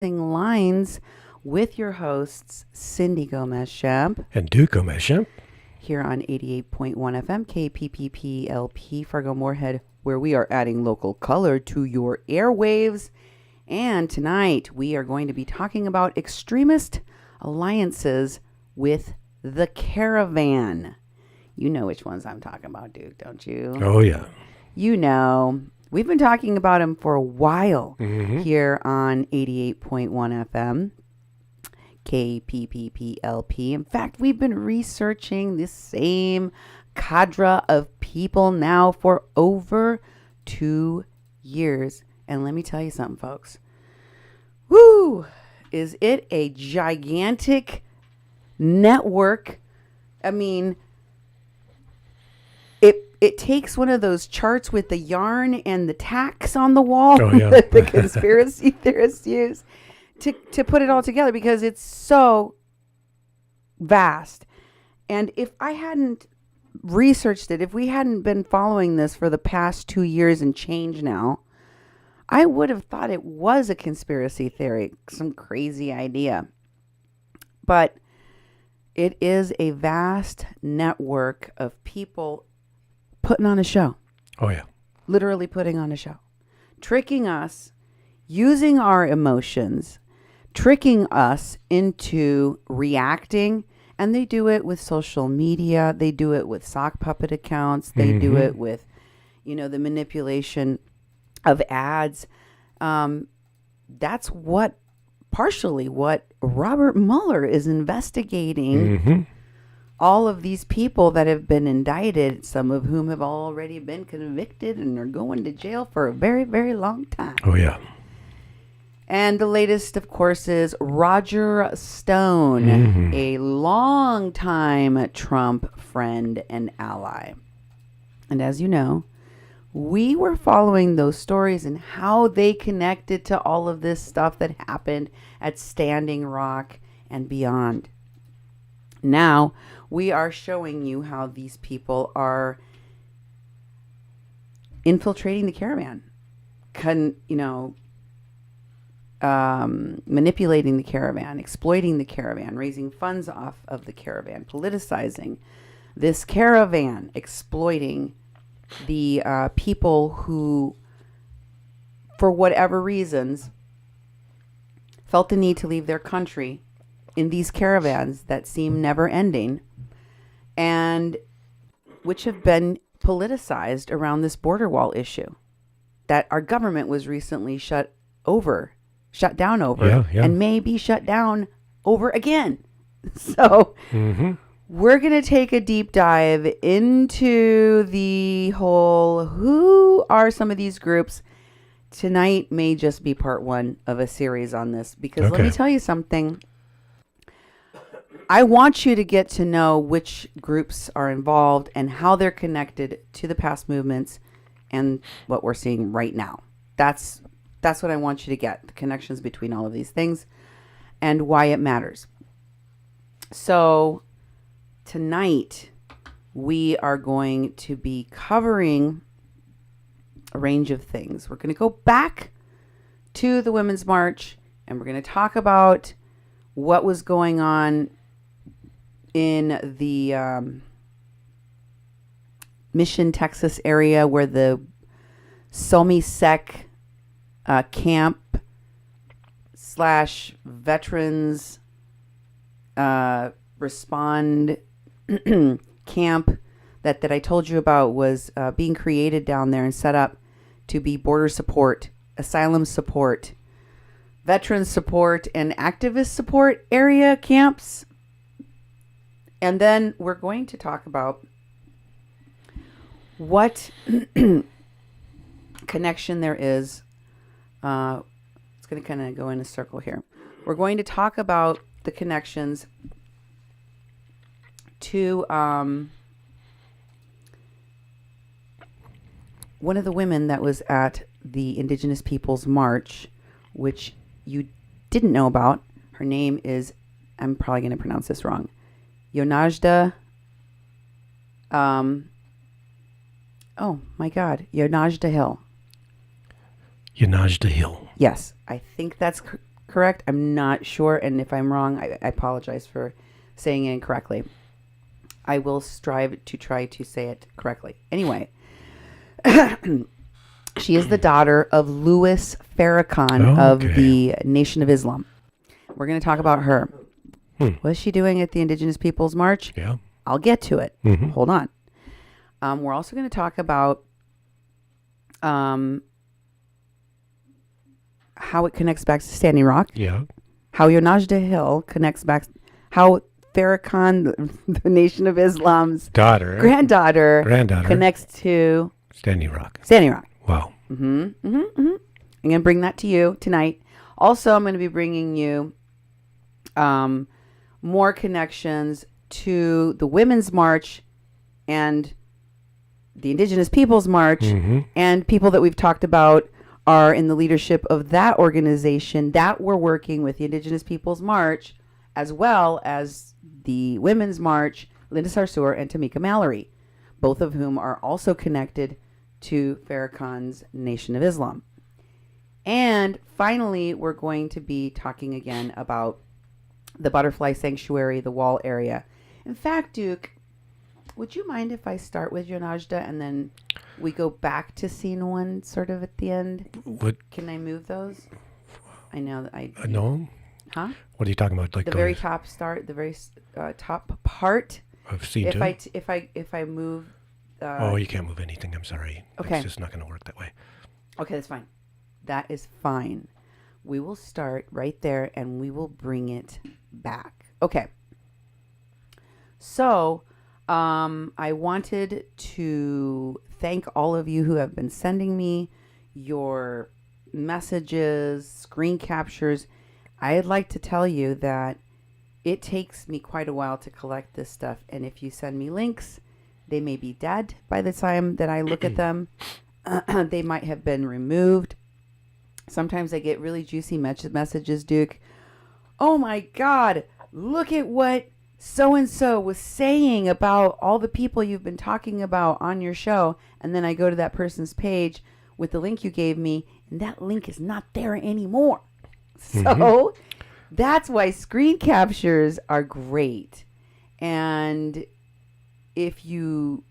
Lines with your hosts, Cindy Gomez-Schempp, And Duke Gomez-Schempp. here on 88.1 FM, KPPPLP, Fargo Moorhead, where we are adding local color to your airwaves. And tonight we are going to be talking about extremist alliances with the Caravan. You know which ones I'm talking about, Duke, don't you? Oh, yeah. You know, we've been talking about him for a while here on 88.1 FM, KPPPLP. In fact, we've been researching this same cadre of people now for over 2 years. And let me tell you something, folks. Woo! Is it a gigantic network? I mean, it takes one of those charts with the yarn and the tacks on the wall that the conspiracy theorists use to put it all together, because it's so vast. And if I hadn't researched it, if we hadn't been following this for the past 2 years and change now, I would have thought it was a conspiracy theory, some crazy idea. But it is a vast network of people putting on a show. Oh, yeah. Literally putting on a show. Tricking us, using our emotions, tricking us into reacting. And they do it with social media. They do it with sock puppet accounts. They do it with, the manipulation of ads. That's partially what Robert Mueller is investigating. All of these people that have been indicted, some of whom have already been convicted and are going to jail for a very, very long time. Oh, yeah. And the latest, of course, is Roger Stone, a longtime Trump friend and ally. And as you know, we were following those stories and how they connected to all of this stuff that happened at Standing Rock and beyond. Now, we are showing you how these people are infiltrating the Caravan, manipulating the Caravan, exploiting the Caravan, raising funds off of the Caravan, politicizing this Caravan, exploiting the people who, for whatever reasons, felt the need to leave their country in these caravans that seem never ending, and which have been politicized around this border wall issue that our government was recently shut down over, and may be shut down over again. So we're going to take a deep dive into the whole, who are some of these groups. Tonight may just be part one of a series on this, because let me tell you something. I want you to get to know which groups are involved and how they're connected to the past movements and what we're seeing right now. That's what I want you to get, the connections between all of these things and why it matters. So tonight we are going to be covering a range of things. We're going to go back to the Women's March, and we're going to talk about what was going on in the Mission, Texas area, where the Somi-Sec camp / veterans respond camp that I told you about was being created down there and set up to be border support, asylum support, veteran support, and activist support area camps. And then we're going to talk about what connection there is. It's going to kind of go in a circle here. We're going to talk about the connections to one of the women that was at the Indigenous Peoples March, which you didn't know about. Her name is, I'm probably going to pronounce this wrong, Yonajda, oh my God, Yonajda Hill. Yonajda Hill. Yes, I think that's correct? I'm not sure, and if I'm wrong, I apologize for saying it incorrectly. I will strive to try to say it correctly. Anyway, she is the daughter of Louis Farrakhan of the Nation of Islam. We're going to talk about her. What is she doing at the Indigenous Peoples March? Yeah. I'll get to it. Hold on. We're also going to talk about how it connects back to Standing Rock. Yeah. How Yonajda Hill connects back. How Farrakhan, the Nation of Islam's granddaughter connects to Standing Rock. Wow. I'm going to bring that to you tonight. Also, I'm going to be bringing you more connections to the Women's March and the Indigenous Peoples March, and people that we've talked about are in the leadership of that organization that we're working with the Indigenous Peoples March, as well as the Women's March, Linda Sarsour and Tamika Mallory, both of whom are also connected to Farrakhan's Nation of Islam. And finally, we're going to be talking again about the Butterfly Sanctuary, the Wall area. In fact, Duke, would you mind if I start with Yonajda and then we go back to scene one sort of at the end? Can I move those? I know that I... No. Huh? What are you talking about? Like the very top start, the very top part of scene two? If I move... oh, you can't move anything. I'm sorry. Okay. It's just not going to work that way. Okay, that's fine. That is fine. We will start right there and we will bring it back. Okay. So, I wanted to thank all of you who have been sending me your messages, screen captures. I'd like to tell you that it takes me quite a while to collect this stuff. And if you send me links, they may be dead by the time that I look at them. They might have been removed. Sometimes I get really juicy messages, Duke. Oh my God, look at what so-and-so was saying about all the people you've been talking about on your show. And then I go to that person's page with the link you gave me, and that link is not there anymore. So that's why screen captures are great. And if you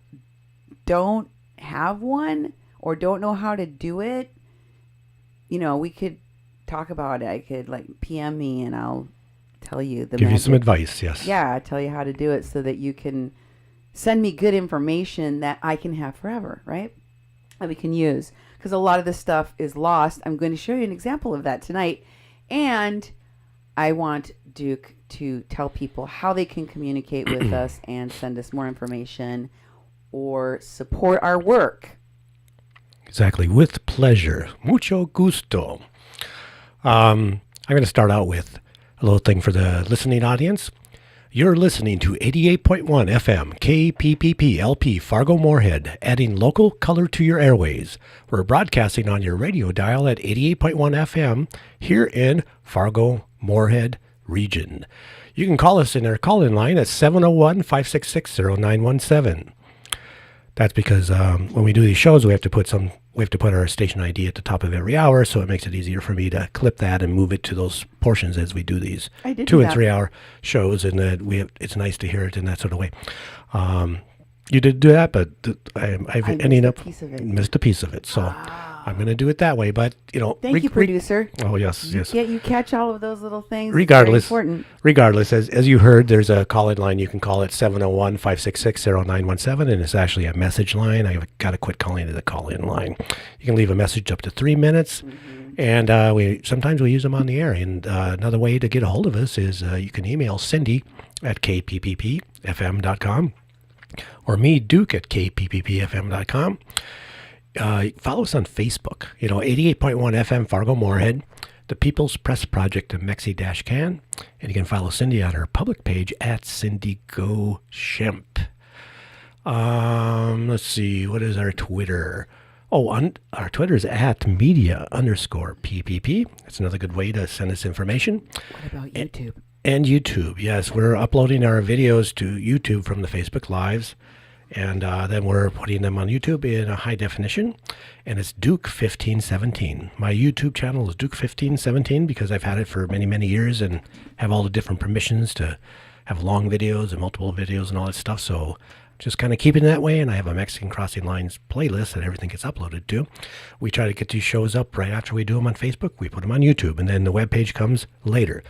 don't have one or don't know how to do it, you know, we could talk about it. I could PM me and I'll tell you give you some advice. Yes. Yeah. I'll tell you how to do it so that you can send me good information that I can have forever, right? That we can use. Because a lot of this stuff is lost. I'm going to show you an example of that tonight. And I want Duke to tell people how they can communicate with us and send us more information or support our work. Exactly. With pleasure. Mucho gusto. I'm going to start out with a little thing for the listening audience. You're listening to 88.1 FM KPPP LP Fargo Moorhead, adding local color to your airways. We're broadcasting on your radio dial at 88.1 FM here in Fargo Moorhead region. You can call us in our call-in line at 701-566-0917. That's because when we do these shows, we have to put our station ID at the top of every hour, so it makes it easier for me to clip that and move it to those portions as we do these 2 and 3 hour shows, and it's nice to hear it in that sort of way. You did do that, but I've ended up missed a piece of it, so I'm going to do it that way. But thank you, producer. Oh yes. You catch all of those little things. Regardless, as you heard, there's a call-in line. You can call it 701-566-0917, and it's actually a message line. I've got to quit calling it a call-in line. You can leave a message up to 3 minutes, and sometimes we use them on the air. And another way to get a hold of us is you can email Cindy at kpppfm.com or me, Duke, at kpppfm.com. Follow us on Facebook, 88.1 FM Fargo Moorhead, the People's Press Project of Mexi-Can, and you can follow Cindy on her public page at Cindy Gomez-Schempp. Let's see, what is our Twitter? Our Twitter is at media_PPP. That's another good way to send us information. What about YouTube? And YouTube, yes. We're uploading our videos to YouTube from the Facebook Lives. And then we're putting them on YouTube in a high definition, and it's Duke 1517. My YouTube channel is Duke 1517 because I've had it for many, many years and have all the different permissions to have long videos and multiple videos and all that stuff. So just kind of keeping it that way. And I have a Mexican Crossing Lines playlist that everything gets uploaded to. We try to get these shows up right after we do them on Facebook. We put them on YouTube, and then the webpage comes later.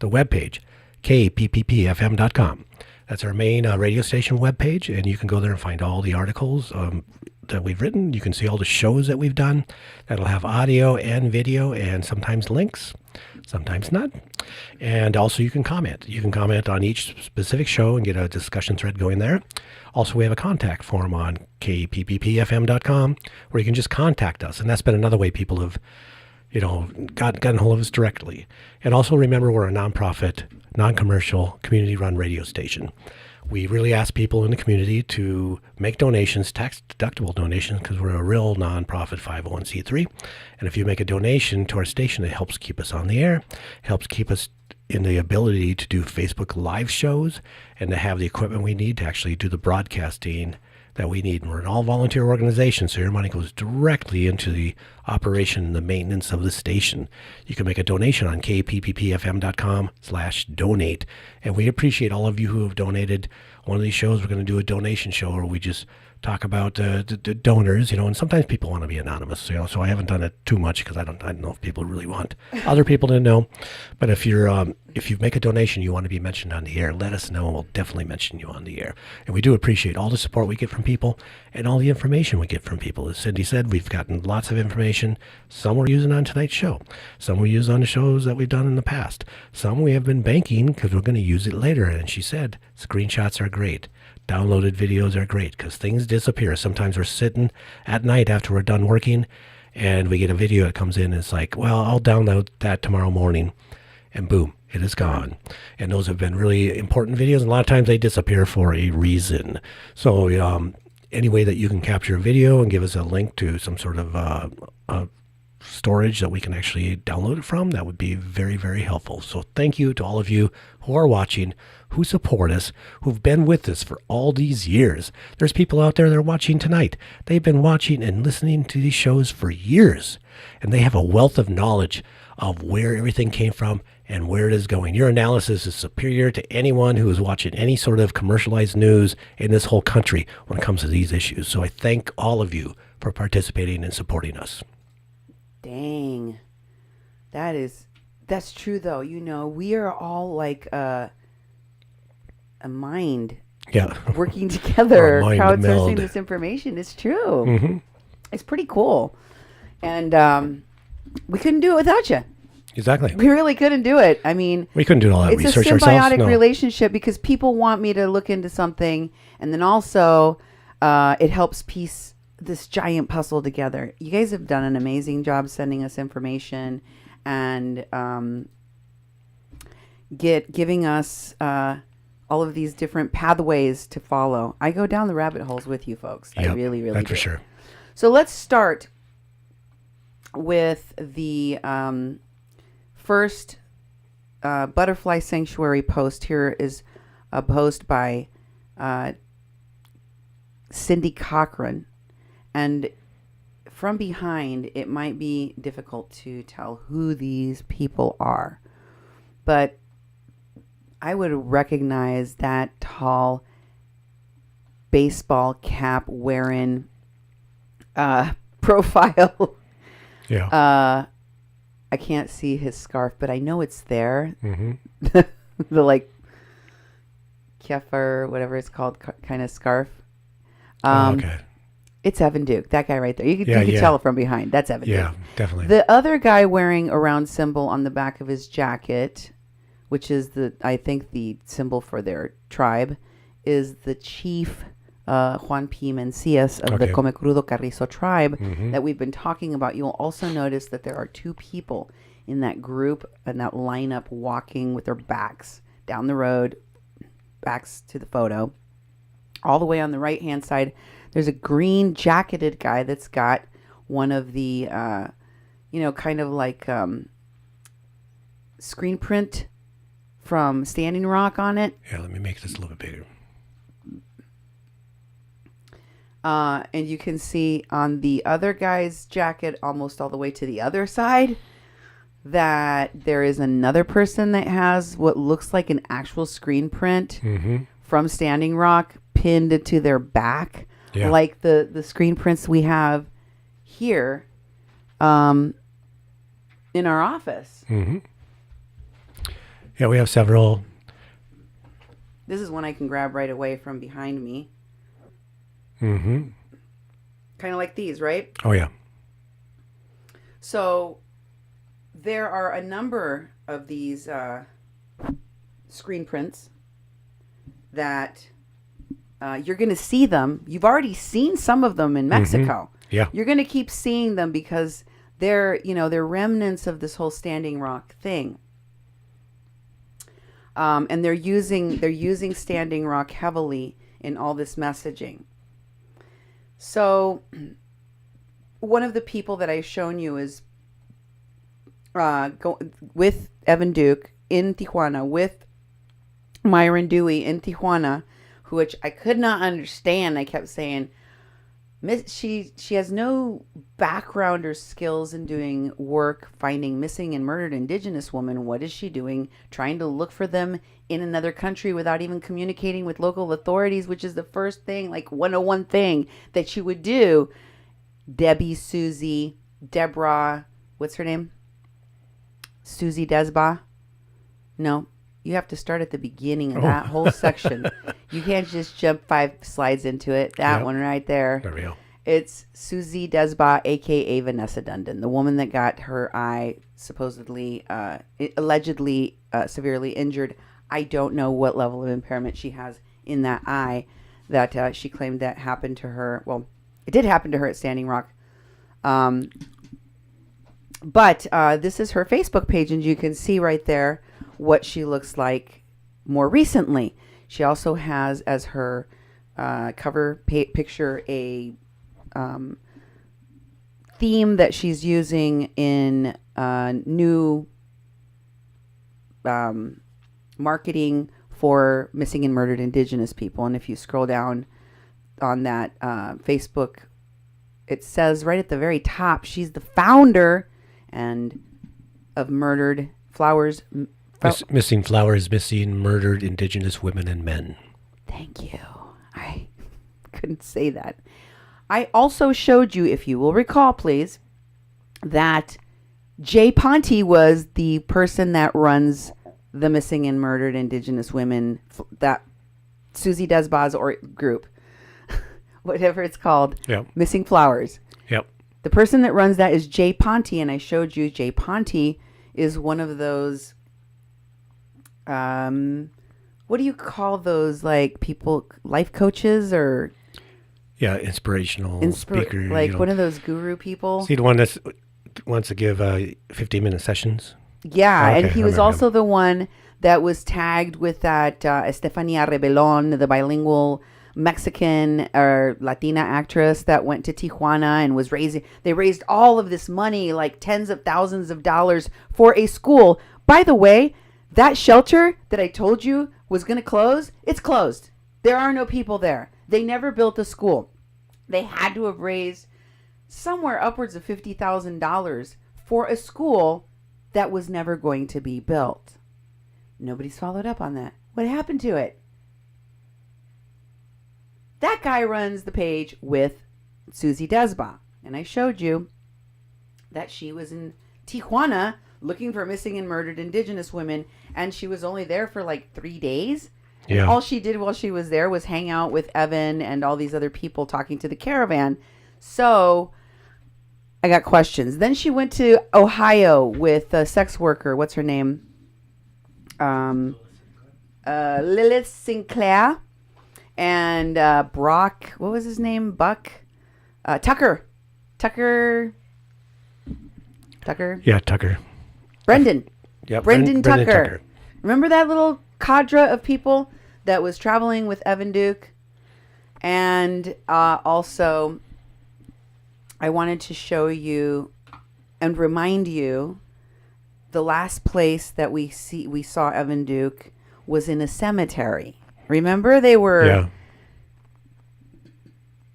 The webpage, kpppfm.com. That's our main radio station webpage, and you can go there and find all the articles that we've written. You can see all the shows that we've done. That'll have audio and video and sometimes links, sometimes not. And also you can comment. You can comment on each specific show and get a discussion thread going there. Also, we have a contact form on kpppfm.com where you can just contact us, and that's been another way people have gotten hold of us directly. And also remember, we're a nonprofit, non-commercial, community-run radio station. We really ask people in the community to make donations, tax-deductible donations, because we're a real nonprofit 501c3. And if you make a donation to our station, it helps keep us on the air, helps keep us in the ability to do Facebook live shows and to have the equipment we need to actually do the broadcasting that we need. And we're an all-volunteer organization, so your money goes directly into the operation and the maintenance of the station. You can make a donation on kpppfm.com/donate. And we appreciate all of you who have donated. One of these shows, we're going to do a donation show where we just talk about the donors, and sometimes people want to be anonymous, so I haven't done it too much because I don't know if people really want other people to know. But if you make a donation, you want to be mentioned on the air, let us know, and we'll definitely mention you on the air. And we do appreciate all the support we get from people and all the information we get from people. As Cindy said, we've gotten lots of information. Some we're using on tonight's show. Some we use on the shows that we've done in the past. Some we have been banking because we're going to use it later. And she said, screenshots are great. Downloaded videos are great because things disappear. Sometimes we're sitting at night after we're done working and we get a video that comes in and it's like, well, I'll download that tomorrow morning, and boom, it is gone. And those have been really important videos, and a lot of times they disappear for a reason. So any way that you can capture a video and give us a link to some sort of storage that we can actually download it from, that would be very, very helpful. So thank you to all of you who are watching, who support us, who've been with us for all these years. There's people out there that are watching tonight. They've been watching and listening to these shows for years, and they have a wealth of knowledge of where everything came from and where it is going. Your analysis is superior to anyone who is watching any sort of commercialized news in this whole country when it comes to these issues. So I thank all of you for participating and supporting us. Dang. That's true though. We are all like a mind working together, crowdsourcing this information. It's true. Mm-hmm. It's pretty cool. And we couldn't do it without you. Exactly. We really couldn't do it. I mean, we couldn't do all that research ourselves. It's a symbiotic relationship because people want me to look into something, and then also it helps piece this giant puzzle together. You guys have done an amazing job sending us information and giving us all of these different pathways to follow. I go down the rabbit holes with you folks. Yep, I really, really that's do. for sure. So let's start with the first Butterfly Sanctuary post. Here is a post by Cindy Cochran. And from behind, it might be difficult to tell who these people are. But I would recognize that tall baseball cap wearing profile. Yeah. I can't see his scarf, but I know it's there. Mm-hmm. The like kefir, whatever it's called, kind of scarf. Okay. It's Evan Duke, that guy right there. You can tell from behind. That's Evan Duke. Yeah, definitely. The other guy wearing a round symbol on the back of his jacket, which is I think the symbol for their tribe, is the chief Juan P. Mencias of the Come Crudo Carrizo tribe that we've been talking about. You'll also notice that there are two people in that group and that lineup walking with their backs down the road, backs to the photo. All the way on the right-hand side, there's a green jacketed guy that's got one of the, kind of like screen print from Standing Rock on it. Yeah, let me make this a little bit bigger. And you can see on the other guy's jacket, almost all the way to the other side, that there is another person that has what looks like an actual screen print from Standing Rock pinned to their back, like the screen prints we have here in our office. Yeah, we have several. This is one I can grab right away from behind me. Mm-hmm. Kind of like these, right? Oh, yeah. So there are a number of these screen prints that you're going to see them. You've already seen some of them in Mexico. Yeah. You're going to keep seeing them because they're remnants of this whole Standing Rock thing. And they're using Standing Rock heavily in all this messaging. So one of the people that I've shown you is with Evan Duke in Tijuana, with Myron Dewey in Tijuana, which I could not understand. I kept saying, she has no background or skills in doing work finding missing and murdered Indigenous women. What is she doing? Trying to look for them in another country without even communicating with local authorities, which is the first thing, like 101 thing that you would do. Debbie, Susie, Deborah, what's her name? Susie Desba? No, you have to start at the beginning of that whole section. You can't just jump 5 slides into it. That one right there. There we go. It's Susie Desba, a.k.a. Vanessa Dundon, the woman that got her eye supposedly, allegedly severely injured. I don't know what level of impairment she has in that eye that she claimed that happened to her. Well, it did happen to her at Standing Rock. But this is her Facebook page, and you can see right there what she looks like more recently. She also has as her cover picture a theme that she's using in new marketing for missing and murdered Indigenous people. And if you scroll down on that Facebook, it says right at the very top, she's the founder and of Murdered Flowers. Missing Flowers, Missing Murdered Indigenous Women and Men. Thank you. I couldn't say that. I also showed you, if you will recall, please, that Jay Ponte was the person that runs the Missing and Murdered Indigenous Women, that Susie Desba's or group, whatever it's called, Missing Flowers. Yep. The person that runs that is Jay Ponte, and I showed you Jay Ponte is one of those, what do you call those, like, people, life coaches or... Yeah, inspirational speaker. Like one of those guru people. See the one that wants to give 15-minute sessions? Yeah, and he was also the one that was tagged with that Estefania Rebelon, the bilingual Mexican or Latina actress that went to Tijuana and was they raised all of this money, like tens of thousands of dollars for a school. By the way, that shelter that I told you was going to close, it's closed. There are no people there. They never built a school. They had to have raised somewhere upwards of $50,000 for a school that was never going to be built. Nobody's followed up on that. What happened to it? That guy runs the page with Susie Desba. And I showed you that she was in Tijuana looking for missing and murdered Indigenous women. And she was only there for like 3 days. Yeah. And all she did while she was there was hang out with Evan and all these other people talking to the Caravan. So I got questions. Then she went to Ohio with a sex worker. What's her name? Lilith Sinclair. And Brock, what was his name? Buck? Tucker. Yeah, Tucker. Brendan. Yeah, Brendan Tucker. Remember that little cadre of people that was traveling with Evan Duke? And also, I wanted to show you and remind you the last place that we saw Evan Duke was in a cemetery. Remember, they were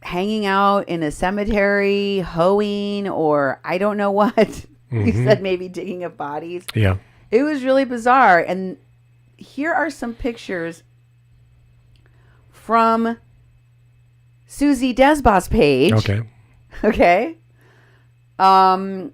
hanging out in a cemetery, hoeing, or I don't know what. He said maybe digging up bodies. Yeah. It was really bizarre. And here are some pictures from Susie Desbos's page. Okay. Okay. And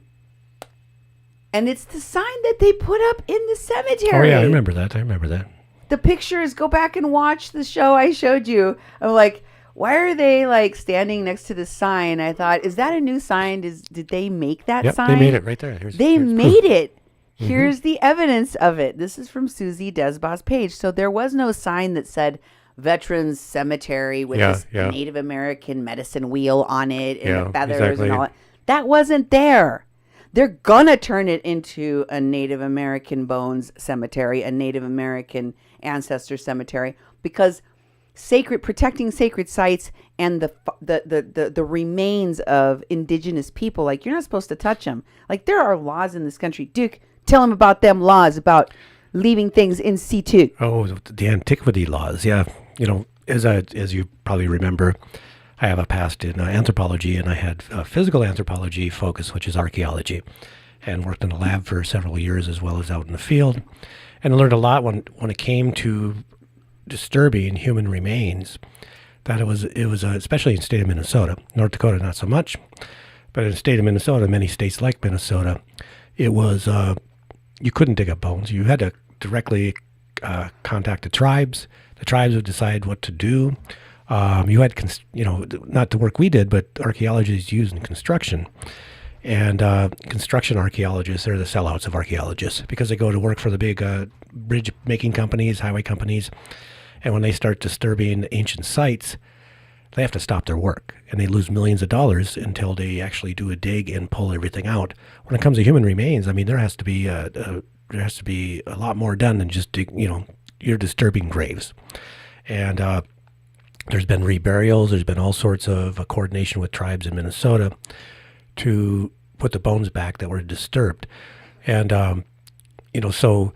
it's the sign that they put up in the cemetery. Oh, yeah, I remember that. The pictures, go back and watch the show I showed you. I'm like, why are they like standing next to this sign? I thought, is that a new sign? Did they make that sign? They made it right there. They here's made proof. it. Here's the evidence of it. This is from Susie Desbos's page. So there was no sign that said Veterans Cemetery with this Native American medicine wheel on it and the feathers and all that. That wasn't there. They're gonna turn it into a Native American bones cemetery, a Native American ancestor cemetery, because protecting sacred sites and the remains of indigenous people, like, you're not supposed to touch them. Like, there are laws in this country. Duke, tell them about them laws about leaving things in situ. Oh, the antiquity laws. Yeah. You know, as you probably remember, I have a past in anthropology, and I had a physical anthropology focus, which is archaeology, and worked in a lab for several years as well as out in the field, and I learned a lot when it came to disturbing human remains. That it was especially in the state of Minnesota, North Dakota not so much, but in the state of Minnesota, many states like Minnesota, it was you couldn't dig up bones. You had to directly contact the tribes. The tribes would decide what to do. You had, not the work we did, but archaeology is used in construction. And construction archaeologists are the sellouts of archaeologists because they go to work for the big bridge making companies, highway companies. And when they start disturbing ancient sites, they have to stop their work, and they lose millions of dollars until they actually do a dig and pull everything out. When it comes to human remains, I mean, there has to be a lot more done than just dig. You're disturbing graves, and there's been reburials. There's been all sorts of coordination with tribes in Minnesota to put the bones back that were disturbed, and so.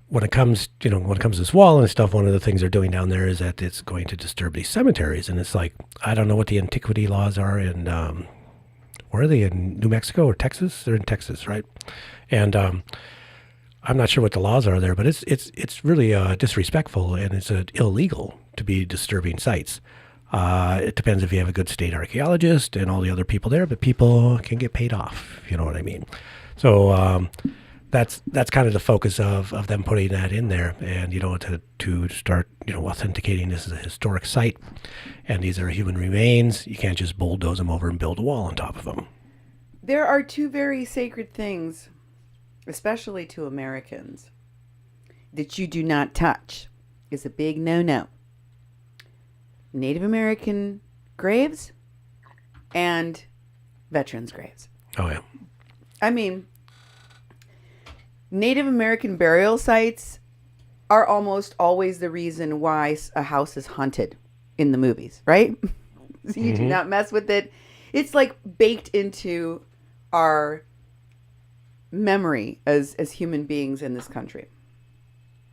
When it comes to this wall and stuff, one of the things they're doing down there is that it's going to disturb these cemeteries. And it's like, I don't know what the antiquity laws are in, where are they, in New Mexico or Texas? They're in Texas, right? And I'm not sure what the laws are there, but it's really disrespectful, and it's illegal to be disturbing sites. It depends if you have a good state archaeologist and all the other people there, but people can get paid off, if you know what I mean. So that's kind of the focus of them putting that in there, and to start authenticating this as a historic site, and these are human remains. You can't just bulldoze them over and build a wall on top of them. There are two very sacred things, especially to Americans, that you do not touch. Is a big no-no. Native American graves and veterans' graves. Oh yeah. I mean, Native American burial sites are almost always the reason why a house is haunted in the movies, right? So you do not mess with it. It's like baked into our memory as human beings in this country.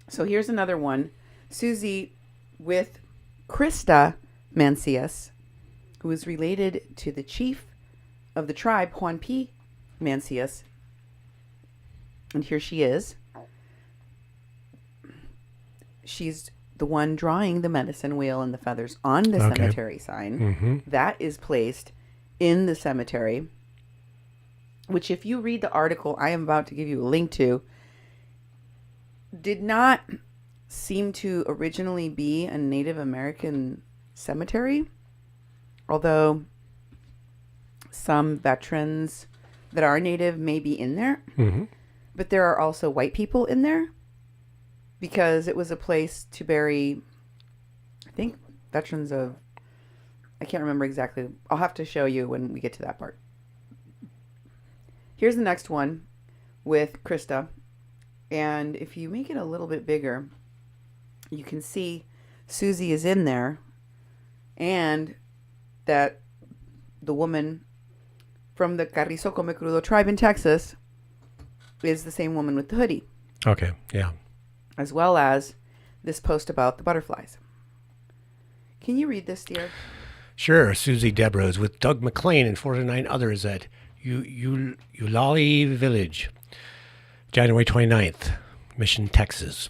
So here's another one. Susie with Krista Mancias, who is related to the chief of the tribe, Juan P. Mancias. And here she is. She's the one drawing the medicine wheel and the feathers on the cemetery sign. That is placed in the cemetery, which, if you read the article I am about to give you a link to, did not seem to originally be a Native American cemetery, although some veterans that are Native may be in there. But there are also white people in there because it was a place to bury, I think, veterans of, I can't remember exactly. I'll have to show you when we get to that part. Here's the next one with Krista. And if you make it a little bit bigger, you can see Susie is in there, and that the woman from the Carrizo Come Crudo tribe in Texas is the same woman with the hoodie. Okay, yeah. As well as this post about the butterflies. Can you read this, dear? Sure, Susie Deborah is with Doug McLean and 49 others at Eulalie Village, January 29th, Mission, Texas.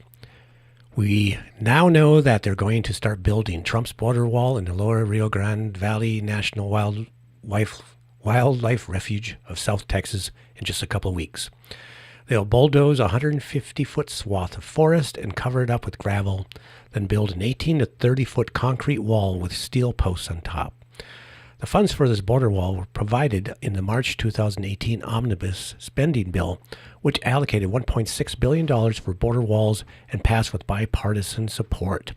We now know that they're going to start building Trump's border wall in the lower Rio Grande Valley National Wildlife Refuge of South Texas in just a couple of weeks. They'll bulldoze a 150-foot swath of forest and cover it up with gravel, then build an 18 to 30-foot concrete wall with steel posts on top. The funds for this border wall were provided in the March 2018 omnibus spending bill, which allocated $1.6 billion for border walls and passed with bipartisan support.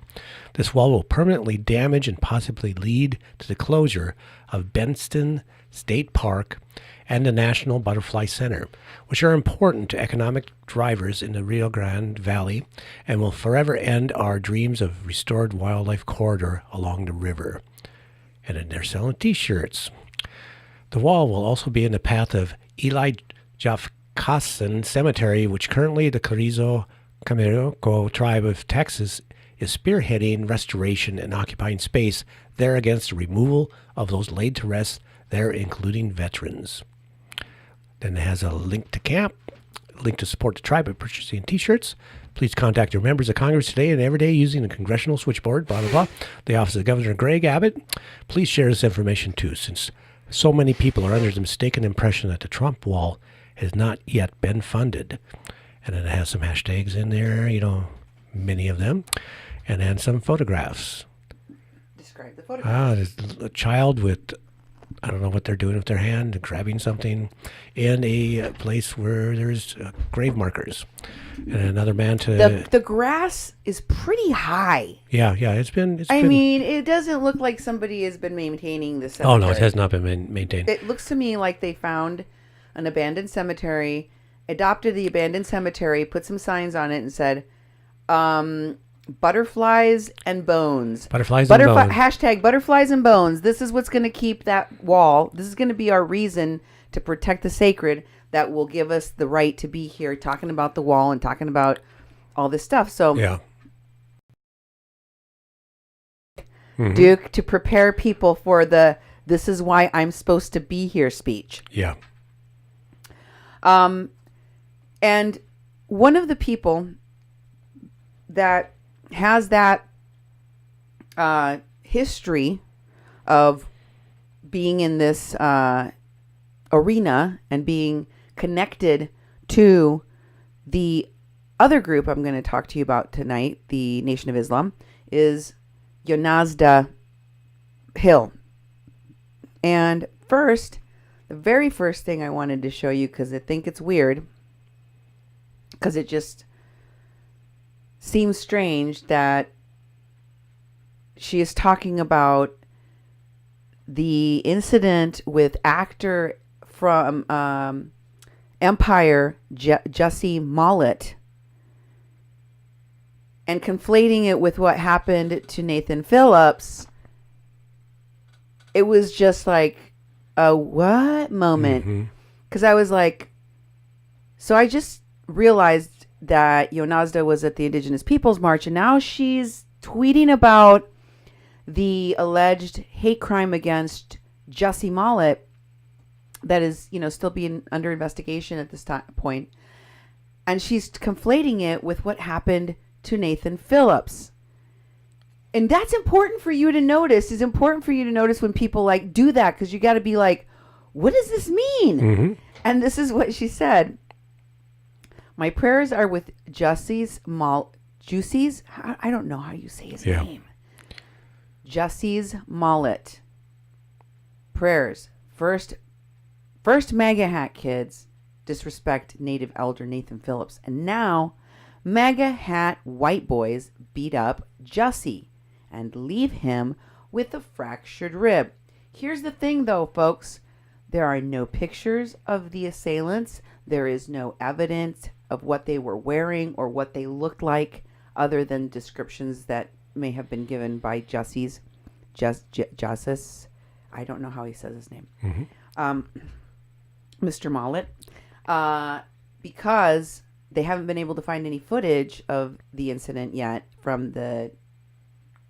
This wall will permanently damage and possibly lead to the closure of Benston State Park and the National Butterfly Center, which are important to economic drivers in the Rio Grande Valley and will forever end our dreams of restored wildlife corridor along the river. And then they're selling T-shirts. The wall will also be in the path of Eli Jackson Cemetery, which currently the Carrizo Camerico tribe of Texas is spearheading restoration and occupying space there against the removal of those laid to rest there, including veterans. Then it has a link to camp, a link to support the tribe by purchasing T-shirts. Please contact your members of Congress today and every day using the congressional switchboard, blah, blah, blah. The office of Governor Greg Abbott. Please share this information too, since so many people are under the mistaken impression that the Trump wall has not yet been funded. And then it has some hashtags in there, many of them, and then some photographs. Describe the photographs. There's a child with, I don't know what they're doing with their hand, grabbing something, in a place where there's grave markers. And another man to... The grass is pretty high. Yeah, it's been... I mean, it doesn't look like somebody has been maintaining the cemetery. Oh, no, it has not been maintained. It looks to me like they found an abandoned cemetery, adopted the abandoned cemetery, put some signs on it, and said, butterflies and bones. Butterflies and bones. Hashtag butterflies and bones. This is what's going to keep that wall. This is going to be our reason to protect the sacred that will give us the right to be here talking about the wall and talking about all this stuff. So, yeah. Duke, to prepare people for the "this is why I'm supposed to be here" speech. Yeah. And one of the people that has that history of being in this arena and being connected to the other group I'm going to talk to you about tonight, the Nation of Islam, is Yonazda Hill. And first, the very first thing I wanted to show you, because I think it's weird, because it just seems strange that she is talking about the incident with actor from Empire, Jussie Mollett, and conflating it with what happened to Nathan Phillips. It was just like a what moment? Because I was like, so I just realized that Yonazda was at the Indigenous Peoples March, and now she's tweeting about the alleged hate crime against Jussie Mollett that is, still being under investigation at this point. And she's conflating it with what happened to Nathan Phillips. And that's important for you to notice. It's important for you to notice when people do that, because you got to be like, what does this mean? And this is what she said. My prayers are with Jussie's I don't know how you say his name. Jussie's Mollett. Prayers. First MAGA hat kids disrespect Native Elder Nathan Phillips. And now MAGA hat white boys beat up Jussie and leave him with a fractured rib. Here's the thing though, folks. There are no pictures of the assailants. There is no evidence of what they were wearing or what they looked like, other than descriptions that may have been given by Jussie's Justice. I don't know how he says his name. Mr. Mollett. Because they haven't been able to find any footage of the incident yet from the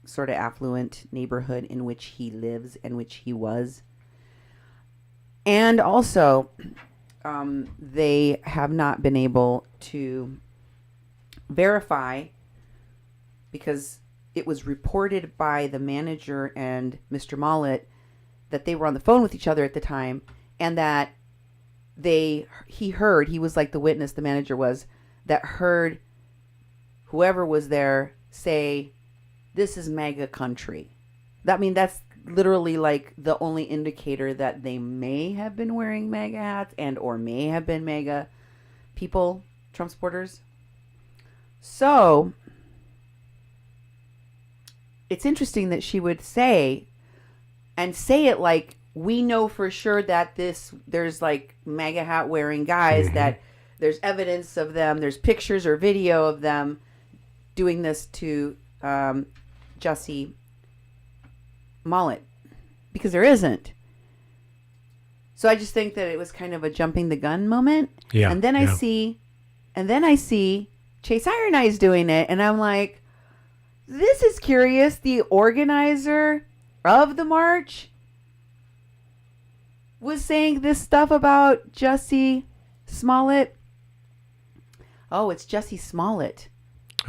sort of affluent neighborhood in which he lives and which he was. And also, they have not been able to verify, because it was reported by the manager and Mr. Mollett that they were on the phone with each other at the time, and that he was like the witness, the manager was, that heard whoever was there say, "This is MAGA country." That's literally like the only indicator that they may have been wearing MAGA hats and or may have been MAGA people, Trump supporters. So it's interesting that she would say it like, we know for sure that there's like MAGA hat wearing guys, that there's evidence of them, there's pictures or video of them doing this to Jussie Smollett, because there isn't. So I just think that it was kind of a jumping the gun moment. Yeah. And then I see Chase Iron Eyes doing it, and I'm like, this is curious. The organizer of the march was saying this stuff about Jussie Smollett. Oh, it's Jussie Smollett.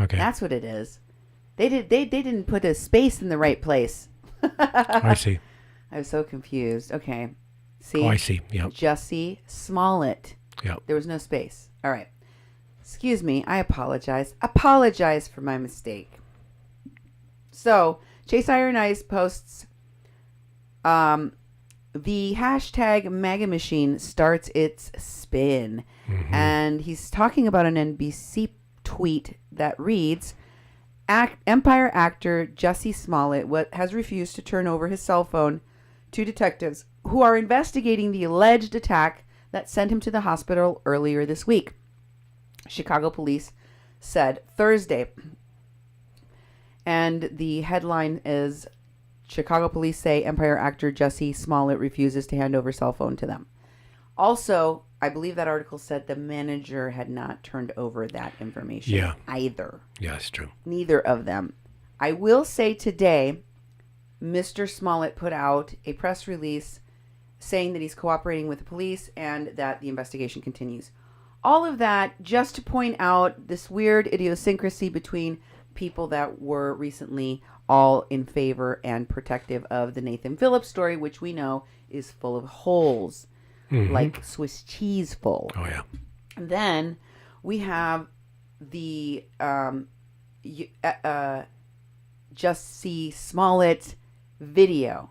Okay. That's what it is. They didn't put a space in the right place. I see. I was so confused. Okay. See? Oh, I see. Yep. Jussie Smollett. Yep. There was no space. All right. Excuse me. I apologize. Apologize for my mistake. So, Chase Iron Eyes posts, the hashtag MAGA machine starts its spin. And he's talking about an NBC tweet that reads, Empire actor Jussie Smollett has refused to turn over his cell phone to detectives who are investigating the alleged attack that sent him to the hospital earlier this week, Chicago police said Thursday. And the headline is, Chicago police say Empire actor Jussie Smollett refuses to hand over cell phone to them. Also, I believe that article said the manager had not turned over that information either. Yeah, that's true. Neither of them. I will say today, Mr. Smollett put out a press release saying that he's cooperating with the police and that the investigation continues. All of that just to point out this weird idiosyncrasy between people that were recently all in favor and protective of the Nathan Phillips story, which we know is full of holes, like Swiss cheese full. Oh, yeah. And then we have the Jussie Smollett video.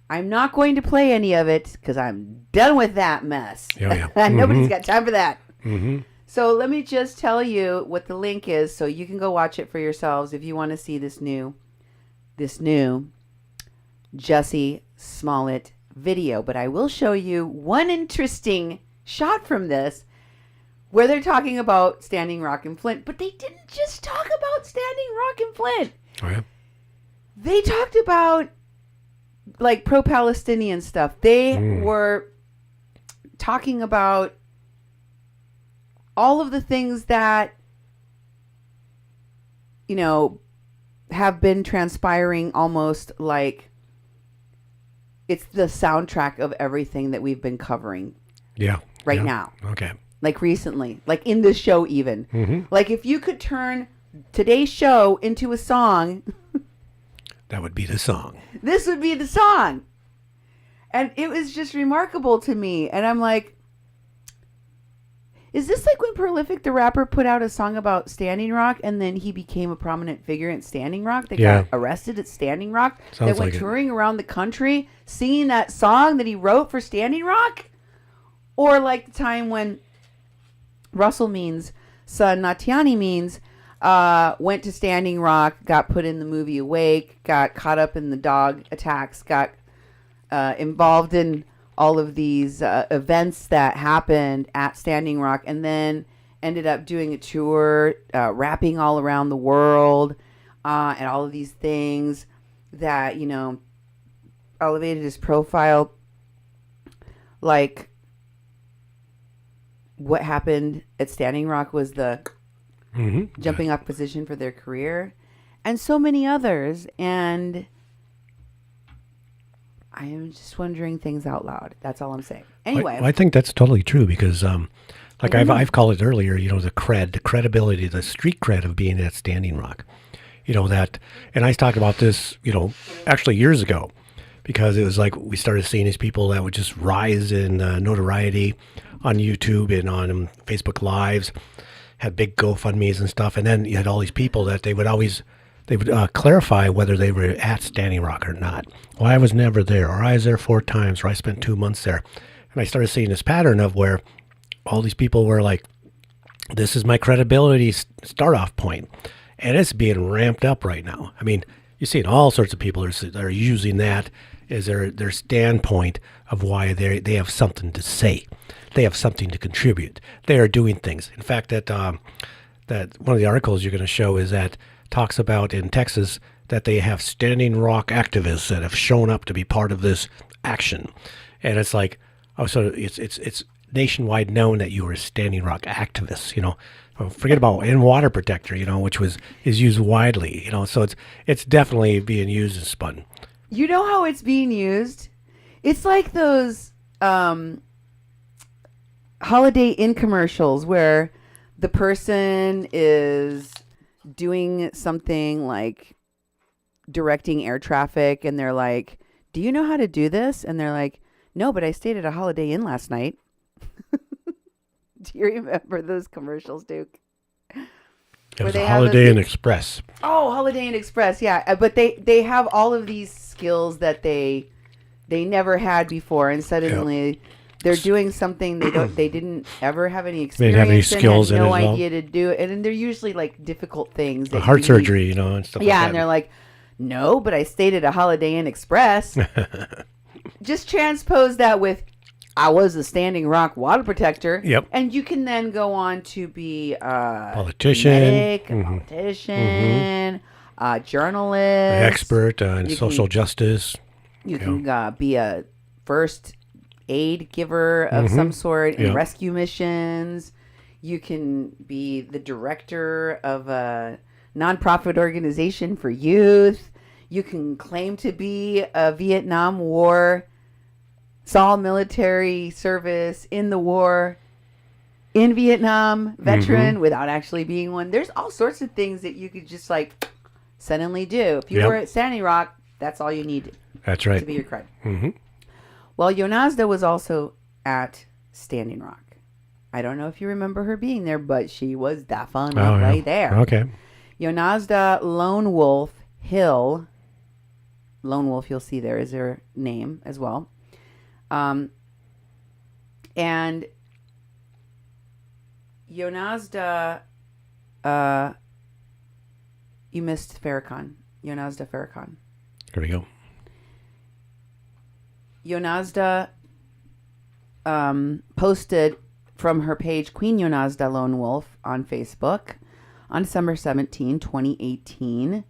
I'm not going to play any of it because I'm done with that mess. Oh, yeah. Nobody's got time for that. Mm-hmm. So let me just tell you what the link is so you can go watch it for yourselves if you want to see this new Jussie Smollett video. But I will show you one interesting shot from this where they're talking about Standing Rock and Flint. But they didn't just talk about Standing Rock and Flint. Oh, yeah. They talked about like pro-Palestinian stuff. They were talking about all of the things that, have been transpiring almost like it's the soundtrack of everything that we've been covering. Yeah. Right now. Okay. Like recently. Like in this show even. Like if you could turn today's show into a song... That would be the song. This would be the song. And it was just remarkable to me. And I'm like, is this like when Prolific the rapper put out a song about Standing Rock and then he became a prominent figure at Standing Rock? They got arrested at Standing Rock. They went touring around the country singing that song that he wrote for Standing Rock? Or like the time when Russell Means' son, Natiani Means, went to Standing Rock, got put in the movie Awake, got caught up in the dog attacks, got involved in all of these events that happened at Standing Rock, and then ended up doing a tour, rapping all around the world, and all of these things that, elevated his profile. Like, what happened at Standing Rock was the jumping off position for their career. and so many others. And I am just wondering things out loud. That's all I'm saying. Anyway, I think that's totally true because, like I've called it earlier, the credibility, the street cred of being at Standing Rock. That, and I talked about this, actually years ago, because it was like we started seeing these people that would just rise in notoriety on YouTube and on Facebook Lives, had big GoFundMes and stuff, and then you had all these people that they would clarify whether they were at Standing Rock or not. Well, I was never there, or I was there 4 times, or I spent 2 months there, and I started seeing this pattern of where all these people were like, "This is my credibility start-off point." And it's being ramped up right now. I mean, you're seeing all sorts of people that are using that as their standpoint of why they have something to say. They have something to contribute. They are doing things. In fact, that one of the articles you're going to show is that talks about in Texas that they have Standing Rock activists that have shown up to be part of this action. And it's like, oh, so it's nationwide known that you are Standing Rock activists, Forget about in water protector, which is used widely, So it's definitely being used and spun. You know how it's being used? It's like those Holiday Inn commercials where the person is doing something like directing air traffic, and they're like, "Do you know how to do this?" And they're like, "No, but I stayed at a Holiday Inn last night." Do you remember those commercials, Duke? It was a Holiday Inn Express. Oh, Holiday Inn Express, yeah. But they have all of these skills that they never had before, and suddenly they're doing something they didn't ever have any experience. They didn't have any skills and had no in it. idea to do it, and they're usually like difficult things. Heart surgery, and stuff like that. Yeah, and they're like, "No, but I stayed at a Holiday Inn Express." Just transpose that with, "I was a Standing Rock water protector." Yep. And you can then go on to be a politician, medic, a politician, a journalist, an expert in social justice. You can be a first aid giver of some sort in rescue missions. You can be the director of a nonprofit organization for youth. You can claim to be a Vietnam War, saw military service in the war, in Vietnam, veteran without actually being one. There's all sorts of things that you could just like suddenly do. If you were at Standing Rock, that's all you need. That's right. To be your cred. Mm-hmm. Well, Yonazda was also at Standing Rock. I don't know if you remember her being there, but she was definitely there. Okay. Yonazda Lone Wolf Hill. Lone Wolf, you'll see there is her name as well. And Yonazda, you missed Farrakhan. Yonazda Farrakhan. Here we go. Yonazda posted from her page Queen Yonazda Lone Wolf on Facebook on December 17, 2018.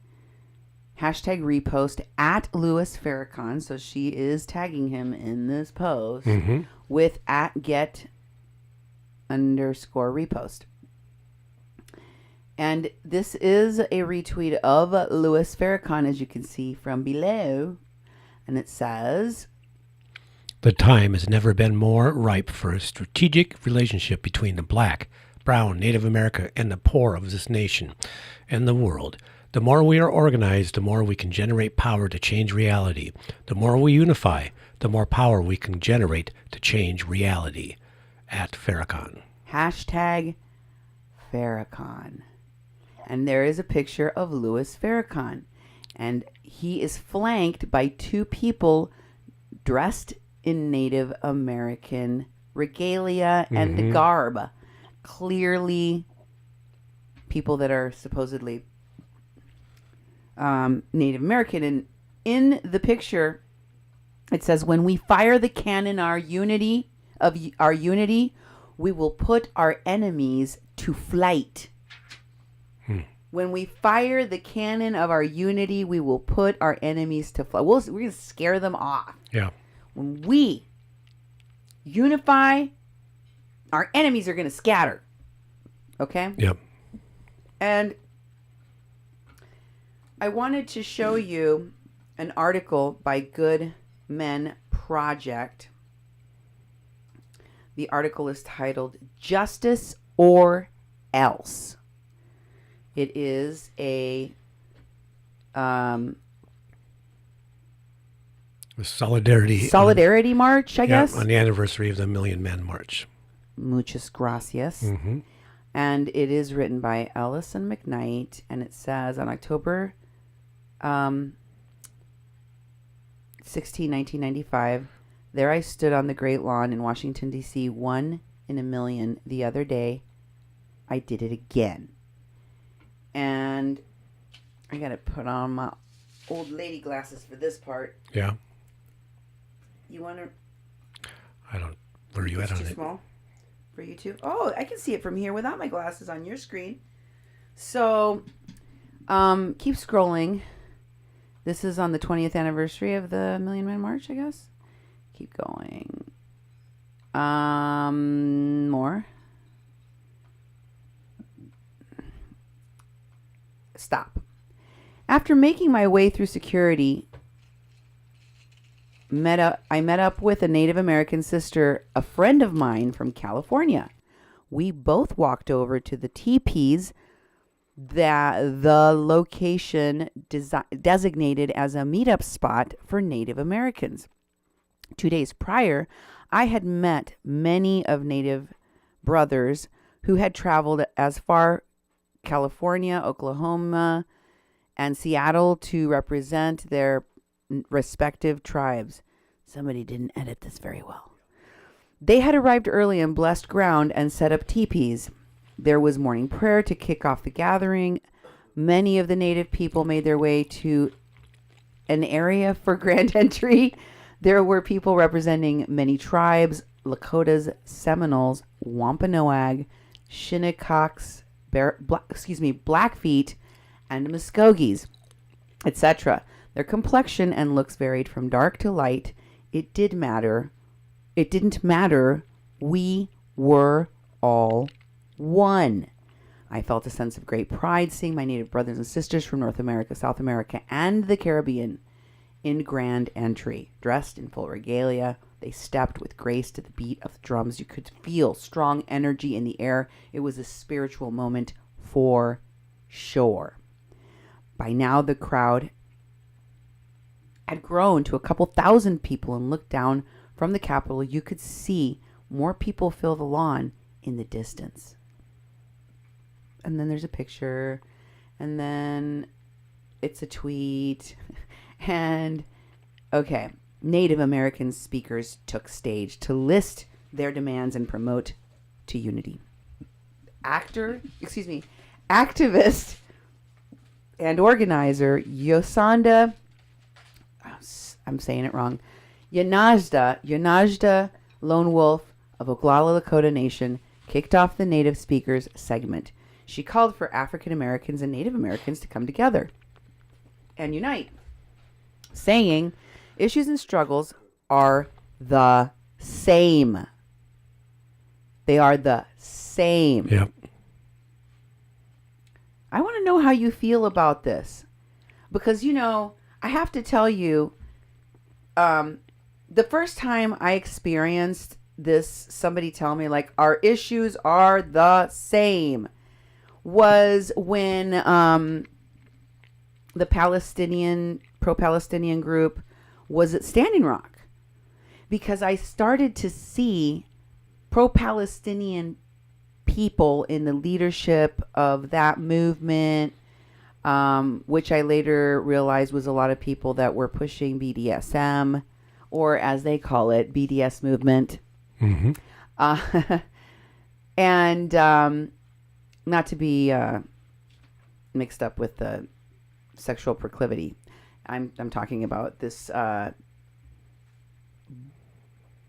Hashtag repost at Louis Farrakhan. So she is tagging him in this post with at get _repost. And this is a retweet of Louis Farrakhan, as you can see from below. And it says, "The time has never been more ripe for a strategic relationship between the black, brown, Native American, and the poor of this nation and the world. The more we are organized, the more we can generate power to change reality. The more we unify, the more power we can generate to change reality." At Farrakhan. Hashtag Farrakhan. And there is a picture of Louis Farrakhan. And he is flanked by 2 people dressed in Native American regalia and garb. Clearly people that are supposedly Native American. And in the picture, it says, "When we fire the cannon our unity, we will put our enemies to flight." When we fire the cannon of our unity, we will put our enemies to flight. We're going to scare them off. Yeah. When we unify, our enemies are going to scatter. Okay? Yep. And I wanted to show you an article by Good Men Project. The article is titled Justice or Else. It is a Solidarity march, I guess. on the anniversary of the Million Men March. Muchas gracias. Mm-hmm. And it is written by Ellison McKnight, and it says on October 16, 1995, there I stood on the Great Lawn in Washington, D.C., 1 in a million the other day. I did it again. And I got to put on my old lady glasses for this part. Yeah. You want to... I don't... Where are you at on it? It's too small for you too? Oh, I can see it from here without my glasses on your screen. So, keep scrolling. This is on the 20th anniversary of the Million Man March, I guess. Keep going. More. Stop. After making my way through security, I met up with a Native American sister, a friend of mine from California. We both walked over to the teepees that the location designated as a meetup spot for Native Americans. 2 days prior, I had met many of Native brothers who had traveled as far California, Oklahoma, and Seattle to represent their respective tribes. Somebody didn't edit this very well. They had arrived early in blessed ground and set up teepees. There was morning prayer to kick off the gathering. Many of the Native people made their way to an area for grand entry. There were people representing many tribes: Lakotas, Seminoles, Wampanoag, Shinnecox, Blackfeet, and Muskogees, etc. Their complexion and looks varied from dark to light. It didn't matter. We were all one. I felt a sense of great pride seeing my Native brothers and sisters from North America, South America, and the Caribbean in grand entry. Dressed in full regalia, they stepped with grace to the beat of the drums. You could feel strong energy in the air. It was a spiritual moment for sure. By now, the crowd had grown to a couple thousand people, and looked down from the Capitol. You could see more people fill the lawn in the distance. And then there's a picture, and then it's a tweet. And, okay, Native American speakers took stage to list their demands and promote to unity. Activist and organizer Yosanda, I'm saying it wrong, Yanajda Lone Wolf of Oglala Lakota Nation kicked off the Native Speakers segment. She called for African Americans and Native Americans to come together and unite, saying issues and struggles are the same. They are the same. Yep. I want to know how you feel about this, because, I have to tell you, the first time I experienced this, somebody tell me, like, our issues are the same, was when the pro-Palestinian group was at Standing Rock. Because I started to see pro-Palestinian people in the leadership of that movement, which I later realized was a lot of people that were pushing BDSM, or as they call it, BDS movement. Mm-hmm. And not to be mixed up with the sexual proclivity. I'm talking about this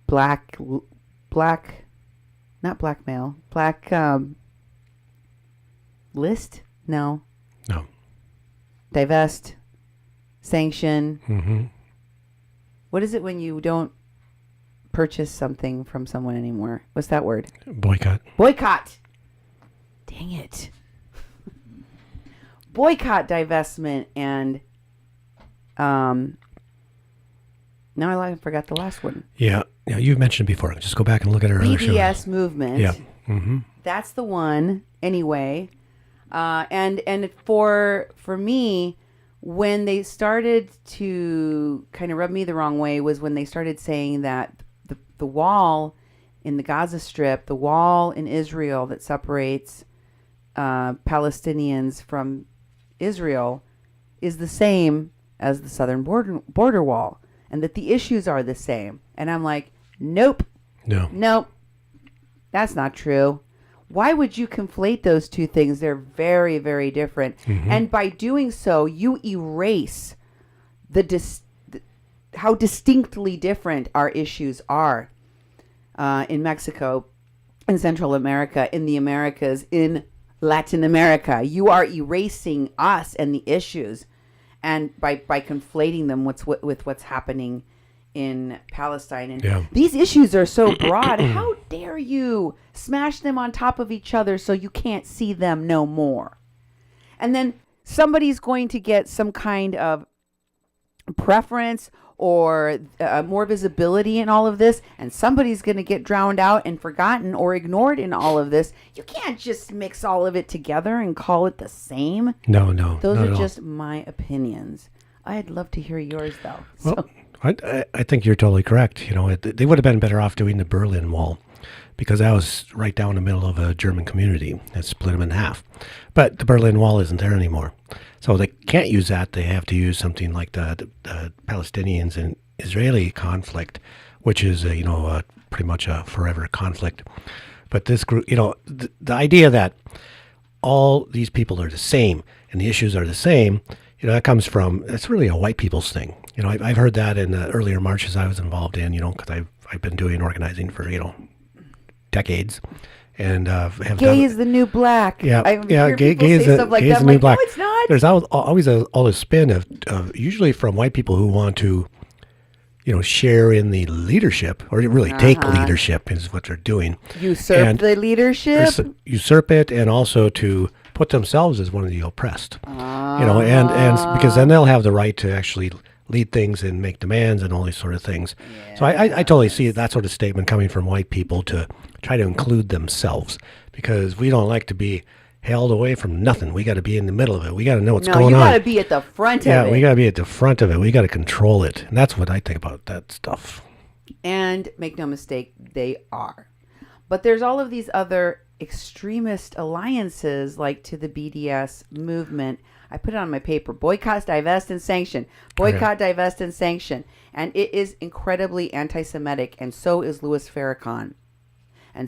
black, not blackmail, black list? No. Divest, sanction. Mm-hmm. What is it when you don't purchase something from someone anymore? What's that word? Boycott. Boycott. Dang it. boycott, divestment, and now I forgot the last one. Yeah, you've mentioned it before. Just go back and look at our other shows. BDS movement. Yeah. Mm-hmm. That's the one anyway. And for me, when they started to kind of rub me the wrong way was when they started saying that the wall in the Gaza Strip, the wall in Israel that separates Palestinians from Israel, is the same as the southern border wall, and that the issues are the same. And I'm like, nope, that's not true. Why would you conflate those two things? They're very, very different. Mm-hmm. And by doing so, you erase how distinctly different our issues are in Mexico, in Central America, in the Americas, in Latin America. You are erasing us and the issues, and by conflating them with what's happening in Palestine. And these issues are so broad. How dare you smash them on top of each other so you can't see them no more? And then somebody's going to get some kind of preference or more visibility in all of this, and somebody's going to get drowned out and forgotten or ignored in all of this. You can't just mix all of it together and call it the same. No. Those are just my opinions. I'd love to hear yours, though. Well, I think you're totally correct. They would have been better off doing the Berlin Wall, because that was right down the middle of a German community that split them in half. But the Berlin Wall isn't there anymore. So they can't use that. They have to use something like the Palestinians and Israeli conflict, which is, pretty much a forever conflict. But this group, the idea that all these people are the same and the issues are the same, that comes from, it's really a white people's thing. I've heard that in the earlier marches I was involved in, because I've been doing organizing for, decades. And gay is the new black. Yeah, gay is the new black. No, it's not. There's always all this spin of usually from white people who want to, share in the leadership, or really take leadership is what they're doing. Usurp the leadership. Usurp it, and also to put themselves as one of the oppressed. And because then they'll have the right to actually lead things and make demands and all these sort of things. Yes. So I totally see that sort of statement coming from white people to try to include themselves, because we don't like to be held away from nothing. We got to be in the middle of it. We got to know what's going on. You got to be at the front of it. Yeah, we got to be at the front of it. We got to control it. And that's what I think about that stuff. And make no mistake, they are. But there's all of these other extremist alliances, like to the BDS movement. I put it on my paper: boycott, divest, and sanction. Boycott, divest, and sanction. And it is incredibly anti-Semitic, and so is Louis Farrakhan. And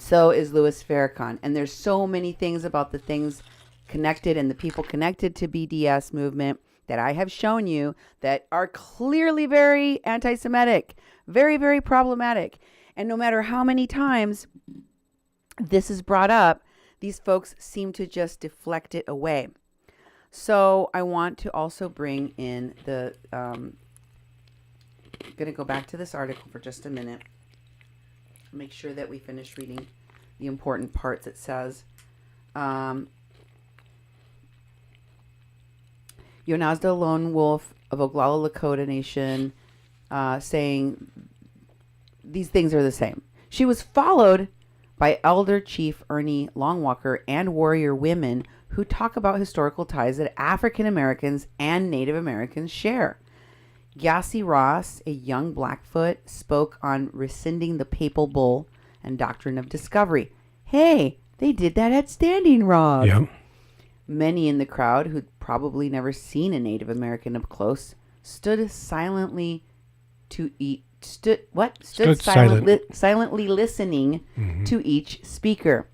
there's so many things about the things connected and the people connected to BDS movement that I have shown you that are clearly very anti-Semitic, very, very problematic. And no matter how many times this is brought up, these folks seem to just deflect it away. So I want to also bring in I'm going to go back to this article for just a minute. Make sure that we finish reading the important parts. It says, Yonazda Lone Wolf of Oglala Lakota Nation, saying these things are the same. She was followed by Elder Chief Ernie Longwalker and warrior women who talk about historical ties that African Americans and Native Americans share. Yassi Ross, a young Blackfoot, spoke on rescinding the papal bull and doctrine of discovery. Hey, they did that at Standing Rock. Yeah. Many in the crowd, who'd probably never seen a Native American up close, stood silently silently listening to each speaker.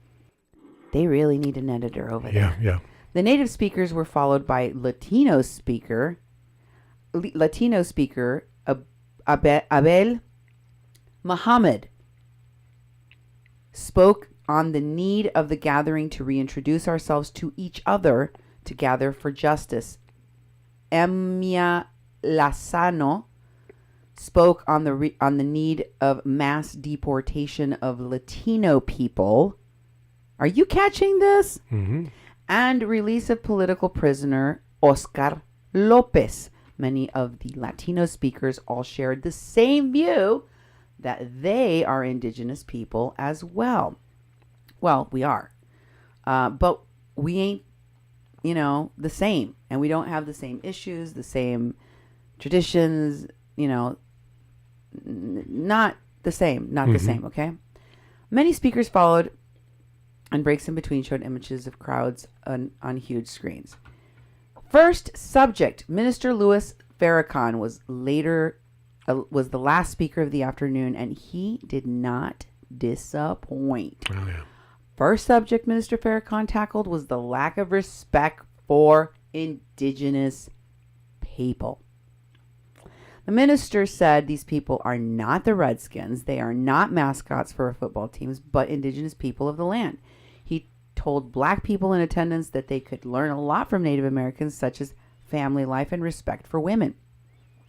They really need an editor over there. Yeah. The native speakers were followed by Latino speaker Abel Muhammad spoke on the need of the gathering to reintroduce ourselves to each other to gather for justice. Emia Lozano spoke on the need of mass deportation of Latino people. Are you catching this? Mm-hmm. And release of political prisoner Oscar Lopez. Many of the Latino speakers all shared the same view that they are indigenous people as well. Well, we are. But we ain't, the same. And we don't have the same issues, the same traditions, not the same. Not the same, okay? Many speakers followed, and breaks in between showed images of crowds on huge screens. First subject, Minister Louis Farrakhan was the last speaker of the afternoon, and he did not disappoint. Oh, yeah. First subject Minister Farrakhan tackled was the lack of respect for indigenous people. The minister said these people are not the Redskins. They are not mascots for football teams, but indigenous people of the land. He told black people in attendance that they could learn a lot from Native Americans, such as family life and respect for women.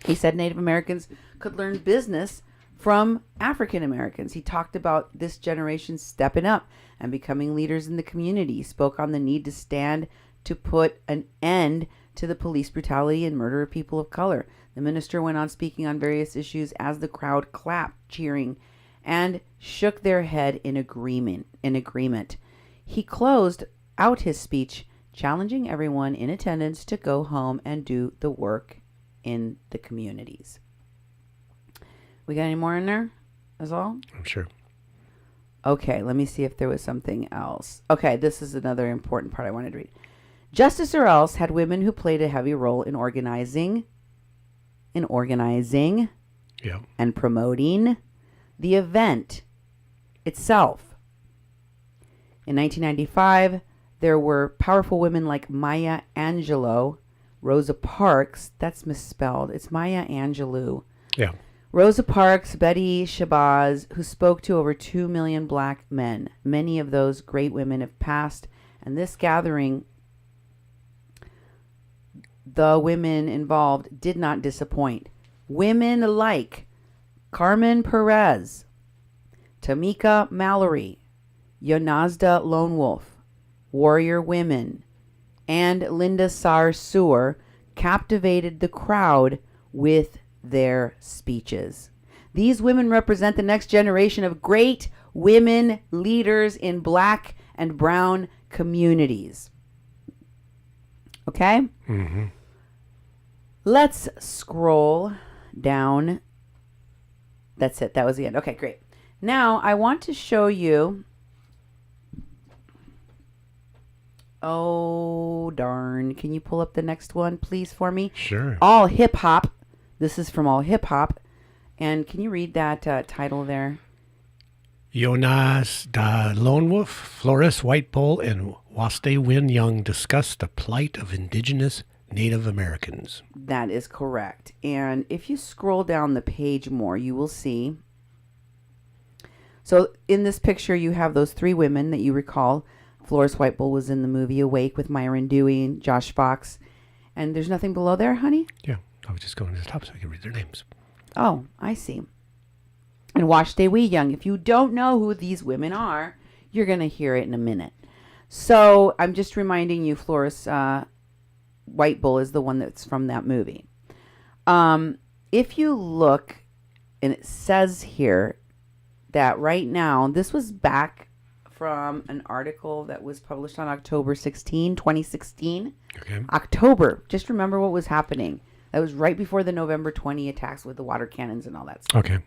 He said Native Americans could learn business from African Americans. He talked about this generation stepping up and becoming leaders in the community. He spoke on the need to stand to put an end to the police brutality and murder of people of color. The minister went on speaking on various issues as the crowd clapped, cheering, and shook their head in agreement. He closed out his speech, challenging everyone in attendance to go home and do the work in the communities. We got any more in there? That's all? I'm sure. Okay, let me see if there was something else. Okay, this is another important part I wanted to read. Justice or Else had women who played a heavy role in organizing Yeah. and promoting the event itself. In 1995, there were powerful women like Maya Angelou, Rosa Parks, that's misspelled, it's Maya Angelou, Yeah. Rosa Parks, Betty Shabazz, who spoke to over 2 million black men. Many of those great women have passed, and this gathering, the women involved did not disappoint. Women like Carmen Perez, Tamika Mallory, Yonazda Lone Wolf, Warrior Women, and Linda Sarsour captivated the crowd with their speeches. These women represent the next generation of great women leaders in black and brown communities. Okay? Mm-hmm. Let's scroll down. That's it. That was the end. Okay, great. Now, I want to show you... Oh, darn. Can you pull up the next one, please, for me? Sure. All Hip Hop. This is from All Hip Hop. And can you read that title there? Jonas da Lone Wolf, Floris White Bull, and Waste Win Young discuss the plight of indigenous Native Americans. That is correct. And if you scroll down the page more, you will see. So in this picture, you have those three women that you recall. Floris White Bull was in the movie Awake with Myron Dewey and Josh Fox. And there's nothing below there, honey? Yeah, I was just going to the top so I could read their names. Oh, I see. And Washday Wee Young. If you don't know who these women are, you're going to hear it in a minute. So I'm just reminding you, Floris White Bull is the one that's from that movie. If you look, and it says here that right now, this was back from an article that was published on October 16, 2016. Okay. October. Just remember what was happening. That was right before the November 20 attacks with the water cannons and all that stuff. Okay.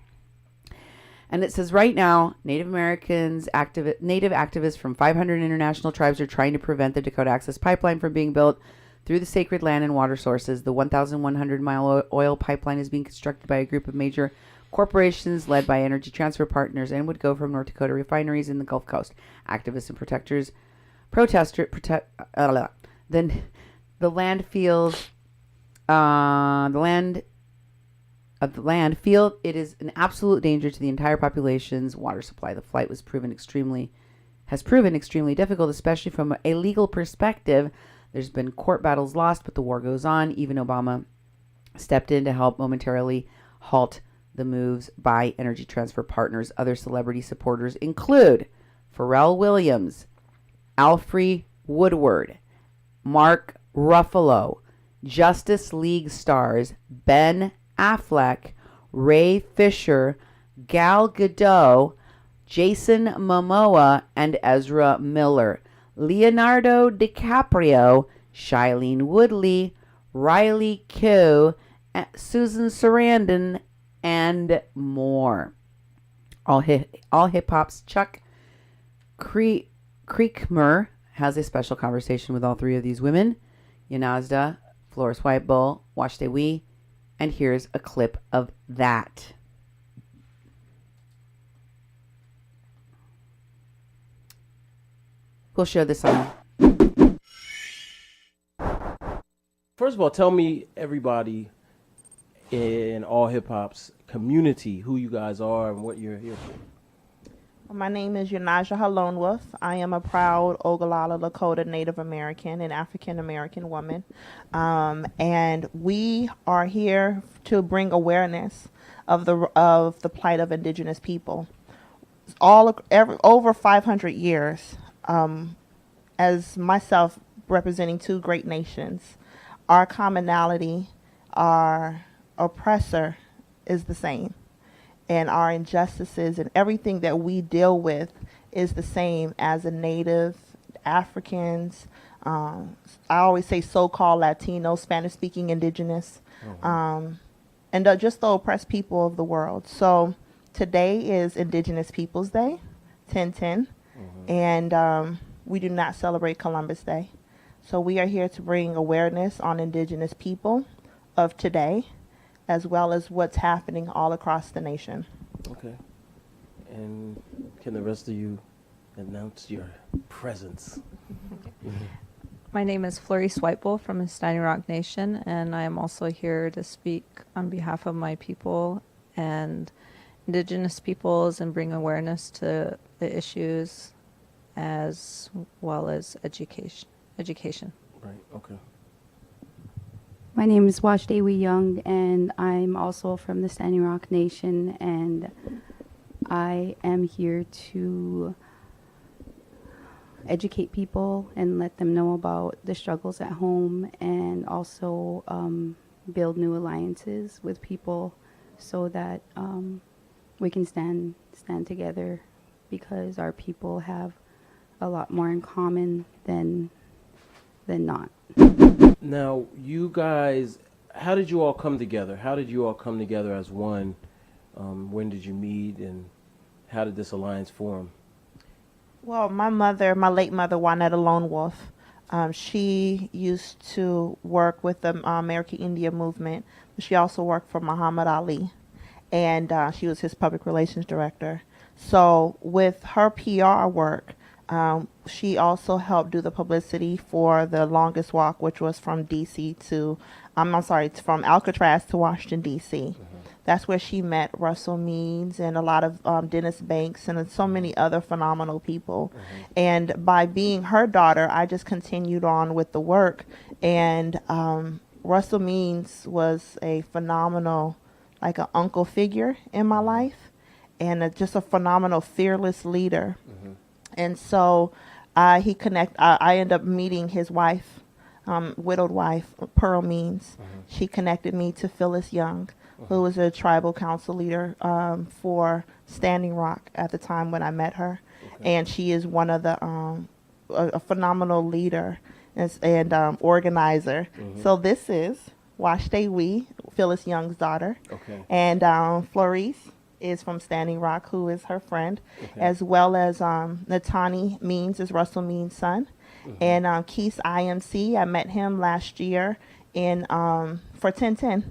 And it says right now, Native activists from 500 international tribes are trying to prevent the Dakota Access Pipeline from being built through the sacred land and water sources. The 1,100-mile oil pipeline is being constructed by a group of major corporations led by Energy Transfer Partners and would go from North Dakota refineries in the Gulf Coast. Activists and then the land feel it is an absolute danger to the entire population's water supply. The flight has proven extremely difficult, especially from a legal perspective. There's been court battles lost, but the war goes on. Even Obama stepped in to help momentarily halt the moves by Energy Transfer Partners. Other celebrity supporters include Pharrell Williams, Alfre Woodward, Mark Ruffalo, Justice League stars Ben Affleck, Ray Fisher, Gal Gadot, Jason Momoa, and Ezra Miller. Leonardo DiCaprio, Shailene Woodley, Riley Keough, Susan Sarandon, and more. All hip hop's Chuck Creekmur has a special conversation with all three of these women. Yanazda, Flores White Bull, Watch Day We, and here's a clip of that. We'll share this on. First of all, tell me, everybody in all hip hop's community, who you guys are and what you're here for. My name is Yanaja Halonwolf. I am a proud Ogallala Lakota Native American and African American woman. And we are here to bring awareness of the plight of Indigenous people. Over 500 years, as myself representing two great nations, our commonality, our oppressor is the same. And our injustices and everything that we deal with is the same as a Native, Africans, I always say so-called Latino, Spanish-speaking Indigenous, and just the oppressed people of the world. So today is Indigenous Peoples Day, 10/10, and we do not celebrate Columbus Day. So we are here to bring awareness on Indigenous people of today, as well as what's happening all across the nation. Okay. And can the rest of you announce your presence? My name is Flores Whitebull from the Standing Rock Nation, and I am also here to speak on behalf of my people and Indigenous peoples and bring awareness to the issues as well as education. Right, okay. My name is Washdewi Young, and I'm also from the Standing Rock Nation, and I am here to educate people and let them know about the struggles at home, and also build new alliances with people so that we can stand together, because our people have a lot more in common than not. Now, you guys, how did you all come together? How did you all come together as one? When did you meet, and how did this alliance form? Well, my late mother, Juanetta Lone Wolf, she used to work with the American Indian movement, but she also worked for Muhammad Ali, and she was his public relations director. So with her PR work, she also helped do the publicity for the longest walk, which was from from Alcatraz to Washington, D.C. That's where she met Russell Means and a lot of Dennis Banks and so many other phenomenal people. And by being her daughter, I just continued on with the work. And Russell Means was a phenomenal, like an uncle figure in my life, and just a phenomenal, fearless leader. And so I ended up meeting his wife, widowed wife, Pearl Means. She connected me to Phyllis Young, who was a tribal council leader for Standing Rock at the time when I met her. And she is one of the, a phenomenal leader and organizer. So this is Washday We, Phyllis Young's daughter. And Flores is from Standing Rock, who is her friend, as well as Natani Means is Russell Means' son. And Keith IMC, I met him last year for 10/10.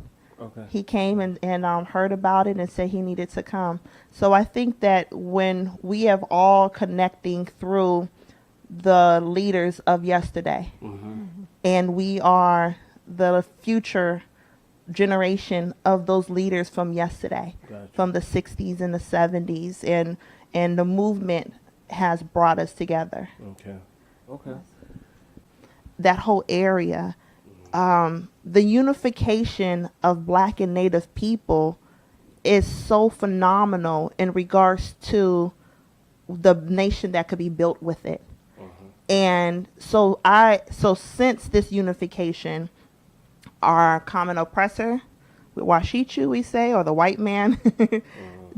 He came and heard about it and said he needed to come. So I think that when we have all connecting through the leaders of yesterday, and we are the future generation of those leaders from yesterday, from the 60s and the 70s, and the movement has brought us together. That whole area, the unification of Black and Native people is so phenomenal in regards to the nation that could be built with it. And so since this unification, our common oppressor, Washichu, we say, or the white man,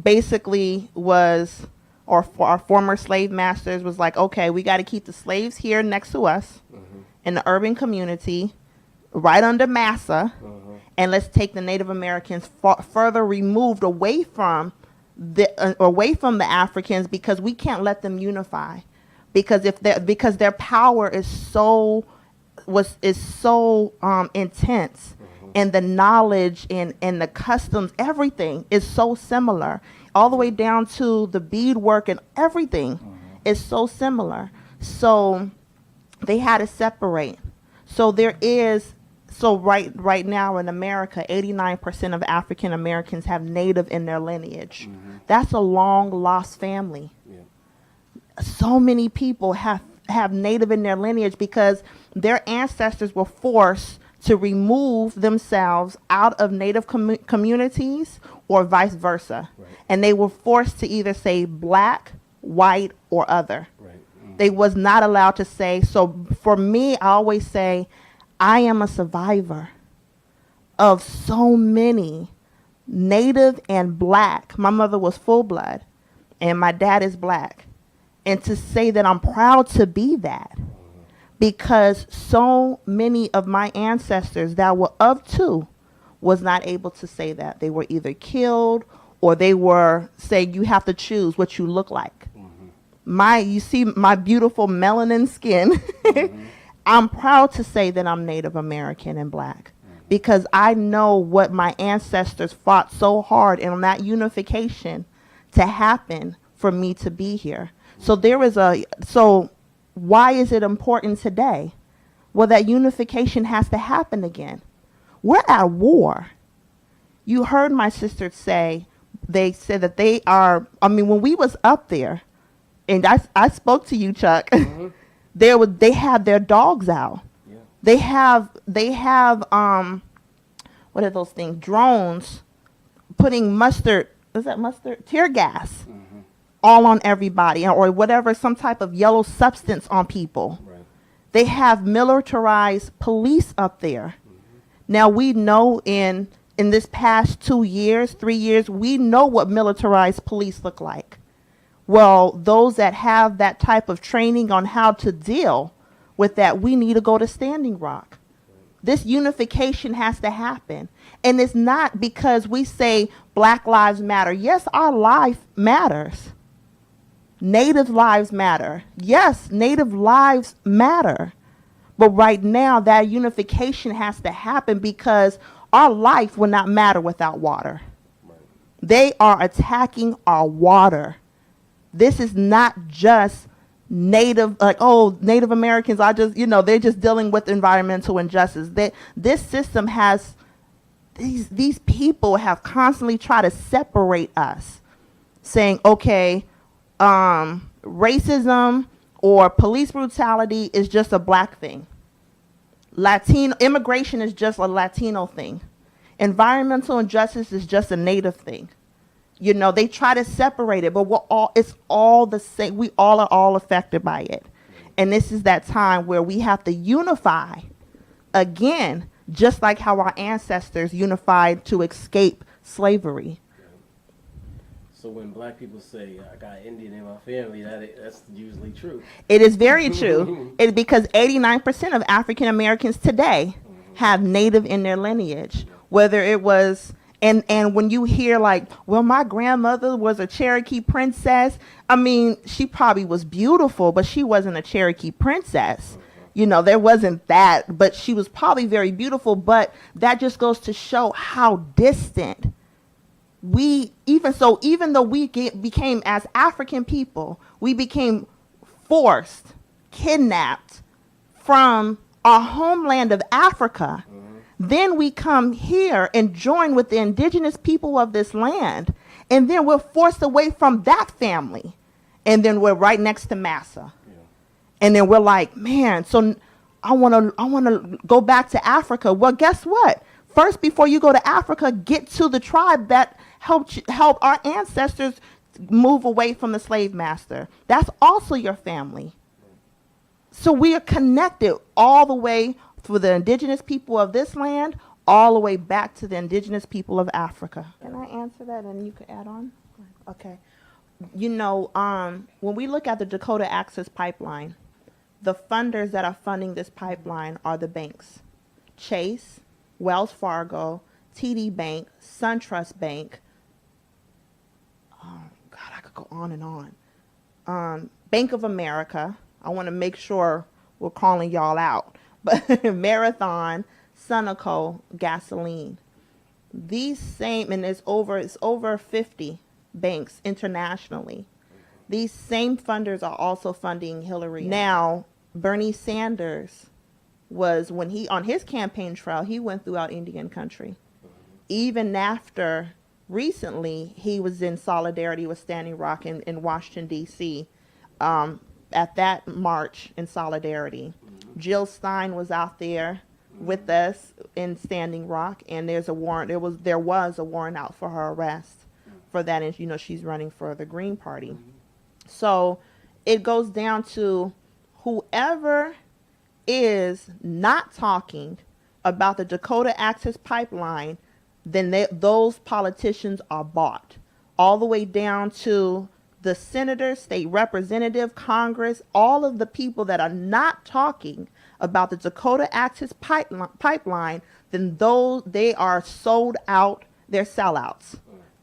basically was, or for our former slave masters was like, okay, we got to keep the slaves here next to us in the urban community, right under massa, and let's take the Native Americans further removed away from the Africans, because we can't let them unify, because their power is so intense, and the knowledge and the customs, everything is so similar, all the way down to the beadwork and everything is so similar. So they had to separate. So right now in America, 89% of African Americans have Native in their lineage. That's a long lost family. So many people have Native in their lineage because their ancestors were forced to remove themselves out of Native communities or vice versa. And they were forced to either say black, white, or other. They was not allowed to say. So for me, I always say, I am a survivor of so many Native and black. My mother was full blood and my dad is black. And to say that I'm proud to be that, because so many of my ancestors that were of two was not able to say that. They were either killed or they were saying you have to choose what you look like. You see my beautiful melanin skin. I'm proud to say that I'm Native American and black, because I know what my ancestors fought so hard in that unification to happen for me to be here. So why is it important today? Well, that unification has to happen again. We're at war. You heard my sisters say, they said that they are, when we was up there, and I spoke to you, Chuck, they had their dogs out. They have what are those things? Drones putting tear gas all on everybody, or whatever, some type of yellow substance on people. They have militarized police up there. Now we know in this past 2 years, 3 years, we know what militarized police look like. Well, those that have that type of training on how to deal with that, we need to go to Standing Rock. This unification has to happen. And it's not because we say Black Lives Matter. Yes, our life matters. Native lives matter. Yes, Native lives matter. But right now, that unification has to happen, because our life will not matter without water. They are attacking our water. This is not just Native Americans are just, they're just dealing with environmental injustice. This system has, these people have constantly tried to separate us, saying, okay, racism or police brutality is just a black thing. Latino immigration is just a Latino thing. Environmental injustice is just a Native thing. They try to separate it, but it's all the same. We all are all affected by it. And this is that time where we have to unify again, just like how our ancestors unified to escape slavery. So when black people say, I got Indian in my family, that's usually true. It is very true. It's because 89% of African Americans today have Native in their lineage, whether it was, and when you hear like, well, my grandmother was a Cherokee princess. She probably was beautiful, but she wasn't a Cherokee princess. There wasn't that, but she was probably very beautiful. But that just goes to show how distant even though we became, as African people, we became forced, kidnapped from our homeland of Africa. Then we come here and join with the indigenous people of this land. And then we're forced away from that family. And then we're right next to Massa. And then we're like, man, so I want to go back to Africa. Well, guess what? First, before you go to Africa, get to the tribe that helped our ancestors move away from the slave master. That's also your family. So we are connected all the way for the indigenous people of this land, all the way back to the indigenous people of Africa. Can I answer that and you can add on? Okay. You know, when we look at the Dakota Access Pipeline, the funders that are funding this pipeline are the banks. Chase, Wells Fargo, TD Bank, SunTrust Bank. God, I could go on and on. Bank of America. I want to make sure we're calling y'all out. But Marathon, Sunoco, Gasoline. These same, and it's over 50 banks internationally. These same funders are also funding Hillary. Now, Bernie Sanders was, when he, on his campaign trail, he went throughout Indian country. Even after recently, he was in solidarity with Standing Rock in Washington, D.C., at that march in solidarity. Jill Stein was out there with us in Standing Rock, and there was a warrant out for her arrest for that, and you know she's running for the Green Party. So it goes down to whoever is not talking about the Dakota Access Pipeline, then those politicians are bought, all the way down to the senator, state representative, Congress, all of the people that are not talking about the Dakota Access Pipeline, then they are sold out, they're sellouts.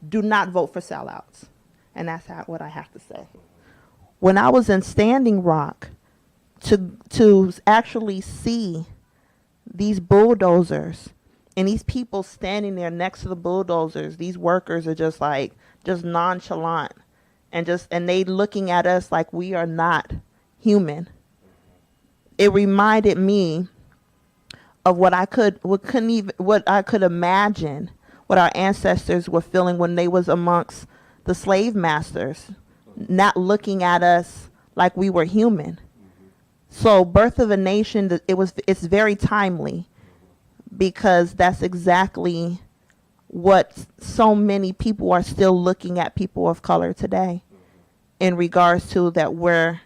Do not vote for sellouts. And that's what I have to say. When I was in Standing Rock, to actually see these bulldozers and these people standing there next to the bulldozers, these workers are just nonchalant and they looking at us like we are not human. It reminded me of what I could imagine what our ancestors were feeling when they was amongst the slave masters, not looking at us like we were human. So Birth of a Nation, it's very timely, because that's exactly what so many people are still looking at people of color today, in regards to that we're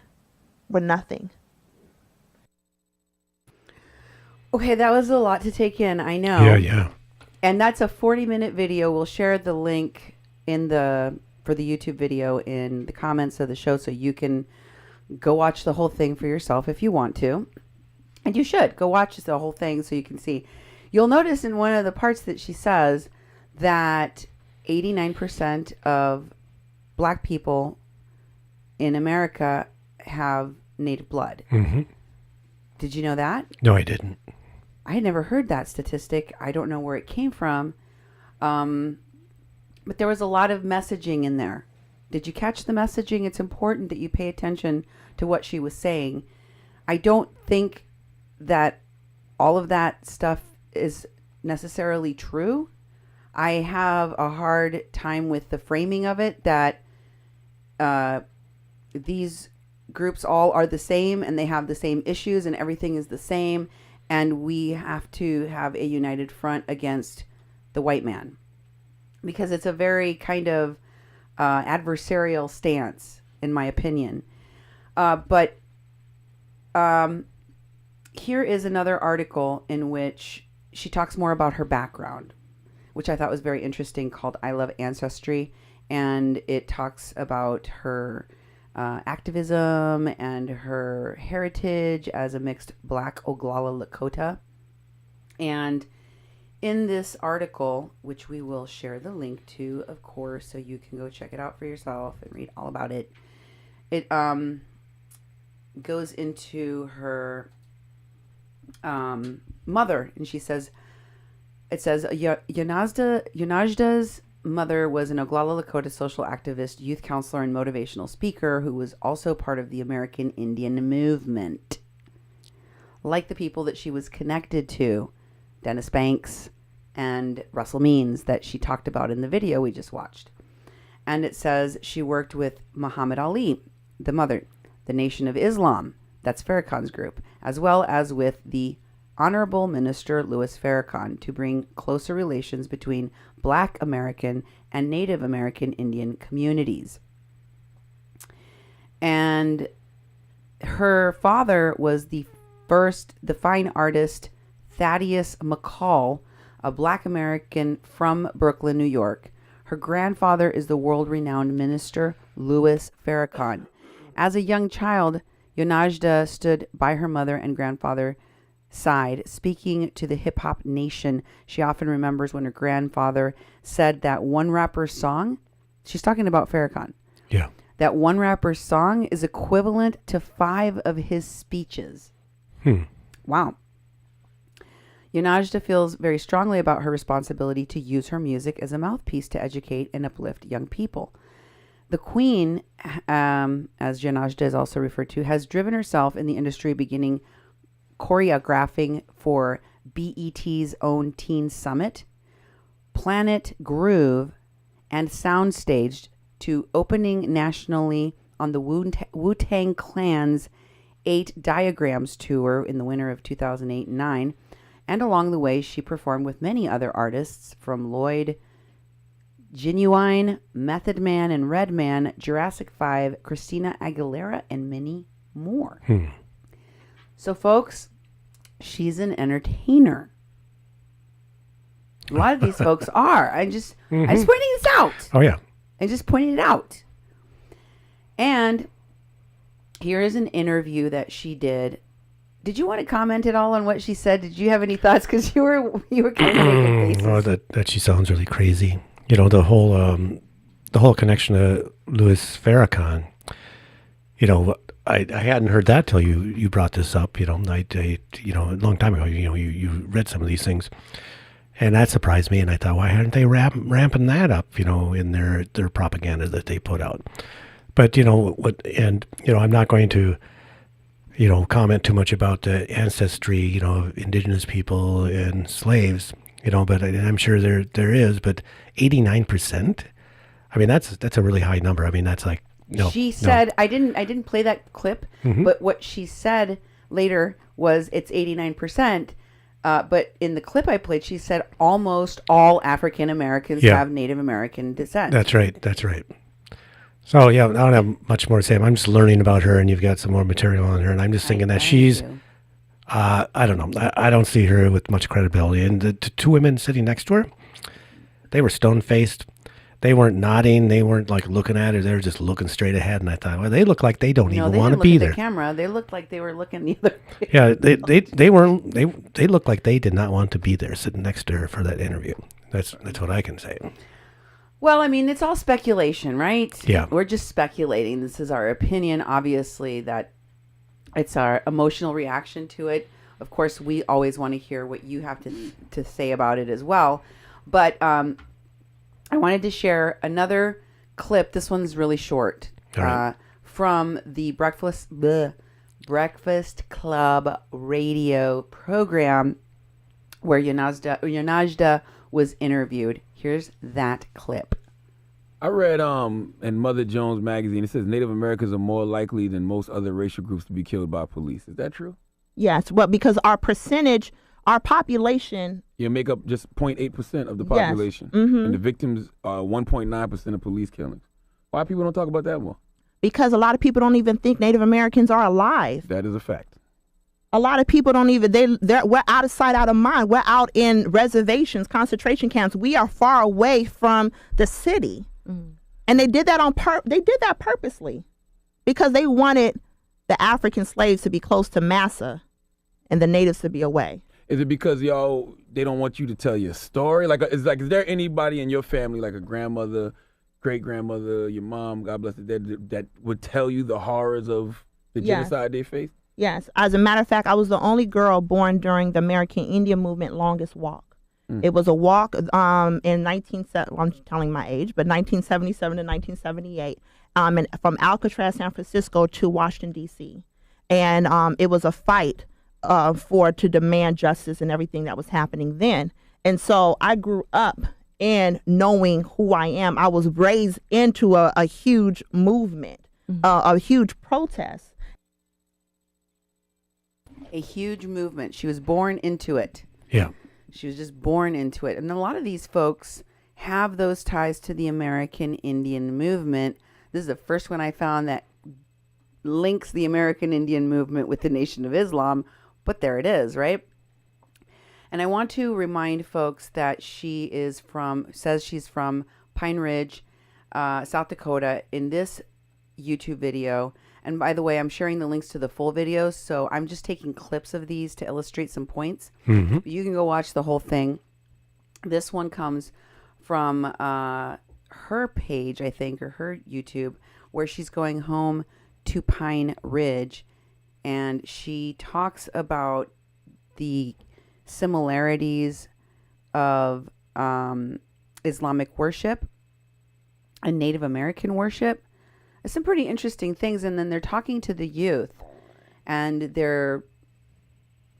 nothing. Okay, that was a lot to take in, I know. Yeah. And that's a 40-minute video. We'll share the link for the YouTube video in the comments of the show, so you can go watch the whole thing for yourself if you want to. And you should go watch the whole thing so you can see. You'll notice in one of the parts that she says that 89% of black people in America have native blood. Mm-hmm. Did you know that? No, I didn't. I had never heard that statistic. I don't know where it came from. But there was a lot of messaging in there. Did you catch the messaging? It's important that you pay attention to what she was saying. I don't think that all of that stuff is necessarily true. I have a hard time with the framing of it, that these groups all are the same and they have the same issues and everything is the same, and we have to have a united front against the white man, because it's a very kind of adversarial stance, in my opinion. But here is another article in which she talks more about her background, which I thought was very interesting, called I Love Ancestry. And it talks about her activism and her heritage as a mixed Black Oglala Lakota. And in this article, which we will share the link to, of course, so you can go check it out for yourself and read all about it, it goes into her mother, and she says, it says, Yanajda's mother was an Oglala Lakota social activist, youth counselor, and motivational speaker who was also part of the American Indian movement. Like the people that she was connected to, Dennis Banks and Russell Means, that she talked about in the video we just watched. And it says she worked with Muhammad Ali, the mother, the Nation of Islam, that's Farrakhan's group, as well as with the Honorable Minister Louis Farrakhan, to bring closer relations between Black American and Native American Indian communities. And her father was the fine artist Thaddeus McCall, a Black American from Brooklyn, New York. Her grandfather is the world-renowned minister Louis Farrakhan. As a young child, Yonajda stood by her mother and grandfather side, speaking to the hip-hop nation. She often remembers when her grandfather said that one rapper's song, she's talking about Farrakhan, Yeah. that one rapper's song is equivalent to 5 of his speeches. Wow. Yonajda feels very strongly about her responsibility to use her music as a mouthpiece to educate and uplift young people. The Queen, as Yonajda is also referred to, has driven herself in the industry, beginning choreographing for BET's own Teen Summit, Planet Groove, and soundstaged to opening nationally on the Wu-Tang Clan's 8 Diagrams tour in the winter of 2008 and 9. And along the way, she performed with many other artists from Lloyd, Genuine, Method Man and Redman, Jurassic 5, Christina Aguilera, and many more. So, folks, she's an entertainer. A lot of these folks are. I just pointing this out. Oh, yeah. I just pointed it out. And here is an interview that she did. Did you want to comment at all on what she said? Did you have any thoughts? Because you were kind of making faces. Oh, that she sounds really crazy. You know, the whole connection to Louis Farrakhan. You know, I hadn't heard that till you brought this up. You know, I a long time ago. You know, you read some of these things, and that surprised me. And I thought, why aren't they ramping that up? You know, in their propaganda that they put out. But you know what? And you know, I'm not going to comment too much about the ancestry, you know, of indigenous people and slaves, you know, but I'm sure there is, but 89%, I mean, that's a really high number. I mean, that's like, no. She said, I didn't play that clip, but what she said later was it's 89%. But in the clip I played, she said almost all African Americans have Native American descent. That's right. So, yeah, I don't have much more to say. I'm just learning about her, and you've got some more material on her, and I'm just thinking that she's, I don't know, I don't see her with much credibility. And the two women sitting next to her, they were stone-faced. They weren't nodding. They weren't, like, looking at her. They were just looking straight ahead, and I thought, well, they look like they don't even want to be there. The camera. They looked like they were looking the other way. Yeah, they weren't, they looked like they did not want to be there sitting next to her for that interview. That's what I can say. Well, I mean, it's all speculation, right? Yeah. We're just speculating. This is our opinion. Obviously, that it's our emotional reaction to it. Of course, we always want to hear what you have to say about it as well. But I wanted to share another clip. This one's really short. Right. From the Breakfast Club radio program where Yonajda was interviewed. Here's that clip. I read in Mother Jones magazine, it says Native Americans are more likely than most other racial groups to be killed by police. Is that true? Yes, well, because our population. You make up just 0.8% of the population. Yes. Mm-hmm. And the victims are 1.9% of police killings. Why people don't talk about that more? Because a lot of people don't even think Native Americans are alive. That is a fact. A lot of people don't even, we're out of sight, out of mind. We're out in reservations, concentration camps. We are far away from the city. And they did that they did that purposely because they wanted the African slaves to be close to Massa and the natives to be away. Is it because they don't want you to tell your story? Is there anybody in your family, like a grandmother, great-grandmother, your mom, God bless the dead, that would tell you the horrors of the genocide they faced? Yes. As a matter of fact, I was the only girl born during the American Indian Movement longest walk. It was a walk in I'm telling my age, but 1977 to 1978, and from Alcatraz, San Francisco to Washington, D.C. And it was a fight to demand justice and everything that was happening then. And so I grew up in knowing who I am. I was raised into a huge movement, a huge protest. A huge movement. She was born into it. Yeah. She was just born into it. And a lot of these folks have those ties to the American Indian movement. This is the first one I found that links the American Indian movement with the Nation of Islam. But there it is, right? And I want to remind folks that says she's from Pine Ridge, South Dakota in this YouTube video. And by the way, I'm sharing the links to the full videos, so I'm just taking clips of these to illustrate some points. Mm-hmm. You can go watch the whole thing. This one comes from her page, I think, or her YouTube, where she's going home to Pine Ridge, and she talks about the similarities of Islamic worship and Native American worship. Some pretty interesting things. And then they're talking to the youth and they're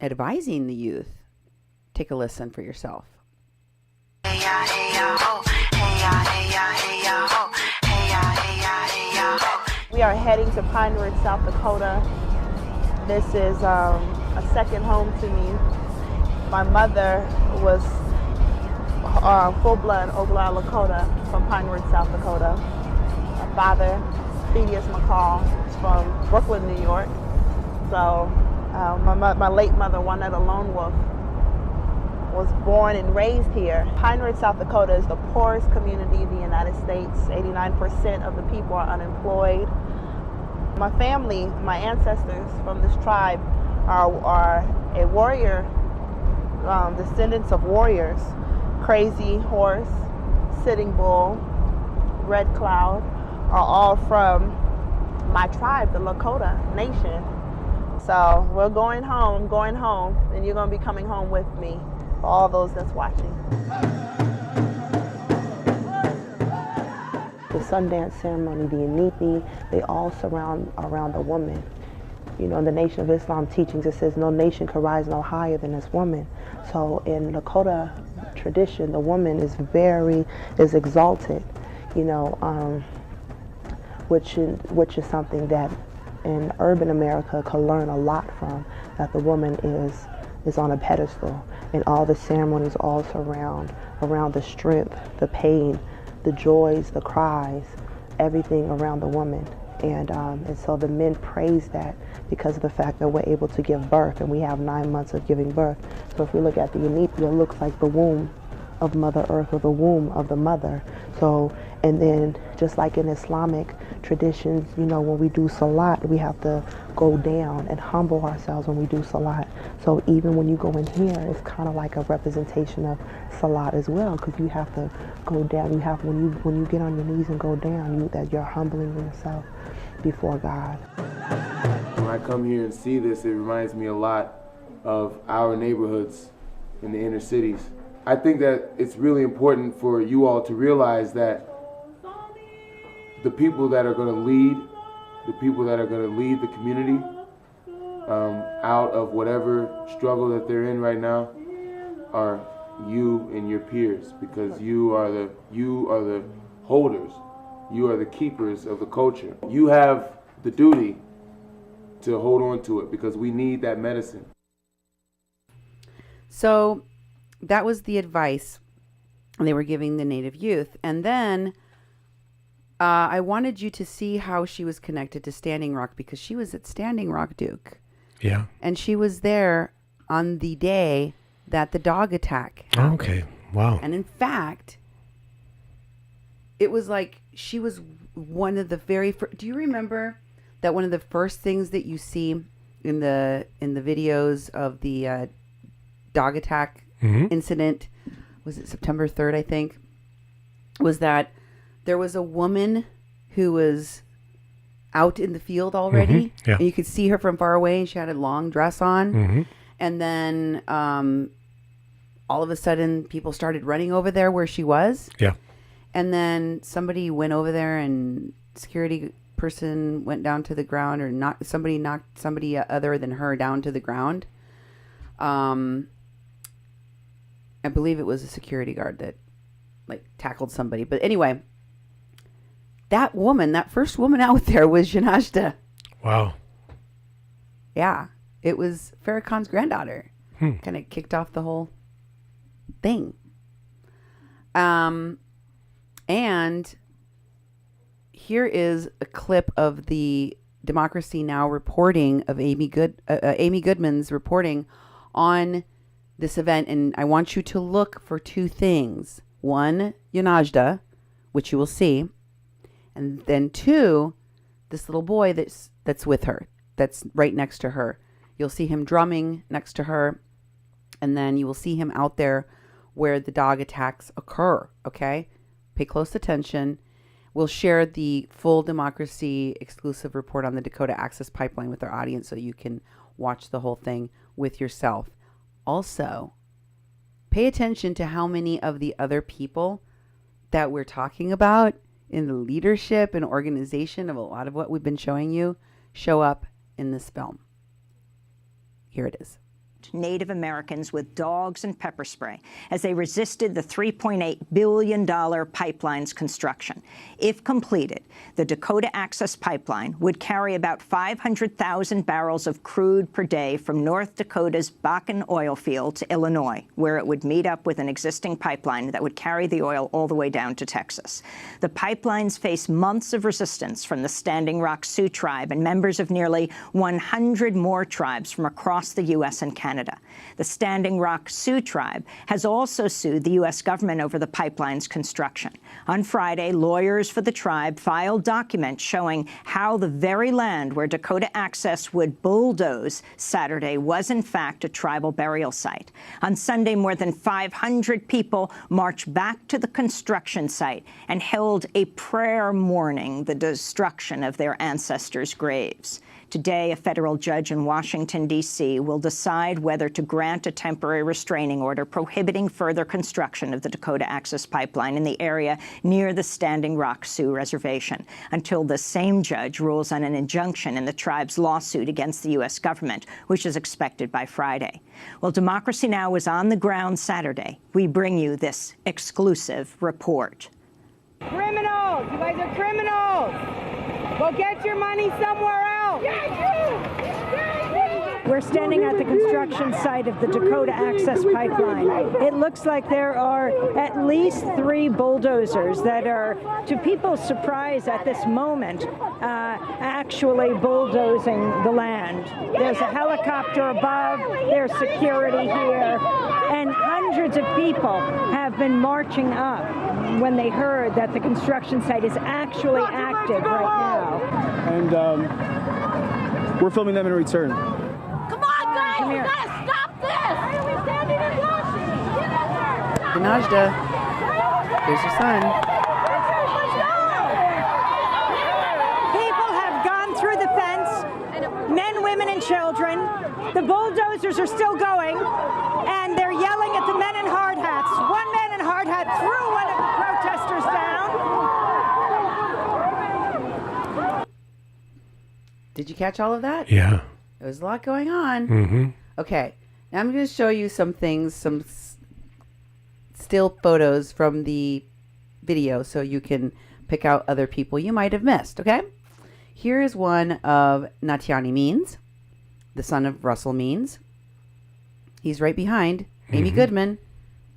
advising the youth. Take a listen for yourself. We are heading to Pine Ridge, South Dakota. This is a second home to me. My mother was full-blood Oglala Lakota from Pine Ridge, South Dakota. My father, Thaddeus McCall, is from Brooklyn, New York. So my late mother, Juanetta Lone Wolf, was born and raised here. Pine Ridge, South Dakota is the poorest community in the United States. 89% of the people are unemployed. My family, my ancestors from this tribe are a warrior, descendants of warriors. Crazy Horse, Sitting Bull, Red Cloud are all from my tribe, the Lakota Nation. So we're going home, and you're going to be coming home with me, for all those that's watching. The Sundance ceremony, the Inipi, they all surround around a woman. You know, in the Nation of Islam teachings, it says no nation can rise no higher than this woman. So in Lakota tradition, the woman is exalted, you know, which is something that in urban America could learn a lot from, that the woman is on a pedestal, and all the ceremonies all surround around the strength, the pain, the joys, the cries, everything around the woman. And so the men praise that because of the fact that we're able to give birth, and we have 9 months of giving birth. So if we look at the Inipi, it looks like the womb of Mother Earth, or the womb of the mother. So, and then just like in Islamic traditions, you know, when we do salat, we have to go down and humble ourselves when we do salat. So even when you go in here, it's kind of like a representation of salat as well, because you have to go down. You have, when you get on your knees and go down, that you're humbling yourself before God. When I come here and see this, it reminds me a lot of our neighborhoods in the inner cities. I think that it's really important for you all to realize that the people that are going to lead, the community out of whatever struggle that they're in right now are you and your peers, because you are the holders, you are the keepers of the culture. You have the duty to hold on to it, because we need that medicine. So that was the advice they were giving the Native youth. And then I wanted you to see how she was connected to Standing Rock, because she was at Standing Rock, Duke. Yeah. And she was there on the day that the dog attack happened. Okay. Wow. And in fact, it was like she was one of the very first. Do you remember that one of the first things that you see in the videos of the dog attack incident, was it September 3rd, I think, was that there was a woman who was out in the field already. Yeah. And you could see her from far away, and she had a long dress on. And then all of a sudden, people started running over there where she was. Yeah. And then somebody went over there, and security person went down to the ground, or knocked somebody other than her down to the ground. I believe it was a security guard that tackled somebody. But anyway, that first woman out there was Janashta. Wow. Yeah. It was Farrakhan's granddaughter. Kind of kicked off the whole thing. And here is a clip of the Democracy Now! Reporting of Amy Goodman's reporting on this event, and I want you to look for two things. One, Yanajda, which you will see, and then two, this little boy that's with her, that's right next to her. You'll see him drumming next to her, and then you will see him out there where the dog attacks occur, okay? Pay close attention. We'll share the full Democracy exclusive report on the Dakota Access Pipeline with our audience so you can watch the whole thing with yourself. Also, pay attention to how many of the other people that we're talking about in the leadership and organization of a lot of what we've been showing you show up in this film. Here it is. Native Americans with dogs and pepper spray as they resisted the $3.8 billion pipeline's construction. If completed, the Dakota Access Pipeline would carry about 500,000 barrels of crude per day from North Dakota's Bakken oil field to Illinois, where it would meet up with an existing pipeline that would carry the oil all the way down to Texas. The pipelines face months of resistance from the Standing Rock Sioux tribe and members of nearly 100 more tribes from across the U.S. and Canada. The Standing Rock Sioux tribe has also sued the U.S. government over the pipeline's construction. On Friday, lawyers for the tribe filed documents showing how the very land where Dakota Access would bulldoze Saturday was, in fact, a tribal burial site. On Sunday, more than 500 people marched back to the construction site and held a prayer mourning the destruction of their ancestors' graves. Today, a federal judge in Washington, D.C. will decide whether to grant a temporary restraining order prohibiting further construction of the Dakota Access Pipeline in the area near the Standing Rock Sioux Reservation until the same judge rules on an injunction in the tribe's lawsuit against the U.S. government, which is expected by Friday. Well, Democracy Now! Was on the ground Saturday. We bring you this exclusive report. Criminals! You guys are criminals! Go get your money somewhere else! We're standing at the construction site of the Dakota Access Pipeline. It looks like there are at least 3 bulldozers that are, to people's surprise at this moment, actually bulldozing the land. There's a helicopter above, there's security here, and hundreds of people have been marching up when they heard that the construction site is actually active right now. And we're filming them in return. Come on, guys! We gotta stop this! Why are we standing and watching? Yanajda, there's your son. People have gone through the fence, men, women, and children. The bulldozers are still going, and they're yelling at the men in hard hats. One man in hard hat threw one of the protesters down. Did you catch all of that? Yeah. There was a lot going on. Mm-hmm. Okay, now I'm going to show you some things, some still photos from the video so you can pick out other people you might have missed, okay? Here is one of Natiani Means, the son of Russell Means. He's right behind Amy Goodman.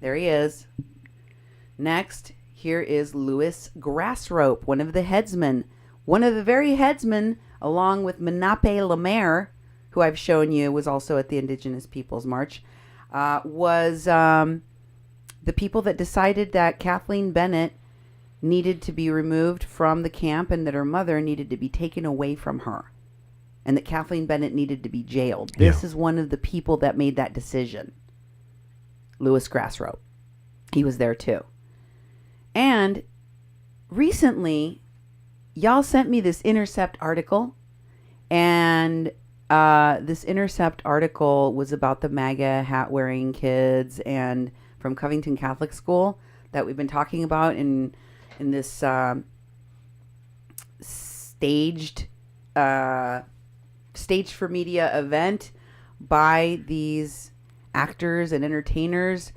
There he is. Next, here is Louis Grassrope, one of the headsmen. One of the very headsmen, along with Menape Lemaire, who I've shown you was also at the Indigenous Peoples March, was the people that decided that Kathleen Bennett needed to be removed from the camp and that her mother needed to be taken away from her and that Kathleen Bennett needed to be jailed. This is one of the people that made that decision. Louis Grassrope. He was there too. And recently, y'all sent me this Intercept article, and this Intercept article was about the MAGA hat-wearing kids and from Covington Catholic School that we've been talking about in this staged for media event by these actors and entertainers.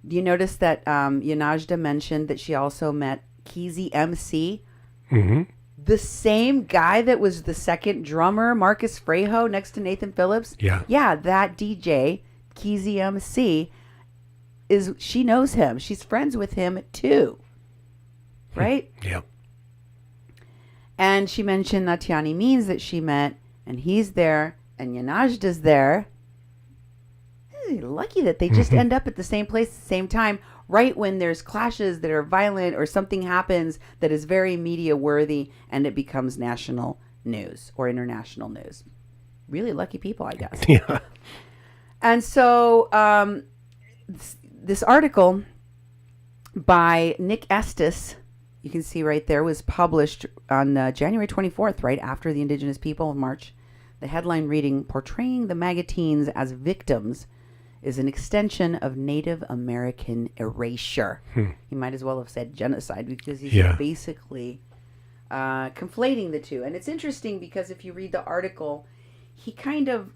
Do you notice that Yanajda mentioned that she also met Keezy MC? Mm-hmm. The same guy that was the second drummer, Marcus Frejo, next to Nathan Phillips? Yeah. Yeah, that DJ, Keezy MC, she knows him. She's friends with him too. Right? Yeah. And she mentioned Natiani Means that she met, and he's there, and Yanajda's there. really lucky that they just end up at the same place at the same time, right when there's clashes that are violent or something happens that is very media worthy and it becomes national news or international news. Really lucky people, I guess. Yeah. And so this article by Nick Estes, you can see right there, was published on January 24th, right after the Indigenous People of March. The headline reading, "Portraying the MAGA teens as victims is an extension of Native American erasure." He might as well have said genocide, because he's basically conflating the two. And it's interesting because if you read the article, he kind of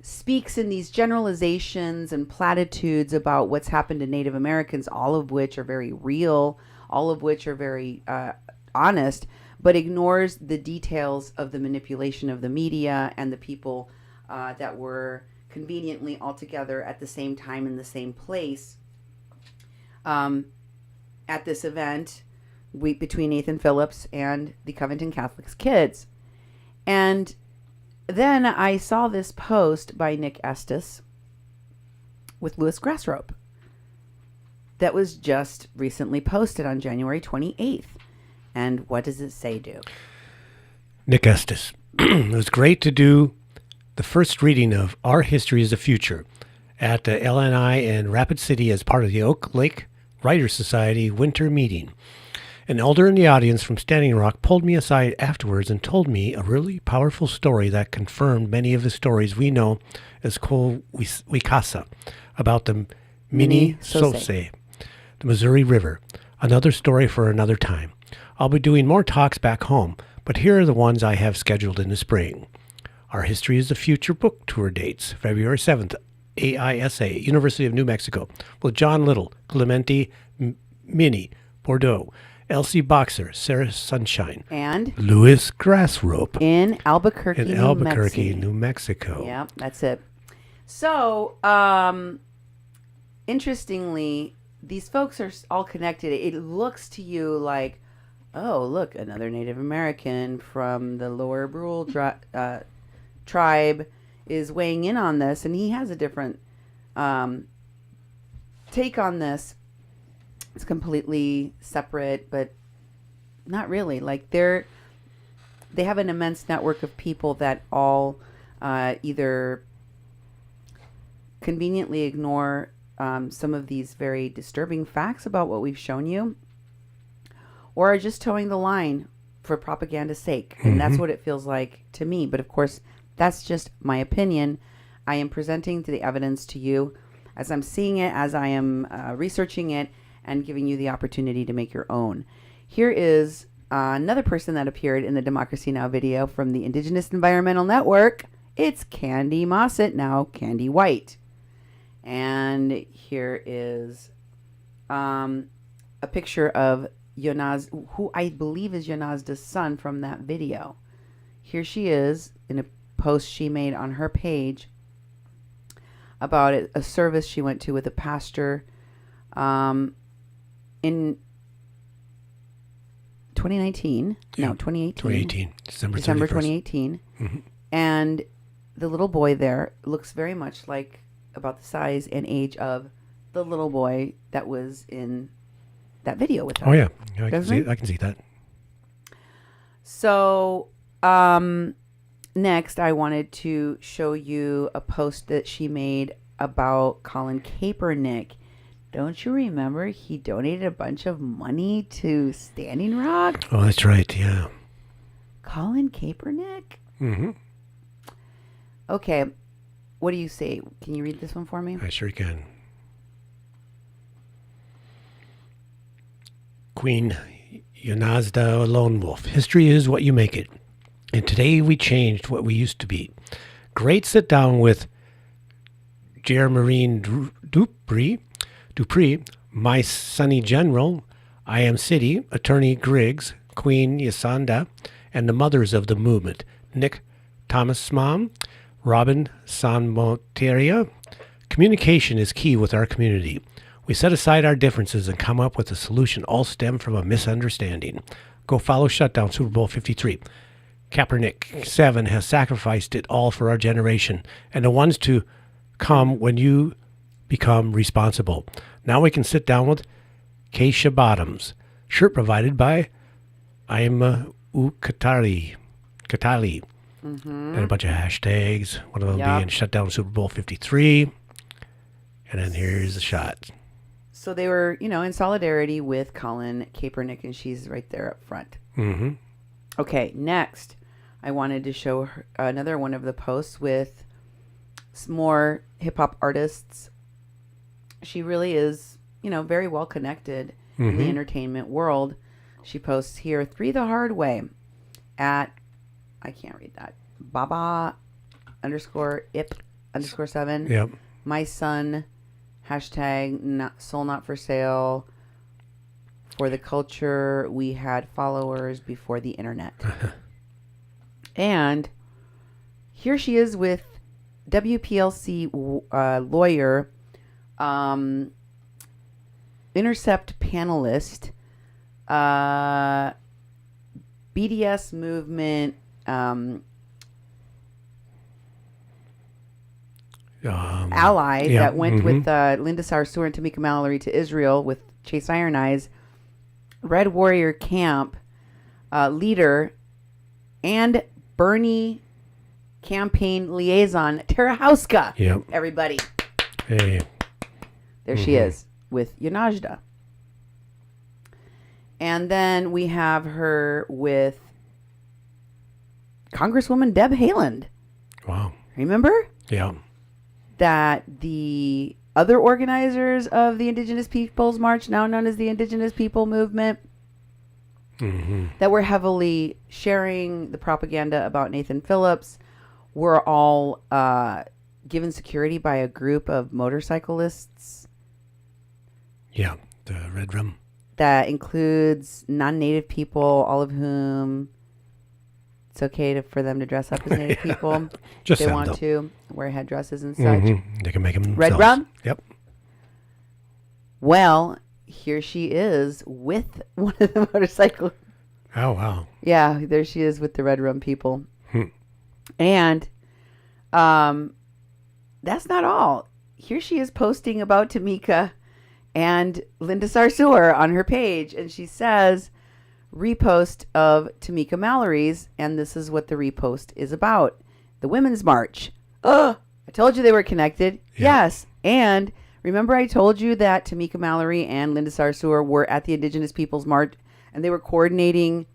speaks in these generalizations and platitudes about what's happened to Native Americans, all of which are very real, all of which are very honest, but ignores the details of the manipulation of the media and the people that were conveniently all together at the same time in the same place at this event between Nathan Phillips and the Covington Catholics kids. And then I saw this post by Nick Estes with Louis Grassrope that was just recently posted on January 28th. And what does it say, Duke? Nick Estes. It was great to do the first reading of Our History is the Future at the LNI in Rapid City as part of the Oak Lake Writers Society winter meeting. An elder in the audience from Standing Rock pulled me aside afterwards and told me a really powerful story that confirmed many of the stories we know as Ko Wikasa about the Mini Sose, the Missouri River. Another story for another time. I'll be doing more talks back home, but here are the ones I have scheduled in the spring. Our History is the Future book tour dates, February 7th, AISA, University of New Mexico, with John Little, Clemente Mini, Bordeaux, Elsie Boxer, Sarah Sunshine, and Louis Grassrope in Albuquerque, New Mexico. Yeah, that's it. So, interestingly, these folks are all connected. It looks to you like, oh, look, another Native American from the Lower Brule tribe is weighing in on this, and he has a different take on this. It's completely separate, but not really. Like they have an immense network of people that all either conveniently ignore some of these very disturbing facts about what we've shown you, or are just towing the line for propaganda's sake. And that's what it feels like to me. But of course, that's just my opinion. I am presenting the evidence to you as I'm seeing it, as I am researching it, and giving you the opportunity to make your own. Here is another person that appeared in the Democracy Now! Video from the Indigenous Environmental Network. It's Candy Mossett, now Candy White. And here is a picture of Yonaz, who I believe is Yonazda's son from that video. Here she is in a post she made on her page about a service she went to with a pastor in 2019. Yeah, No, 2018. 2018, December 2018. And the little boy there looks very much like about the size and age of the little boy that was in that video with her. Oh, yeah. I can see that. So, next I wanted to show you a post that she made about Colin Kaepernick. Don't you remember he donated a bunch of money to Standing Rock? Oh, that's right, yeah. Colin Kaepernick? Mm-hmm. Okay, what do you say? Can you read this one for me? I sure can. Queen Yonazda Lone Wolf. History is what you make it. And today we changed what we used to be. Great sit down with Jermarine Dupree, my Sonny General, I Am City, Attorney Griggs, Queen Yasanda, and the mothers of the movement, Nick Thomas Mom, Robin Sanmoteria. Communication is key with our community. We set aside our differences and come up with a solution all stem from a misunderstanding. Go follow Shutdown Super Bowl 53. Kaepernick 7 has sacrificed it all for our generation, and the ones to come when you become responsible. Now we can sit down with Keisha Bottoms. Shirt provided by I'm Katali. And a bunch of hashtags. One of them being shut down Super Bowl 53. And then here's the shot. So they were, in solidarity with Colin Kaepernick, and she's right there up front. Mm-hmm. Okay, next, I wanted to show her another one of the posts with some more hip-hop artists. She really is, very well connected in the entertainment world. She posts here, 3 the hard way at, I can't read that, Baba_ip_7. Yep. My son, hashtag soul not for sale. For the culture, we had followers before the internet. And here she is with WPLC lawyer, Intercept panelist, BDS movement, ally that went with Linda Sarsour and Tamika Mallory to Israel with Chase Iron Eyes, Red Warrior Camp leader, and Bernie campaign liaison, Tara Houska. Yep. Everybody. Hey. There she is with Yanajda. And then we have her with Congresswoman Deb Haaland. Wow. Remember? Yeah. That the other organizers of the Indigenous Peoples March, now known as the Indigenous People Movement, that were heavily sharing the propaganda about Nathan Phillips, were all given security by a group of motorcyclists. Yeah, the Red Rum. That includes non-native people, all of whom it's okay for them to dress up as native people. Just if they some, want though. to wear headdresses and such. They can make them Red themselves. Rum? Yep. Well, here she is with one of the motorcycle. Oh, wow. Yeah, there she is with the Red Rum people. And that's not all. Here she is posting about Tamika and Linda Sarsour on her page. And she says, repost of Tamika Mallory's. And this is what the repost is about. The Women's March. I told you they were connected. Yeah. Yes. And remember I told you that Tamika Mallory and Linda Sarsour were at the Indigenous Peoples March. And they were coordinating,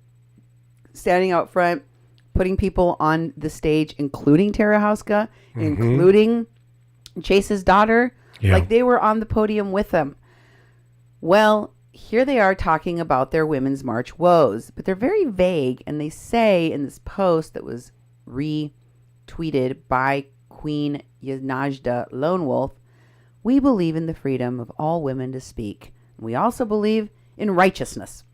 standing out front, putting people on the stage, including Tara Houska, including Chase's daughter. Yeah. Like they were on the podium with them. Well, here they are talking about their Women's March woes, but they're very vague. And they say in this post that was retweeted by Queen Yanajda Lone Wolf, we believe in the freedom of all women to speak. We also believe in righteousness.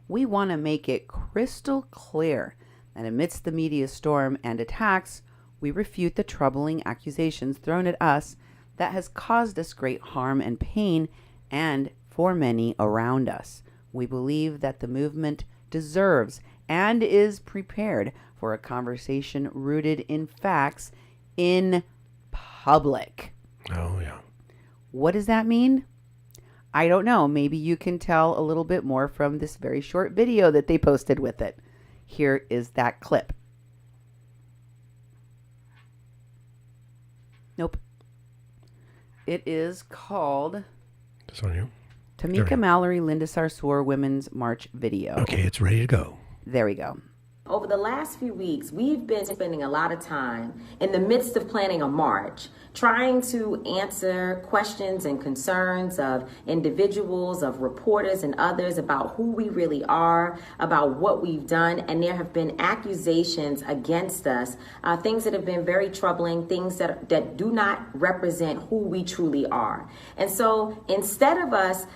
We want to make it crystal clear that amidst the media storm and attacks, we refute the troubling accusations thrown at us that has caused us great harm and pain and for many around us. We believe that the movement deserves and is prepared for a conversation rooted in facts in public. Oh, yeah. What does that mean? I don't know. Maybe you can tell a little bit more from this very short video that they posted with it. Here is that clip. Nope. It is called This one here. Tamika Mallory, Linda Sarsour Women's March video. Okay, it's ready to go. There we go. Over the last few weeks, we've been spending a lot of time in the midst of planning a march, trying to answer questions and concerns of individuals, of reporters and others about who we really are, about what we've done. And there have been accusations against us, things that have been very troubling, things that do not represent who we truly are. And so instead of us,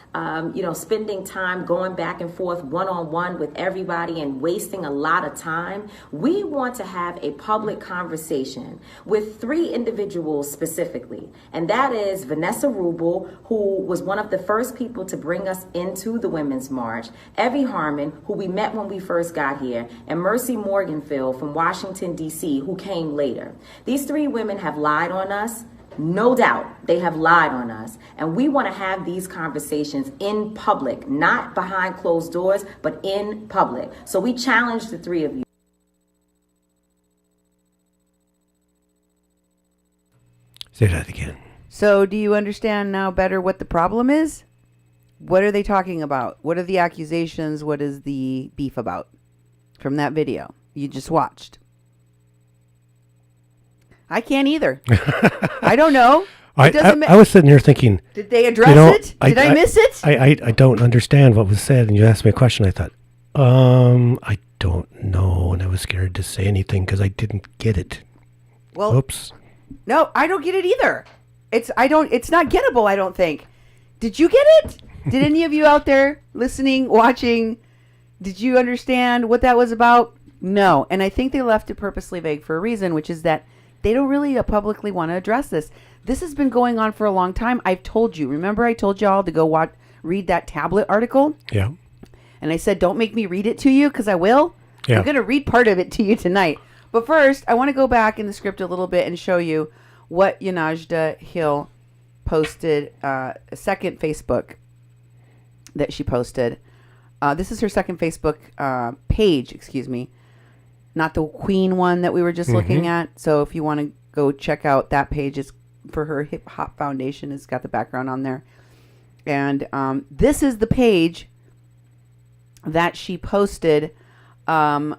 spending time going back and forth one-on-one with everybody and wasting a lot of time. We want to have a public conversation with 3 individuals specifically, and that is Vanessa Rubel, who was one of the first people to bring us into the Women's March, Evie Harmon, who we met when we first got here, and Mercy Morganfield from Washington, D.C., who came later. These 3 women have lied on us. No doubt they have lied on us, and we want to have these conversations in public, not behind closed doors, but in public. So we challenge the 3 of you. Say that again. So do you understand now better what the problem is? What are they talking about? What are the accusations? What is the beef about from that video you just watched? I can't either. I don't know. I was sitting here thinking, did they address it? Did I miss it? I don't understand what was said, and you asked me a question. I thought, I don't know, and I was scared to say anything because I didn't get it. Well, oops. No, I don't get it either. It's not gettable, I don't think. Did you get it? Did any of you out there listening, watching, did you understand what that was about? No. And I think they left it purposely vague for a reason, which is that they don't really publicly want to address this. This has been going on for a long time. I've told you. Remember I told y'all to go read that tablet article? Yeah. And I said, don't make me read it to you because I will. Yeah. I'm going to read part of it to you tonight. But first, I want to go back in the script a little bit and show you what Yanajda Hill posted, a second Facebook that she posted. This is her second Facebook page, excuse me. Not the Queen one that we were just looking at. So if you want to go check out that page, it's for her Hip Hop Foundation. It's got the background on there. And this is the page that she posted a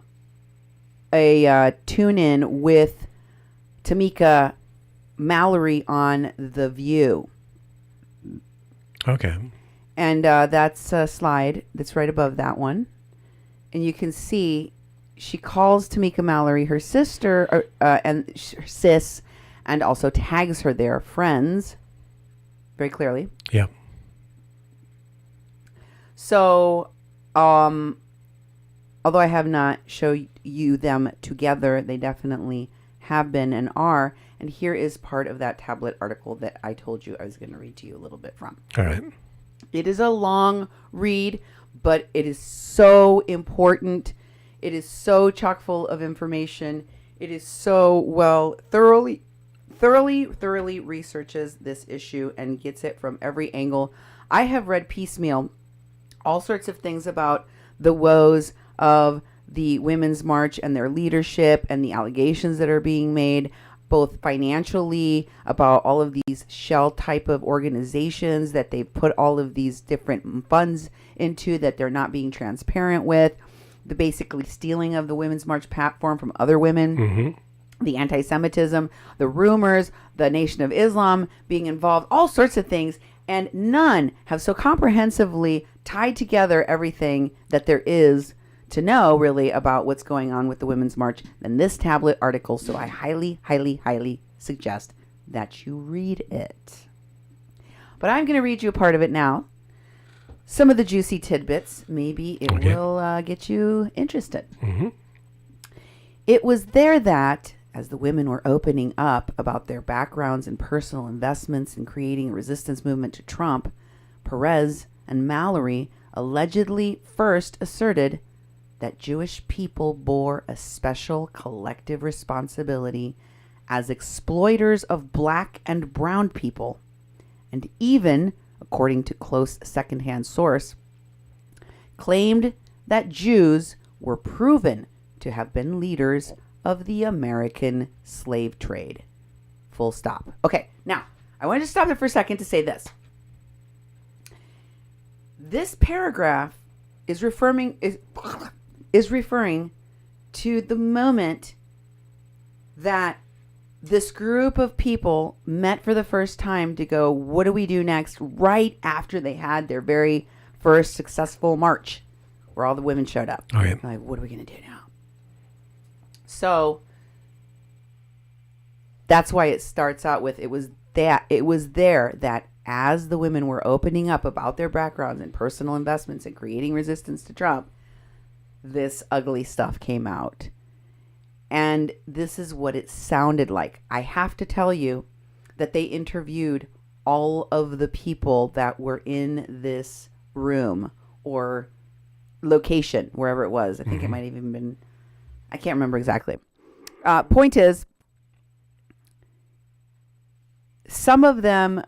tune-in with Tamika Mallory on The View. Okay. And that's a slide that's right above that one. And you can see she calls Tamika Mallory her sister and her sis, and also tags her there, friends, very clearly. Yeah. So, although I have not shown you them together, they definitely have been and are. And here is part of that tablet article that I told you I was going to read to you a little bit from. All right. It is a long read, but it is so important. It is so chock full of information. It is so thoroughly researches this issue and gets it from every angle. I have read piecemeal all sorts of things about the woes of the Women's March and their leadership and the allegations that are being made, both financially, about all of these shell type of organizations that they've put all of these different funds into that they're not being transparent with, the basically stealing of the Women's March platform from other women, the anti-Semitism, the rumors, the Nation of Islam being involved, all sorts of things. And none have so comprehensively tied together everything that there is to know really about what's going on with the Women's March than this tablet article. So I highly, highly, highly suggest that you read it. But I'm going to read you a part of it now. Some of the juicy tidbits. Maybe it will get you interested. It was there that, as the women were opening up about their backgrounds and personal investments in creating a resistance movement to Trump, Perez and Mallory allegedly first asserted that Jewish people bore a special collective responsibility as exploiters of black and brown people, and even, according to close secondhand source, claimed that Jews were proven to have been leaders of the American slave trade. Full stop. Okay, now, I want to stop there for a second to say this. This paragraph is referring to the moment that this group of people met for the first time to go, what do we do next? Right after they had their very first successful march where all the women showed up. Okay. Like, what are we going to do now? So that's why it starts out with, it was there that as the women were opening up about their backgrounds and personal investments and creating resistance to Trump, this ugly stuff came out. And this is what it sounded like. I have to tell you that they interviewed all of the people that were in this room or location, wherever it was. I think it might have even been, I can't remember exactly. Point is, some of them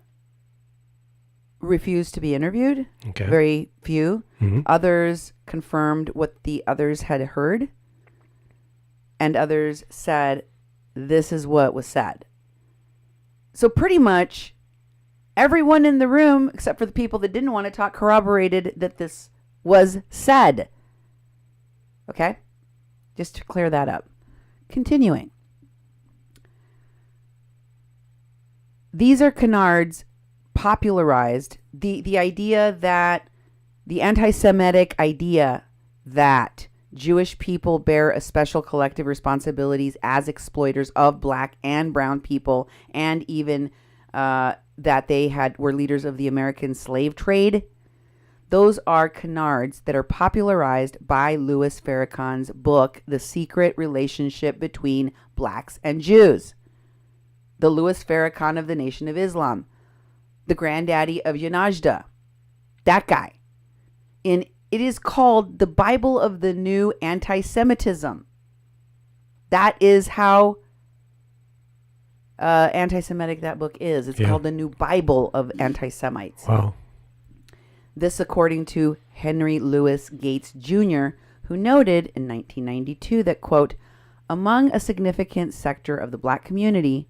refused to be interviewed. Okay. Very few. Mm-hmm. Others confirmed what the others had heard. And others said, this is what was said. So pretty much everyone in the room, except for the people that didn't want to talk, corroborated that this was said. Okay? Just to clear that up. Continuing. These are canards popularized. The idea that, the anti-Semitic idea that Jewish people bear a special collective responsibilities as exploiters of black and brown people, and even that they were leaders of the American slave trade. Those are canards that are popularized by Louis Farrakhan's book, The Secret Relationship Between Blacks and Jews. The Louis Farrakhan of the Nation of Islam. The granddaddy of Yanajda. That guy. It is called the Bible of the New Anti-Semitism. That is how anti-Semitic that book is. It's called the New Bible of Anti-Semites. Wow. This according to Henry Louis Gates Jr., who noted in 1992 that, quote, among a significant sector of the black community,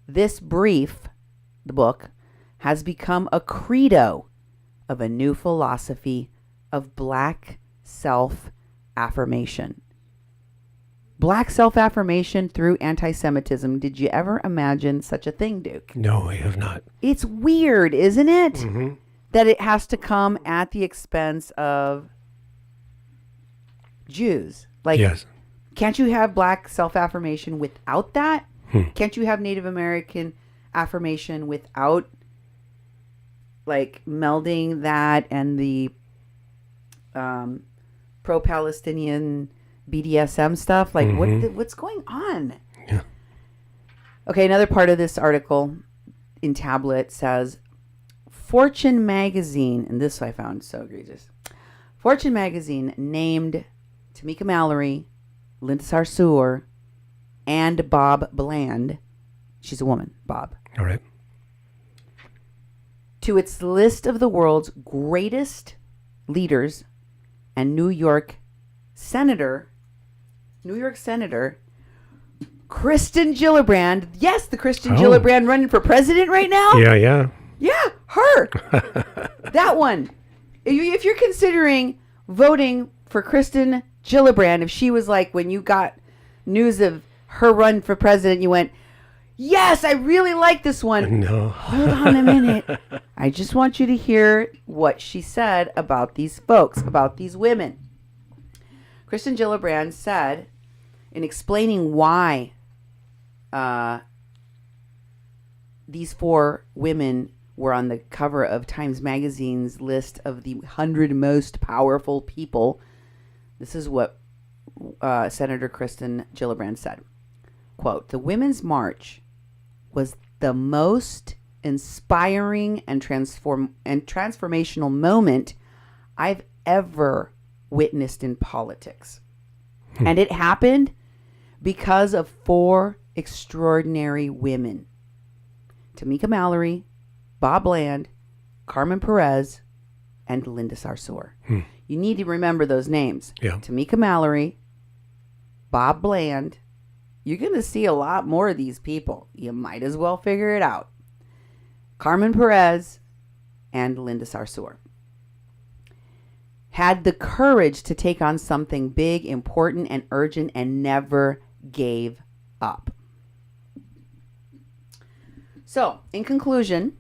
this brief, the book, has become a credo of a new philosophy of black self-affirmation. Black self-affirmation through anti-Semitism. Did you ever imagine such a thing, Duke? No, I have not. It's weird, isn't it? Mm-hmm. That it has to come at the expense of Jews. Like, yes. Can't you have black self-affirmation without that? Can't you have Native American affirmation without, like, melding that and the pro-Palestinian BDSM stuff? Like, what's going on? Yeah. Okay, another part of this article in Tablet says, Fortune magazine, and this I found so egregious. Fortune magazine named Tamika Mallory, Linda Sarsour, and Bob Bland. She's a woman, Bob. All right. To its list of the world's greatest leaders, and New York Senator Kristen Gillibrand. Yes, the Kristen Gillibrand running for president right now. Yeah. Yeah, her. That one. If you're considering voting for Kristen Gillibrand, if she was like, when you got news of her run for president, you went, yes, I really like this one. No. Hold on a minute. I just want you to hear what she said about these folks, about these women. Kristen Gillibrand said, in explaining why these four women were on the cover of Times Magazine's list of the 100 most powerful people, this is what Senator Kristen Gillibrand said. Quote, the Women's March was the most inspiring and transformational moment I've ever witnessed in politics. And it happened because of four extraordinary women. Tamika Mallory, Bob Bland, Carmen Perez, and Linda Sarsour. You need to remember those names. Yeah. Tamika Mallory, Bob Bland. You're going to see a lot more of these people. You might as well figure it out. Carmen Perez and Linda Sarsour had the courage to take on something big, important, and urgent, and never gave up. So, in conclusion,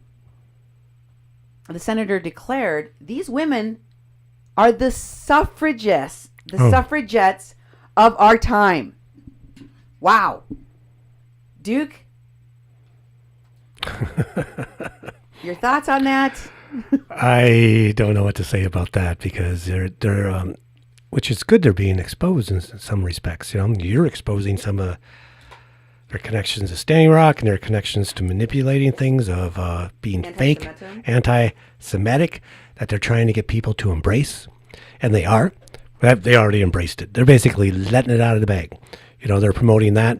the senator declared these women are the suffragists, suffragettes of our time. Wow. Duke, your thoughts on that? I don't know what to say about that, because they're which is good they're being exposed in some respects. You're exposing some of their connections to Standing Rock and their connections to manipulating things, of being fake, anti-Semitic, that they're trying to get people to embrace. And they are. They already embraced it. They're basically letting it out of the bag. They're promoting that.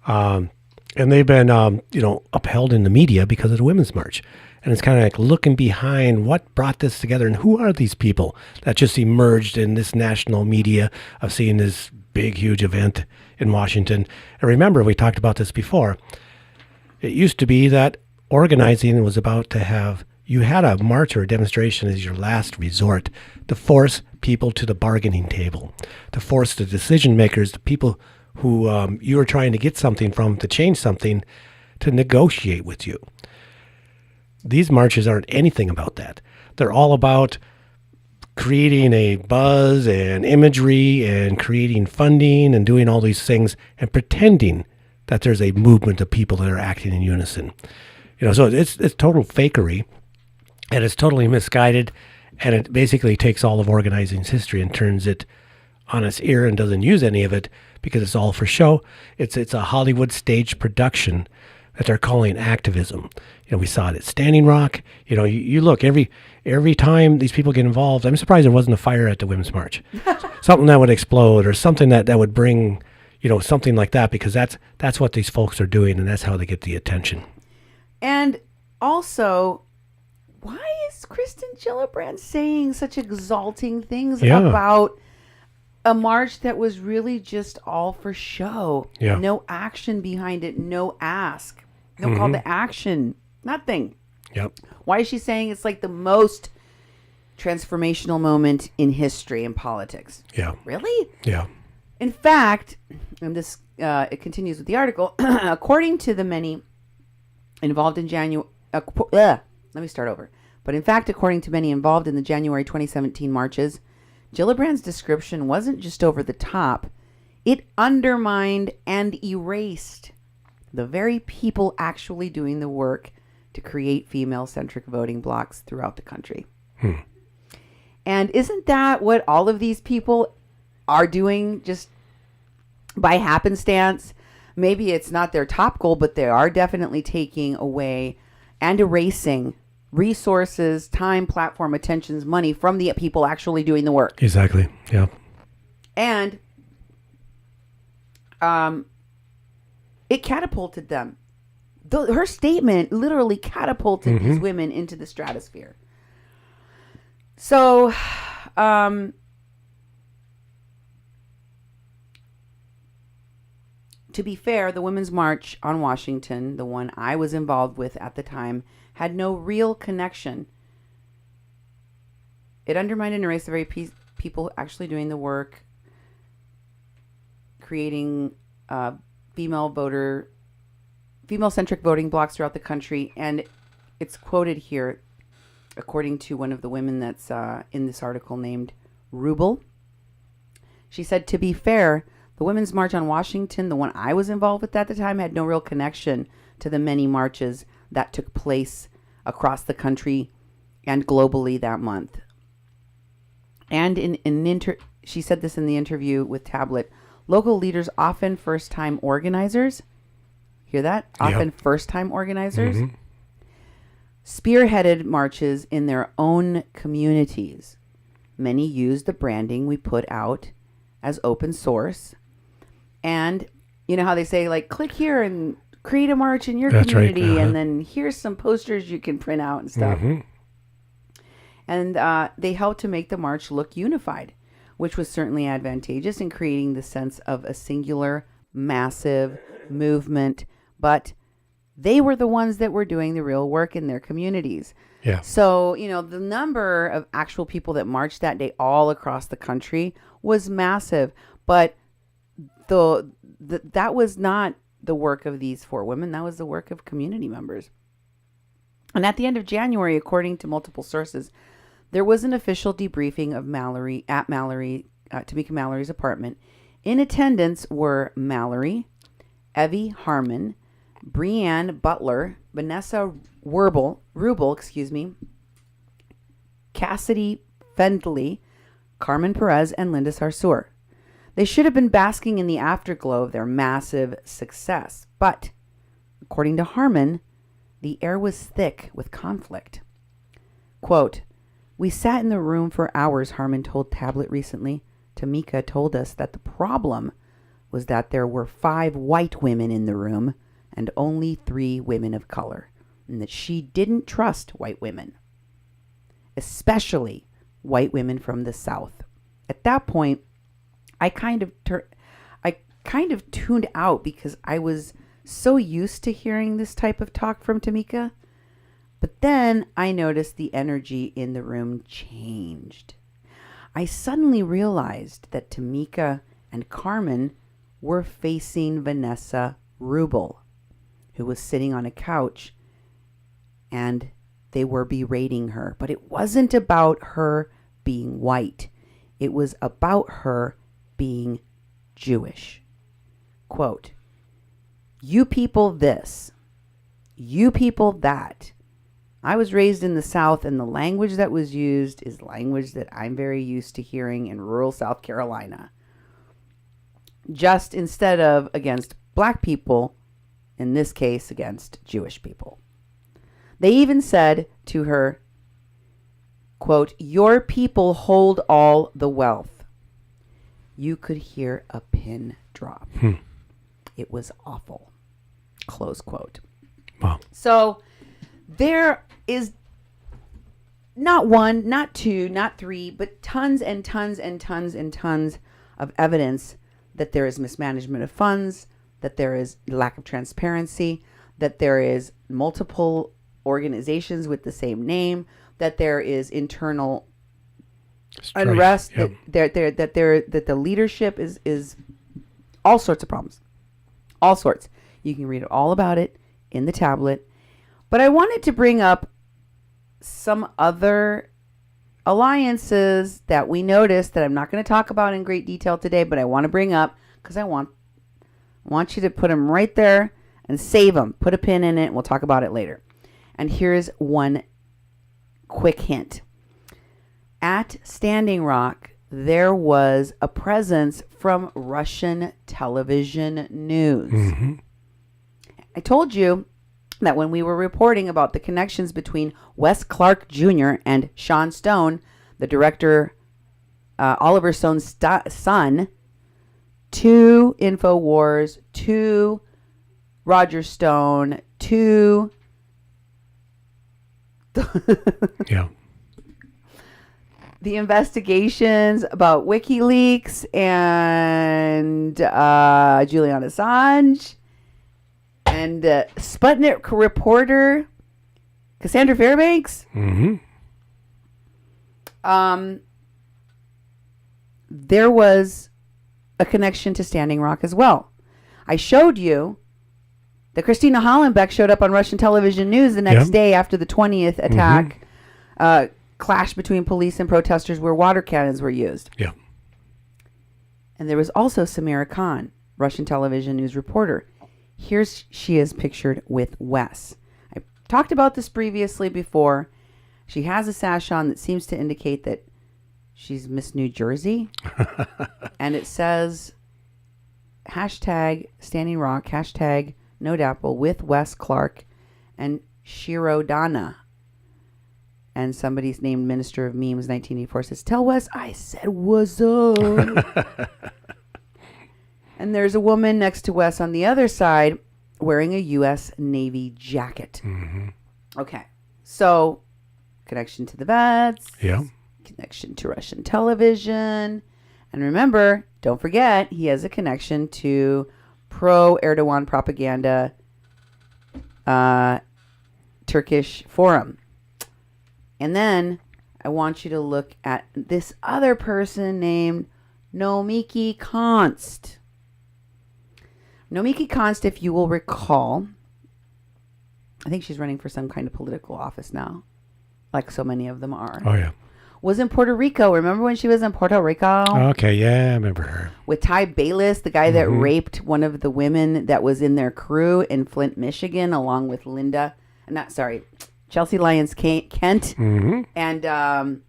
And they've been, upheld in the media because of the Women's March. And it's kind of like looking behind what brought this together and who are these people that just emerged in this national media of seeing this big, huge event in Washington. And remember, we talked about this before. It used to be that organizing was about to have, you had a march or a demonstration as your last resort to force people to the bargaining table, to force the decision makers, the people who you were trying to get something from, to change something, to negotiate with you. These marches aren't anything about that. They're all about creating a buzz and imagery and creating funding and doing all these things and pretending that there's a movement of people that are acting in unison. So it's total fakery, and it's totally misguided, and it basically takes all of organizing's history and turns it on its ear and doesn't use any of it because it's all for show. It's a Hollywood stage production that they're calling activism. We saw it at Standing Rock. You look every time these people get involved. I'm surprised there wasn't a fire at the Women's March, something that would explode or something that would bring, something like that, because that's what these folks are doing, and that's how they get the attention. And also, why is Kristen Gillibrand saying such exalting things about a march that was really just all for show? Yeah. No action behind it, no ask, no call to action, nothing. Yep. Why is she saying it's like the most transformational moment in history and politics? Yeah. Really? Yeah. In fact, and this it continues with the article, according to the many involved in let me start over. But in fact, according to many involved in the January 2017 marches, Gillibrand's description wasn't just over the top. It undermined and erased the very people actually doing the work to create female-centric voting blocks throughout the country. And isn't that what all of these people are doing just by happenstance? Maybe it's not their top goal, but they are definitely taking away and erasing resources, time, platform, attentions, money from the people actually doing the work. Exactly. Yeah. And it catapulted them. Her statement literally catapulted these women into the stratosphere. So, to be fair, the Women's March on Washington, the one I was involved with at the time, had no real connection. It undermined and erased the very people actually doing the work, creating female-centric voting blocks throughout the country. And it's quoted here, according to one of the women that's in this article named Rubel. She said, to be fair, the Women's March on Washington, the one I was involved with at the time, had no real connection to the many marches that took place across the country and globally that month. And she said this in the interview with Tablet, local leaders, often first-time organizers, hear that? Often first-time organizers, spearheaded marches in their own communities. Many used the branding we put out as open source. And you know how they say, like, click here and create a march in your community, and then here's some posters you can print out and stuff. And they helped to make the march look unified, which was certainly advantageous in creating the sense of a singular, massive movement. But they were the ones that were doing the real work in their communities. Yeah. So, the number of actual people that marched that day all across the country was massive. But that was not the work of these four women. That was the work of community members. And at the end of January, according to multiple sources, there was an official debriefing of Tamika Mallory's apartment. In attendance were Mallory, Evie Harmon, Breanne Butler, Vanessa Rubel, Cassidy Fendley, Carmen Perez and Linda Sarsour. They should have been basking in the afterglow of their massive success. But, according to Harmon, the air was thick with conflict. Quote, "We sat in the room for hours," Harmon told Tablet recently. Tamika told us that the problem was that there were 5 white women in the room and only 3 women of color, and that she didn't trust white women, especially white women from the South. At that point, I kind of tuned out because I was so used to hearing this type of talk from Tamika. But then I noticed the energy in the room changed. I suddenly realized that Tamika and Carmen were facing Vanessa Rubel, who was sitting on a couch, and they were berating her. But it wasn't about her being white. It was about her being Jewish. Quote, "You people this, you people that. I was raised in the South, and the language that was used is language that I'm very used to hearing in rural South Carolina. Just instead of against black people, in this case against Jewish people." They even said to her, quote, "Your people hold all the wealth." You could hear a pin drop. It was awful. Close quote. Wow. So there is not one, not two, not three, but tons and tons and tons and tons of evidence that there is mismanagement of funds, that there is lack of transparency, that there is multiple organizations with the same name, that there is internal unrest, Yep. that the leadership is all sorts of problems. All sorts. You can read all about it in the tablet. But I wanted to bring up some other alliances that we noticed that I'm not going to talk about in great detail today, but I want to bring up because I want you to put them right there and save them. Put a pin in it, and we'll talk about it later. And here's one quick hint. At Standing Rock, there was a presence from Russian television news. Mm-hmm. I told you that when we were reporting about the connections between Wes Clark Jr. and Sean Stone, the director, Oliver Stone's son, to InfoWars, to Roger Stone, to Yeah. the investigations about WikiLeaks and Julian Assange and Sputnik reporter Cassandra Fairbanks. Mm-hmm. There was a connection to Standing Rock as well. I showed you that Christina Hollenbeck showed up on Russian television news the next day after the 20th attack, clash between police and protesters where water cannons were used. Yeah. And there was also Samira Khan, Russian television news reporter. She is pictured with Wes. I talked about this previously before. She has a sash on that seems to indicate that she's Miss New Jersey. And it says hashtag Standing Rock, hashtag No Dapple with Wes Clark and Shiro Dana. And somebody's named Minister of Memes 1984 says, "Tell Wes I said what's up." And there's a woman next to Wes on the other side wearing a U.S. Navy jacket. Mm-hmm. Okay. So, connection to the vets. Yeah. Connection to Russian television. And remember, don't forget, he has a connection to pro-Erdogan propaganda Turkish forum. And then I want you to look at this other person named Nomiki Konst. Nomiki Konst, if you will recall, I think she's running for some kind of political office now, like so many of them are. Oh, yeah. Was in Puerto Rico. Remember when she was in Puerto Rico? Okay, yeah, I remember her. With Ty Bayless, the guy that raped one of the women that was in their crew in Flint, Michigan, along with Chelsea Lyons Kent. Mm-hmm. And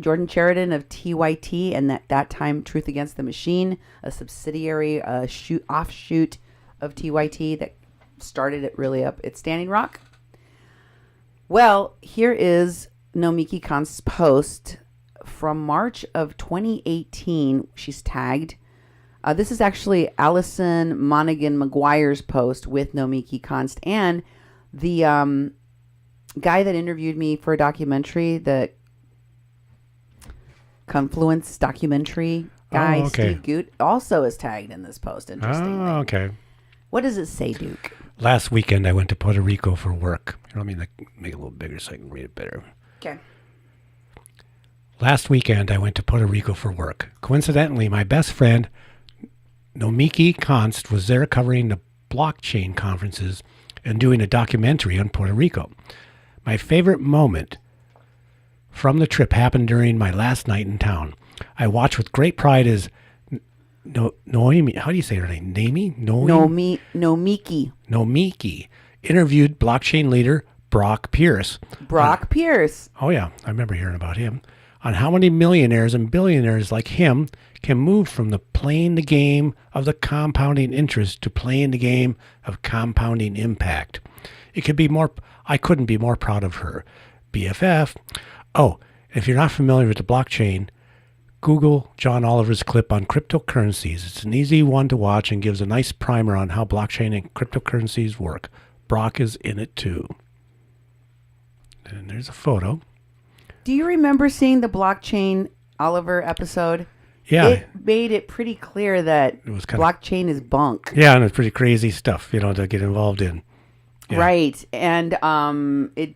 Jordan Sheridan of TYT, and that time Truth Against the Machine, a subsidiary, offshoot of TYT that started it really up at Standing Rock. Well, here is Nomiki Konst's post from March of 2018. She's tagged. This is actually Allison Monaghan McGuire's post with Nomiki Konst, and the guy that interviewed me for a documentary, the Confluence documentary guy, Steve Goot, also is tagged in this post, interestingly. Oh, okay. What does it say, Duke? Last weekend, I went to Puerto Rico for work. You know what I mean? Like, make it a little bigger so I can read it better. Okay. Last weekend, I went to Puerto Rico for work. Coincidentally, my best friend, Nomiki Konst, was there covering the blockchain conferences and doing a documentary on Puerto Rico. My favorite moment from the trip happened during my last night in town. I watched with great pride as Noemi, how do you say her name? Nomiki interviewed blockchain leader Brock Pierce. Pierce. Oh yeah, I remember hearing about him. On how many millionaires and billionaires like him can move from playing the game of the compounding interest to playing the game of compounding impact. I couldn't be more proud of her. BFF. Oh, if you're not familiar with the blockchain, Google John Oliver's clip on cryptocurrencies. It's an easy one to watch and gives a nice primer on how blockchain and cryptocurrencies work. Brock is in it too. And there's a photo. Do you remember seeing the blockchain Oliver episode? Yeah. It made it pretty clear that it was blockchain is bunk. Yeah, and it's pretty crazy stuff, to get involved in. Yeah. Right. And it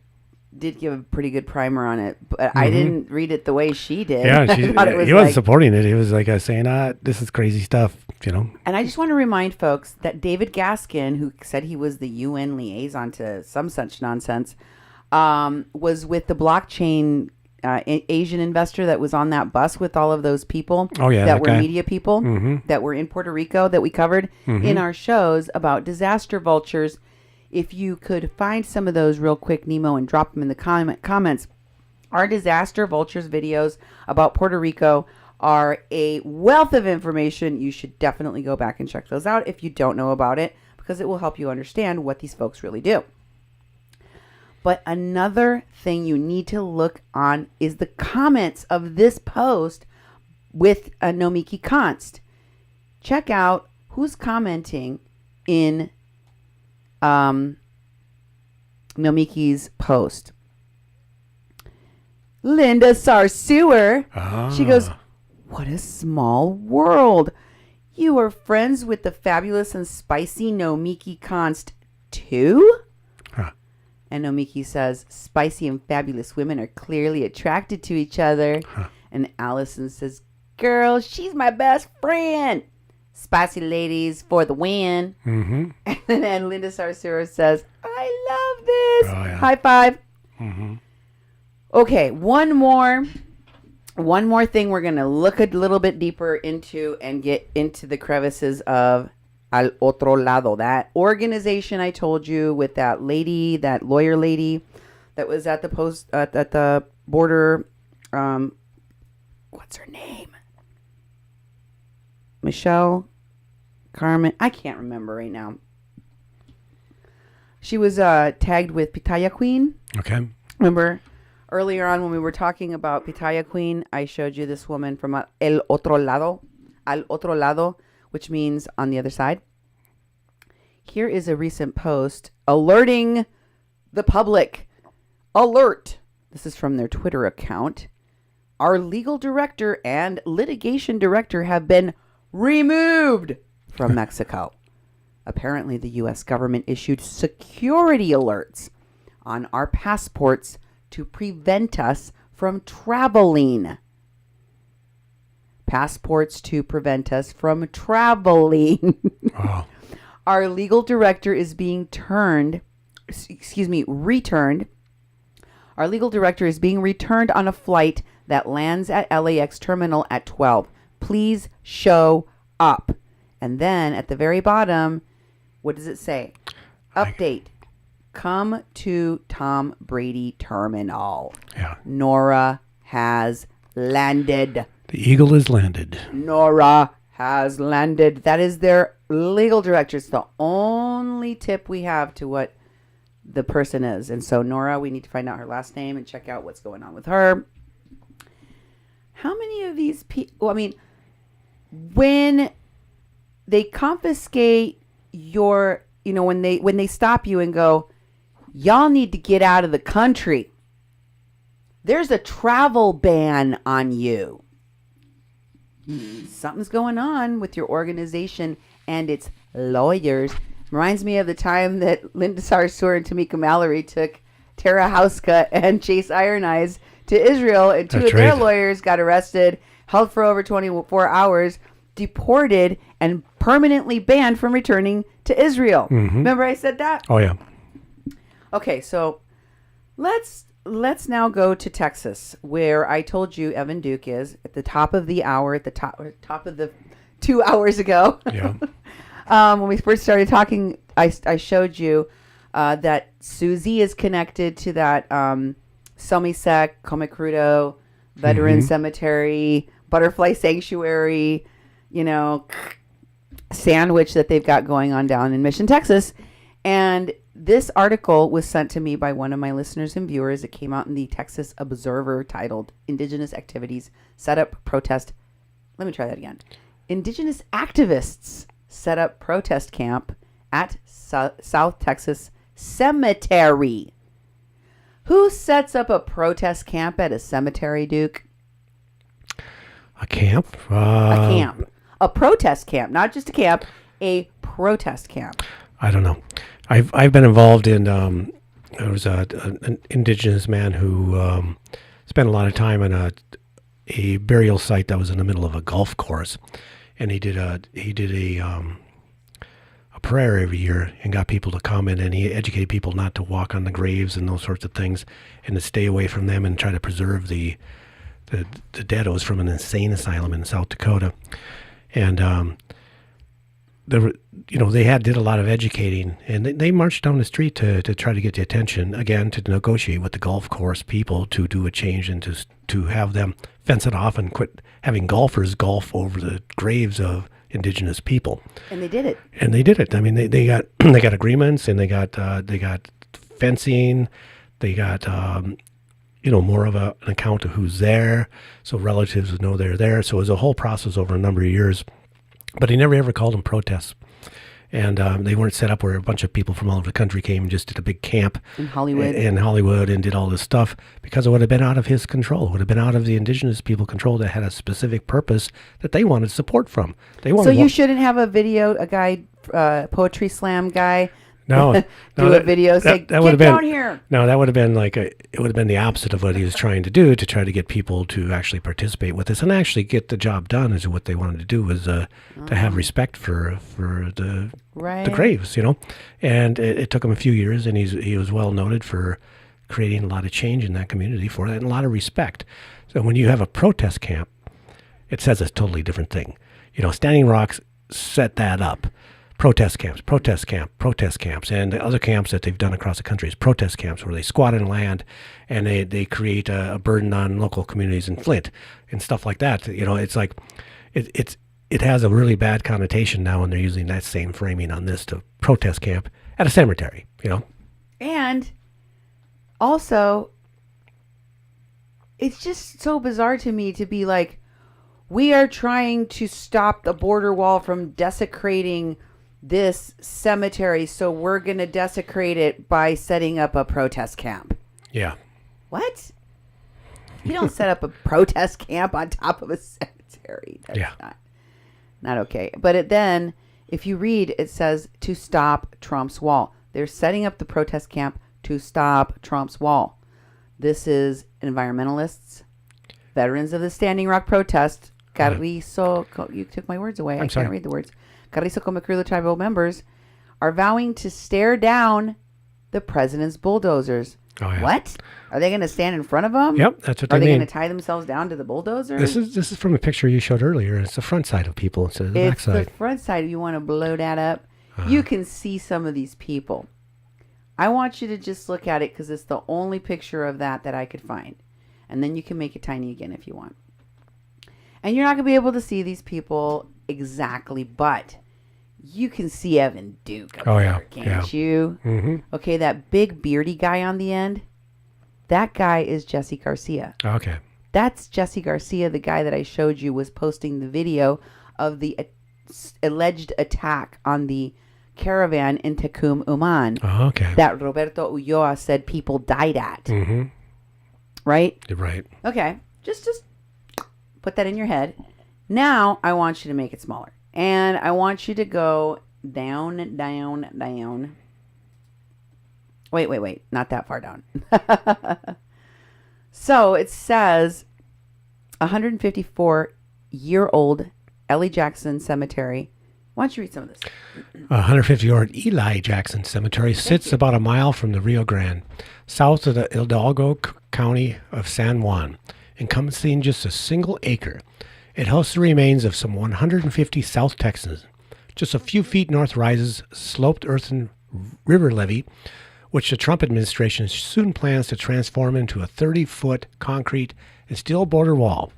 did give a pretty good primer on it, but I didn't read it the way she did. Yeah, he wasn't supporting it. He was saying, this is crazy stuff, And I just want to remind folks that David Gaskin, who said he was the UN liaison to some such nonsense, was with the blockchain Asian investor that was on that bus with all of those people that were guy. Media people that were in Puerto Rico that we covered in our shows about disaster vultures. If you could find some of those real quick, Nemo, and drop them in the comments. Our disaster vultures videos about Puerto Rico are a wealth of information. You should definitely go back and check those out if you don't know about it, because it will help you understand what these folks really do. But another thing you need to look on is the comments of this post with Nomiki Konst. Check out who's commenting in Nomiki's post. Linda Sarsour. She goes, "What a small world. You are friends with the fabulous and spicy Nomiki Konst too?" And Nomiki says, "Spicy and fabulous women are clearly attracted to each other." And Allison says, "Girl, she's my best friend. Spicy ladies for the win." And then Linda Sarsour says, "I love this." Oh, yeah. High five. Okay, one more thing we're going to look a little bit deeper into and get into the crevices of Al Otro Lado, that organization I told you with that lady, that lawyer lady that was at the border. What's her name? Michelle, Carmen, I can't remember right now. She was tagged with Pitaya Queen. Okay. Remember earlier on when we were talking about Pitaya Queen, I showed you this woman from El Otro Lado, Al Otro Lado, which means on the other side. Here is a recent post alerting the public. Alert! This is from their Twitter account. Our legal director and litigation director have been removed from Mexico. Apparently, the U.S. government issued security alerts on our passports to prevent us from traveling. Passports to prevent us from traveling. Wow. Our legal director is being returned. Our legal director is being returned on a flight that lands at LAX terminal at 12. Please show up. And then at the very bottom, what does it say? Update. Come to Tom Brady Terminal. Yeah. Nora has landed. The eagle is landed. Nora has landed. That is their legal director. It's the only tip we have to what the person is. And so Nora, we need to find out her last name and check out what's going on with her. How many of these people, I mean, when they confiscate your, you know, when they stop you and go, y'all need to get out of the country. There's a travel ban on you. Something's going on with your organization and its lawyers. Reminds me of the time that Linda Sarsour and Tamika Mallory took Tara Houska and Chase Iron Eyes to Israel, and two of their lawyers got arrested, held for over 24 hours, deported, and permanently banned from returning to Israel. Remember I said that? Oh, yeah. Okay, so let's now go to Texas, where I told you Evan Duke is at the top of the hour, at the top of the 2 hours ago. Yeah. When we first started talking, I showed you that Susie is connected to that Somisek, Comecrudo, Veteran Cemetery, Butterfly Sanctuary, you know, sandwich that they've got going on down in Mission, Texas. And this article was sent to me by one of my listeners and viewers. It came out in the Texas Observer titled Indigenous Activities Set Up Protest. Let me try that again. Indigenous activists set up protest camp at South Texas Cemetery. Who sets up a protest camp at a cemetery, Duke? A camp? A camp. A protest camp. Not just a camp, a protest camp. I don't know. I've been involved in, there was an indigenous man who spent a lot of time on a burial site that was in the middle of a golf course. And he did a prayer every year and got people to come in, and he educated people not to walk on the graves and those sorts of things, and to stay away from them and try to preserve the deados from an insane asylum in South Dakota. And they did a lot of educating, and they marched down the street to try to get the attention, again, to negotiate with the golf course people to do a change and to have them fence it off and quit having golfers golf over the graves of indigenous people. And they did it. I mean, they got agreements, and they got fencing. They got more of an account of who's there, so relatives would know they're there. So it was a whole process over a number of years. But he never ever called them protests. And they weren't set up where a bunch of people from all over the country came and just did a big camp in Hollywood and did all this stuff, because it would have been out of his control. It would have been out of the indigenous people control that had a specific purpose that they wanted support from. So you shouldn't have a guy, poetry slam guy. No, do a video say, that would have been, down here. No, that would have been it would have been the opposite of what he was trying to do, to try to get people to actually participate with this and actually get the job done. Is what they wanted to do, was to have respect for the graves, And it took him a few years, and he was well noted for creating a lot of change in that community for that, and a lot of respect. So when you have a protest camp, it says a totally different thing. Standing Rock's set that up. Protest camps, and the other camps that they've done across the country is protest camps, where they squat in land and they create a burden on local communities in Flint and stuff like that. It's like it has a really bad connotation now, and they're using that same framing on this to protest camp at a cemetery. And also, it's just so bizarre to me to be like, we are trying to stop the border wall from desecrating this cemetery, so we're going to desecrate it by setting up a protest camp. Yeah. What? You don't set up a protest camp on top of a cemetery. That's not okay. But then, if you read, it says to stop Trump's wall. They're setting up the protest camp to stop Trump's wall. This is environmentalists, veterans of the Standing Rock protest. You took my words away. I can't read the words. Carrizo Comecrudo tribal members are vowing to stare down the president's bulldozers. Oh, yeah. What? Are they going to stand in front of them? Yep, that's what they mean. Are they going to tie themselves down to the bulldozer? This is from a picture you showed earlier. It's the front side of people instead of the back side. It's the front side. If you want to blow that up, you can see some of these people. I want you to just look at it, because it's the only picture of that I could find. And then you can make it tiny again if you want. And you're not going to be able to see these people exactly, but you can see Evan Duke up there, can't you? Mm-hmm. Okay, that big beardy guy on the end, that guy is Jesse Garcia. Okay. That's Jesse Garcia, the guy that I showed you was posting the video of the alleged attack on the Caravan in Tecum, Oman. Oh, okay. That Roberto Ulloa said people died at. Mm-hmm. Right? You're right. Okay. Just put that in your head. Now I want you to make it smaller. And I want you to go down, down, down. Wait. Not that far down. So it says 154-year-old Eli Jackson Cemetery. Why don't you read some of this? 150-year-old Eli Jackson Cemetery sits about a mile from the Rio Grande, south of the Hidalgo County of San Juan, encompassing just a single acre. It hosts the remains of some 150 South Texans. Just a few feet north rises sloped earthen river levee, which the Trump administration soon plans to transform into a 30-foot concrete and steel border wall.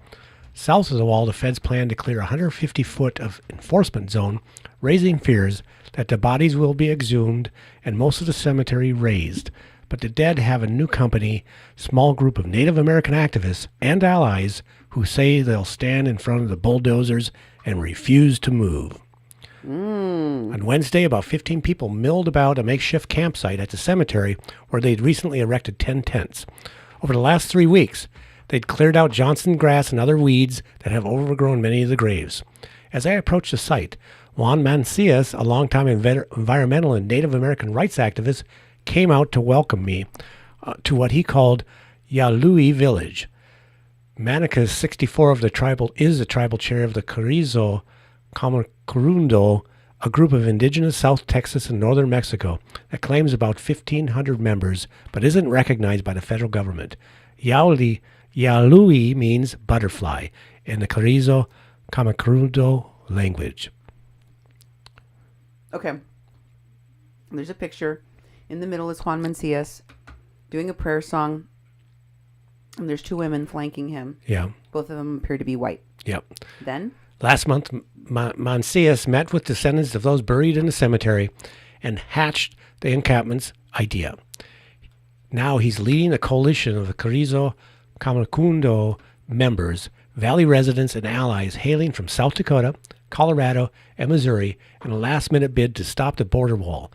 South of the wall, the feds plan to clear 150 foot of enforcement zone, raising fears that the bodies will be exhumed and most of the cemetery razed. But the dead have a new company, small group of Native American activists and allies who say they'll stand in front of the bulldozers and refuse to move. On Wednesday, about 15 people milled about a makeshift campsite at the cemetery where they'd recently erected 10 tents. Over the last 3 weeks, they'd cleared out Johnson grass and other weeds that have overgrown many of the graves. As I approached the site, Juan Mancias, a longtime environmental and Native American rights activist, came out to welcome me to what he called Yalui Village. Manicas, 64, is the tribal chair of the Carrizo Comacrundo, a group of indigenous South Texas and northern Mexico that claims about 1,500 members but isn't recognized by the federal government. Yalui means butterfly in the Carrizo Comacrundo language. Okay. There's a picture. In the middle is Juan Mancias doing a prayer song. And there's two women flanking him. Yeah. Both of them appear to be white. Yep. Then? Last month, Mancias met with descendants of those buried in the cemetery and hatched the encampment's idea. Now he's leading a coalition of the Carrizo Comacrundo members, valley residents, and allies hailing from South Dakota, Colorado, and Missouri in a last-minute bid to stop the border wall.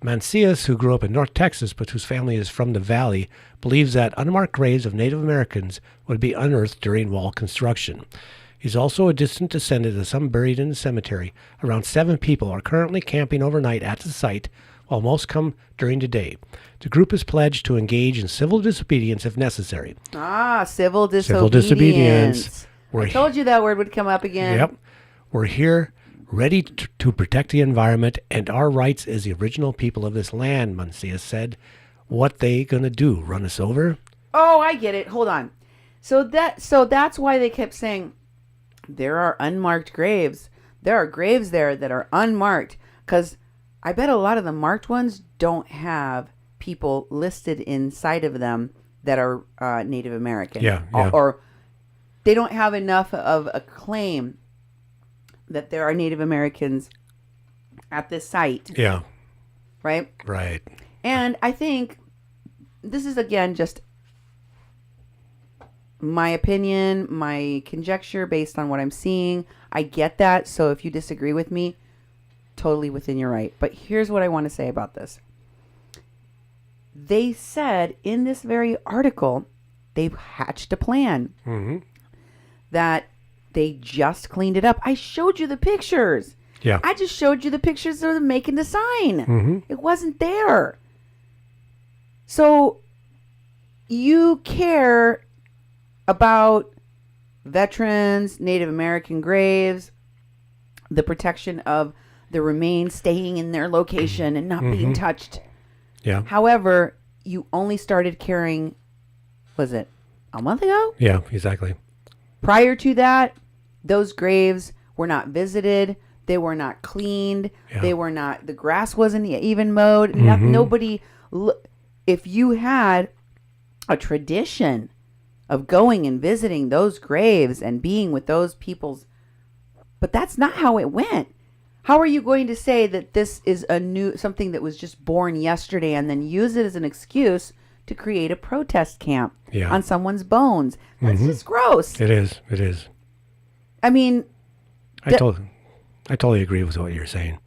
Mancias, who grew up in North Texas but whose family is from the valley, believes that unmarked graves of Native Americans would be unearthed during wall construction. He's also a distant descendant of some buried in the cemetery. Around 7 people are currently camping overnight at the site, while most come during the day. The group is pledged to engage in civil disobedience if necessary. Civil disobedience. Civil disobedience. I told you that word would come up again. Yep. We're here ready to protect the environment and our rights as the original people of this land, Mancias said. What they gonna do, run us over? Oh, I get it. Hold on. So that's why they kept saying there are unmarked graves. There are graves there that are unmarked, because I bet a lot of the marked ones don't have people listed inside of them that are Native American. Yeah. Or they don't have enough of a claim that there are Native Americans at this site. Yeah. Right? Right. And I think this is, again, just my opinion, my conjecture based on what I'm seeing. I get that. So if you disagree with me, totally within your right. But here's what I want to say about this. They said in this very article, they've hatched a plan that they just cleaned it up. I showed you the pictures. Yeah. I just showed you the pictures of them making the sign. It wasn't there. So you care about veterans, Native American graves, the protection of the remains staying in their location and not being touched. Yeah. However, you only started caring, was it a month ago? Yeah, exactly. Prior to that, those graves were not visited. They were not cleaned. Yeah. They were not, the grass wasn't even mowed. Nobody, if you had a tradition of going and visiting those graves and being with those people's. But that's not how it went. How are you going to say that this is something that was just born yesterday and then use it as an excuse to create a protest camp on someone's bones? That's just gross. It is. It is. I mean, I totally agree with what you're saying,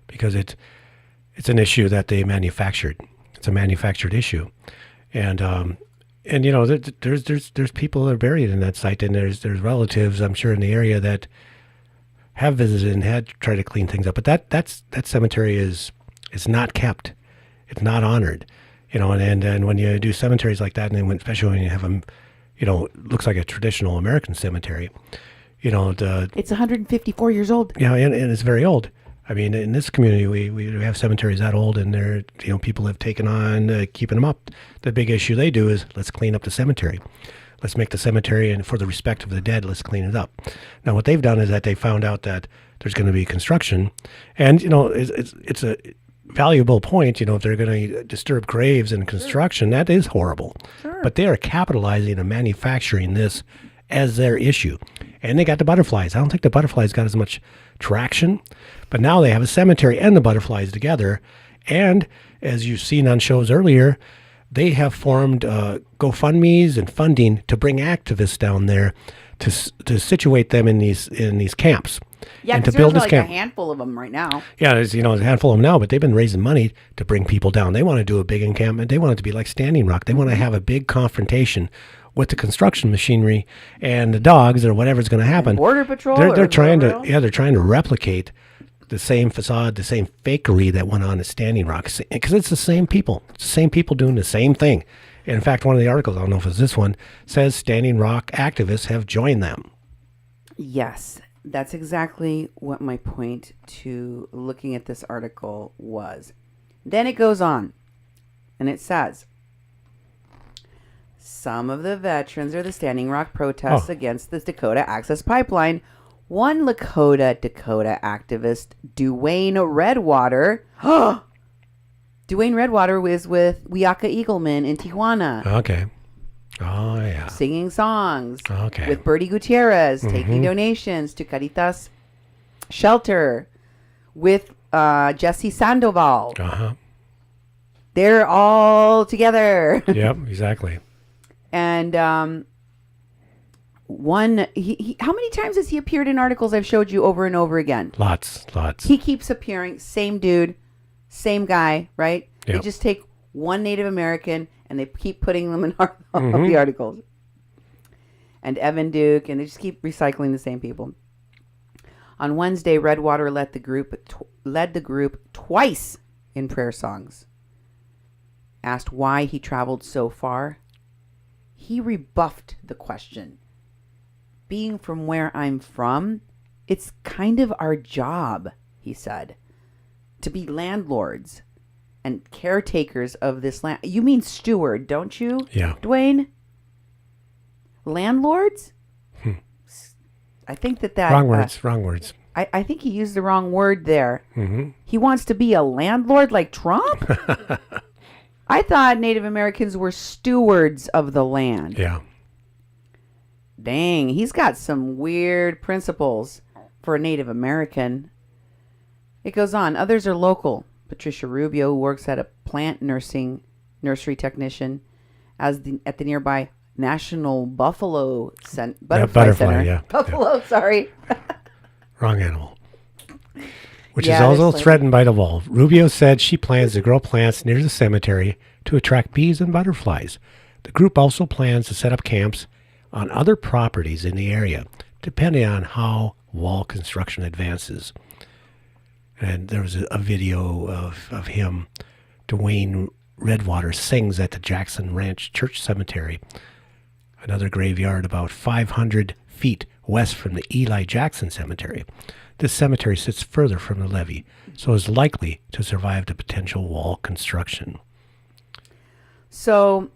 because it's an issue that they manufactured. It's a manufactured issue, and you know, there's people that are buried in that site, and there's relatives, I'm sure, in the area that have visited and had tried to clean things up. But that cemetery is not kept. It's not honored. You know, and when you do cemeteries like that, and then especially when you have them, you know, looks like a traditional American cemetery. You know, it's 154 years old. Yeah, and it's very old. I mean, in this community, we have cemeteries that old, and they're, you know, people have taken on keeping them up. The big issue they do is, let's clean up the cemetery. Let's make the cemetery, and for the respect of the dead, let's clean it up. Now, what they've done is that they found out that there's going to be construction, and, you know, it's a valuable point. You know, if they're going to disturb graves and construction, that is horrible. Sure. But they are capitalizing and manufacturing this as their issue. And they got the butterflies. I don't think the butterflies got as much traction, but now they have a cemetery and the butterflies together. And as you've seen on shows earlier, they have formed GoFundMes and funding to bring activists down there to situate them in these camps. Yeah, and to there's build this like camp. A handful of them right now. Yeah, there's, you know, a handful of them now, but they've been raising money to bring people down. They want to do a big encampment. They want it to be like Standing Rock. They want to have a big confrontation with the construction machinery and the dogs or whatever's going to happen. And Border Patrol. They're trying to replicate the same facade, the same fakery that went on at Standing Rock, because it's the same people. It's the same people doing the same thing. And in fact, one of the articles, I don't know if it's this one, says Standing Rock activists have joined them. Yes, that's exactly what my point to looking at this article was. Then it goes on, and it says, some of the veterans of the Standing Rock protests against this Dakota Access Pipeline. One Lakota Dakota activist, Dwayne Redwater. Dwayne Redwater was with Wiaka Eagleman in Tijuana. Okay. Oh, yeah. Singing songs. Okay. With Bertie Gutierrez, taking donations to Caritas Shelter. With Jesse Sandoval. Uh-huh. They're all together. Yep, exactly. And he how many times has he appeared in articles I've showed you over and over again? Lots. He keeps appearing, same dude, same guy, right? Yep. They just take one Native American and they keep putting them in all of the articles. And Evan Duke, and they just keep recycling the same people. On Wednesday, Redwater led the group twice in prayer songs. Asked why he traveled so far, he rebuffed the question. Being from where I'm from, it's kind of our job, he said, to be landlords and caretakers of this land. You mean steward, don't you? Yeah. Dwayne? Landlords? I think that Wrong words. I think he used the wrong word there. Mm-hmm. He wants to be a landlord like Trump? I thought Native Americans were stewards of the land. Yeah. Dang, he's got some weird principles for a Native American. It goes on. Others are local. Patricia Rubio, who works at a plant nursery technician at the nearby National Butterfly Center. Yeah. Buffalo, sorry. Wrong animal. Which is also threatened by the wall. Rubio said she plans to grow plants near the cemetery to attract bees and butterflies. The group also plans to set up camps on other properties in the area, depending on how wall construction advances. And there was a video of him, Dwayne Redwater, sings at the Jackson Ranch Church Cemetery, another graveyard about 500 feet west from the Eli Jackson Cemetery. This cemetery sits further from the levee, so is likely to survive the potential wall construction. So,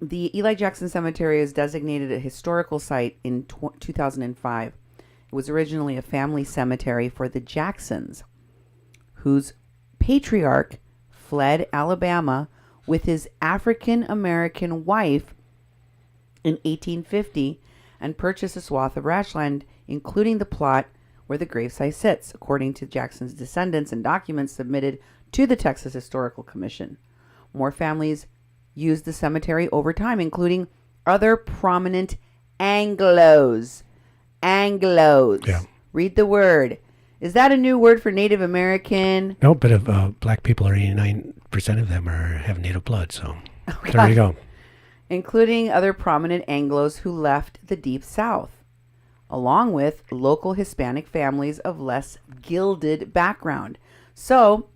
the Eli Jackson Cemetery is designated a historical site in 2005. It was originally a family cemetery for the Jacksons, whose patriarch fled Alabama with his African American wife in 1850 and purchased a swath of ranch land, including the plot where the gravesite sits, according to Jackson's descendants and documents submitted to the Texas Historical Commission. More families used the cemetery over time, including other prominent Anglos. Anglos. Yeah. Read the word. Is that a new word for Native American? No, but of black people, 89% of them have native blood. So there you go. Including other prominent Anglos who left the Deep South, along with local Hispanic families of less gilded background. So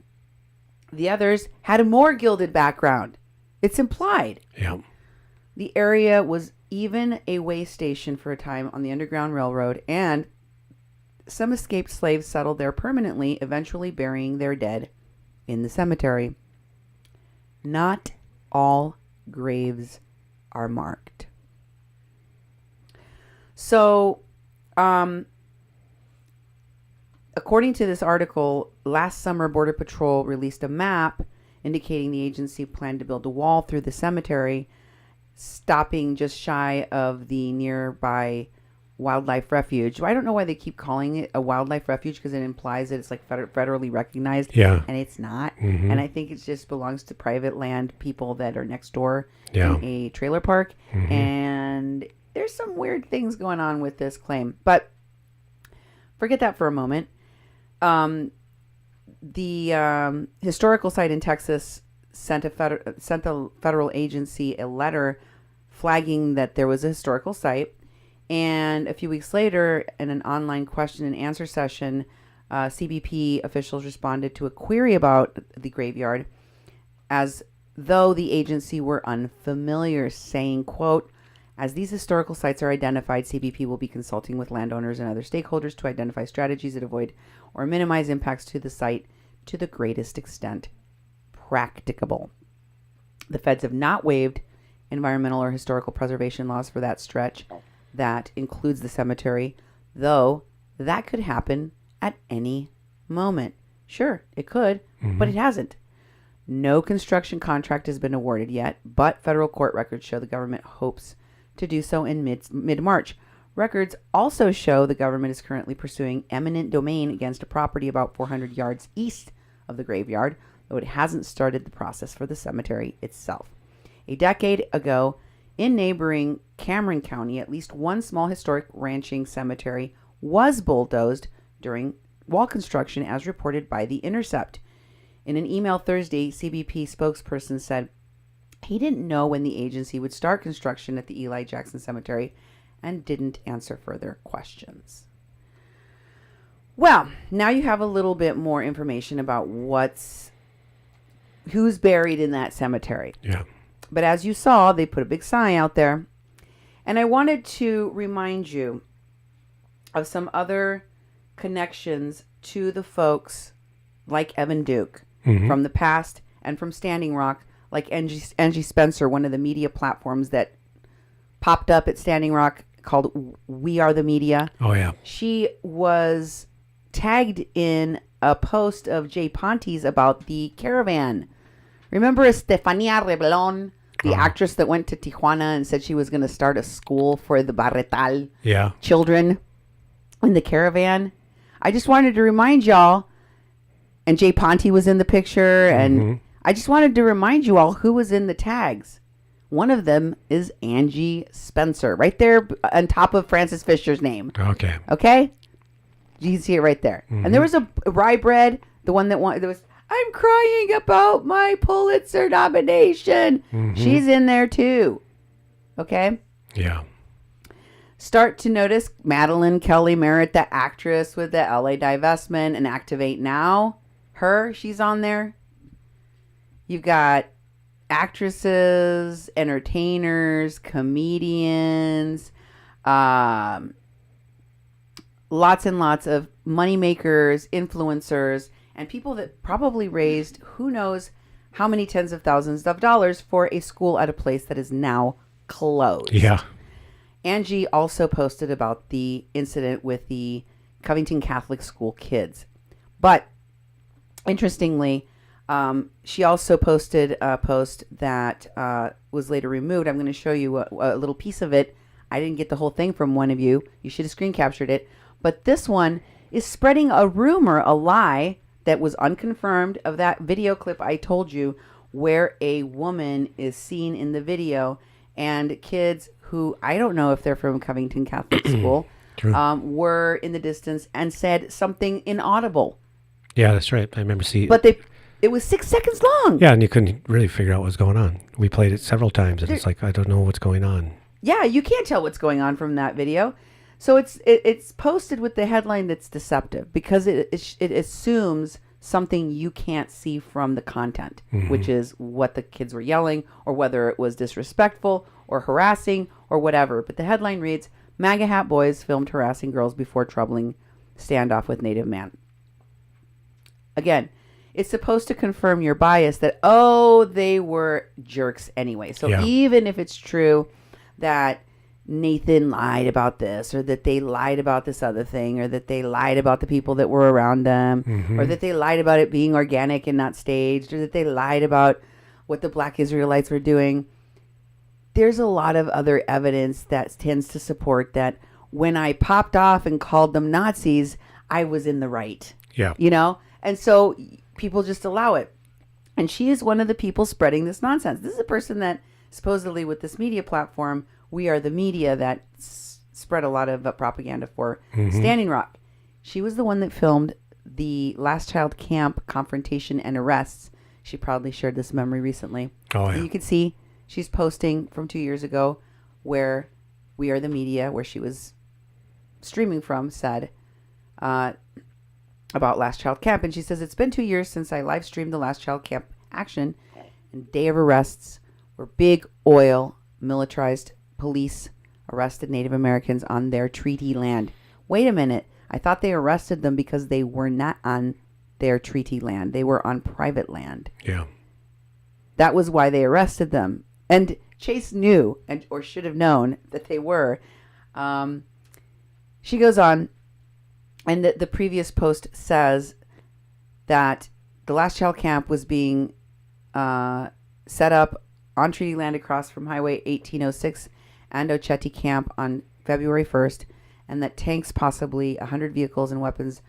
the others had a more gilded background. It's implied. Yeah. The area was even a way station for a time on the Underground Railroad, and some escaped slaves settled there permanently, eventually burying their dead in the cemetery. Not all graves are marked. So, according to this article, last summer Border Patrol released a map indicating the agency planned to build a wall through the cemetery, stopping just shy of the nearby wildlife refuge. I don't know why they keep calling it a wildlife refuge, because it implies that it's like federally recognized. Yeah. And it's not. Mm-hmm. And I think it just belongs to private land people that are next door Yeah. in a trailer park. Mm-hmm. And there's some weird things going on with this claim. But forget that for a moment. The historical site in Texas sent the federal agency a letter flagging that there was a historical site. And a few weeks later, in an online question and answer session, CBP officials responded to a query about the graveyard as though the agency were unfamiliar, saying, quote, "As these historical sites are identified, CBP will be consulting with landowners and other stakeholders to identify strategies that avoid or minimize impacts to the site to the greatest extent practicable." The feds have not waived environmental or historical preservation laws for that stretch. That includes the cemetery, though that could happen at any moment. Sure, it could, but it hasn't. No construction contract has been awarded yet, but federal court records show the government hopes to do so in mid-March. Records also show the government is currently pursuing eminent domain against a property about 400 yards east of the graveyard, though it hasn't started the process for the cemetery itself. A decade ago, in neighboring Cameron County, at least one small historic ranching cemetery was bulldozed during wall construction, as reported by The Intercept. In an email Thursday, CBP spokesperson said he didn't know when the agency would start construction at the Eli Jackson Cemetery and didn't answer further questions. Well, now you have a little bit more information about who's buried in that cemetery. Yeah. But as you saw, they put a big sign out there. And I wanted to remind you of some other connections to the folks like Evan Duke from the past and from Standing Rock, like Angie Spencer, one of the media platforms that popped up at Standing Rock called We Are the Media. Oh, yeah. She was tagged in a post of Jay Ponte's about the Caravan. Remember Estefania Reblon, the actress that went to Tijuana and said she was going to start a school for the Barretal children in the Caravan? I just wanted to remind y'all, and Jay Ponte was in the picture, and I just wanted to remind you all who was in the tags. One of them is Angie Spencer, right there on top of Francis Fisher's name. Okay. Okay? You can see it right there. And there was a rye bread, the one that there was, "I'm crying about my Pulitzer nomination." She's in there too. Okay? Yeah. Start to notice Madeline Kelly Merritt, the actress with the LA divestment and Activate Now. She's on there. You've got actresses, entertainers, comedians, lots and lots of moneymakers, influencers, and people that probably raised who knows how many tens of thousands of dollars for a school at a place that is now closed. Yeah. Angie also posted about the incident with the Covington Catholic School kids. But interestingly, She also posted a post that was later removed. I'm going to show you a little piece of it. I didn't get the whole thing from one of you. You should have screen captured it. But this one is spreading a rumor, a lie that was unconfirmed of that video clip I told you, where a woman is seen in the video, and kids who, I don't know if they're from Covington Catholic School, were in the distance and said something inaudible. Yeah, that's right. I remember seeing. But it was 6 seconds long. Yeah, and you couldn't really figure out what was going on. We played it several times, and it's like, I don't know what's going on. Yeah, you can't tell what's going on from that video. So it's posted with the headline that's deceptive because it assumes something you can't see from the content, which is what the kids were yelling or whether it was disrespectful or harassing or whatever. But the headline reads, MAGA hat boys filmed harassing girls before troubling standoff with Native man. Again, it's supposed to confirm your bias that, they were jerks anyway. So even if it's true that Nathan lied about this, or that they lied about this other thing, or that they lied about the people that were around them, or that they lied about it being organic and not staged, or that they lied about what the Black Israelites were doing, there's a lot of other evidence that tends to support that when I popped off and called them Nazis, I was in the right. Yeah. You know? And so people just allow it. And she is one of the people spreading this nonsense. This is a person that supposedly with this media platform, we are the media that spread a lot of propaganda for Standing Rock. She was the one that filmed the last child camp confrontation and arrests. She proudly shared this memory recently. Oh, yeah. And you can see she's posting from 2 years ago where we are the media, where she was streaming from, said about last child camp. And she says, it's been 2 years since I live streamed the last child camp action and day of arrests where big oil militarized police arrested Native Americans on their treaty land. Wait a minute. I thought they arrested them because they were not on their treaty land. They were on private land. Yeah. That was why they arrested them. And Chase knew, or should have known, that they were. She goes on, and the previous post says that the last child camp was being set up on treaty land across from Highway 1806 and Oceti Camp on February 1st, and that tanks, possibly 100 vehicles and weapons,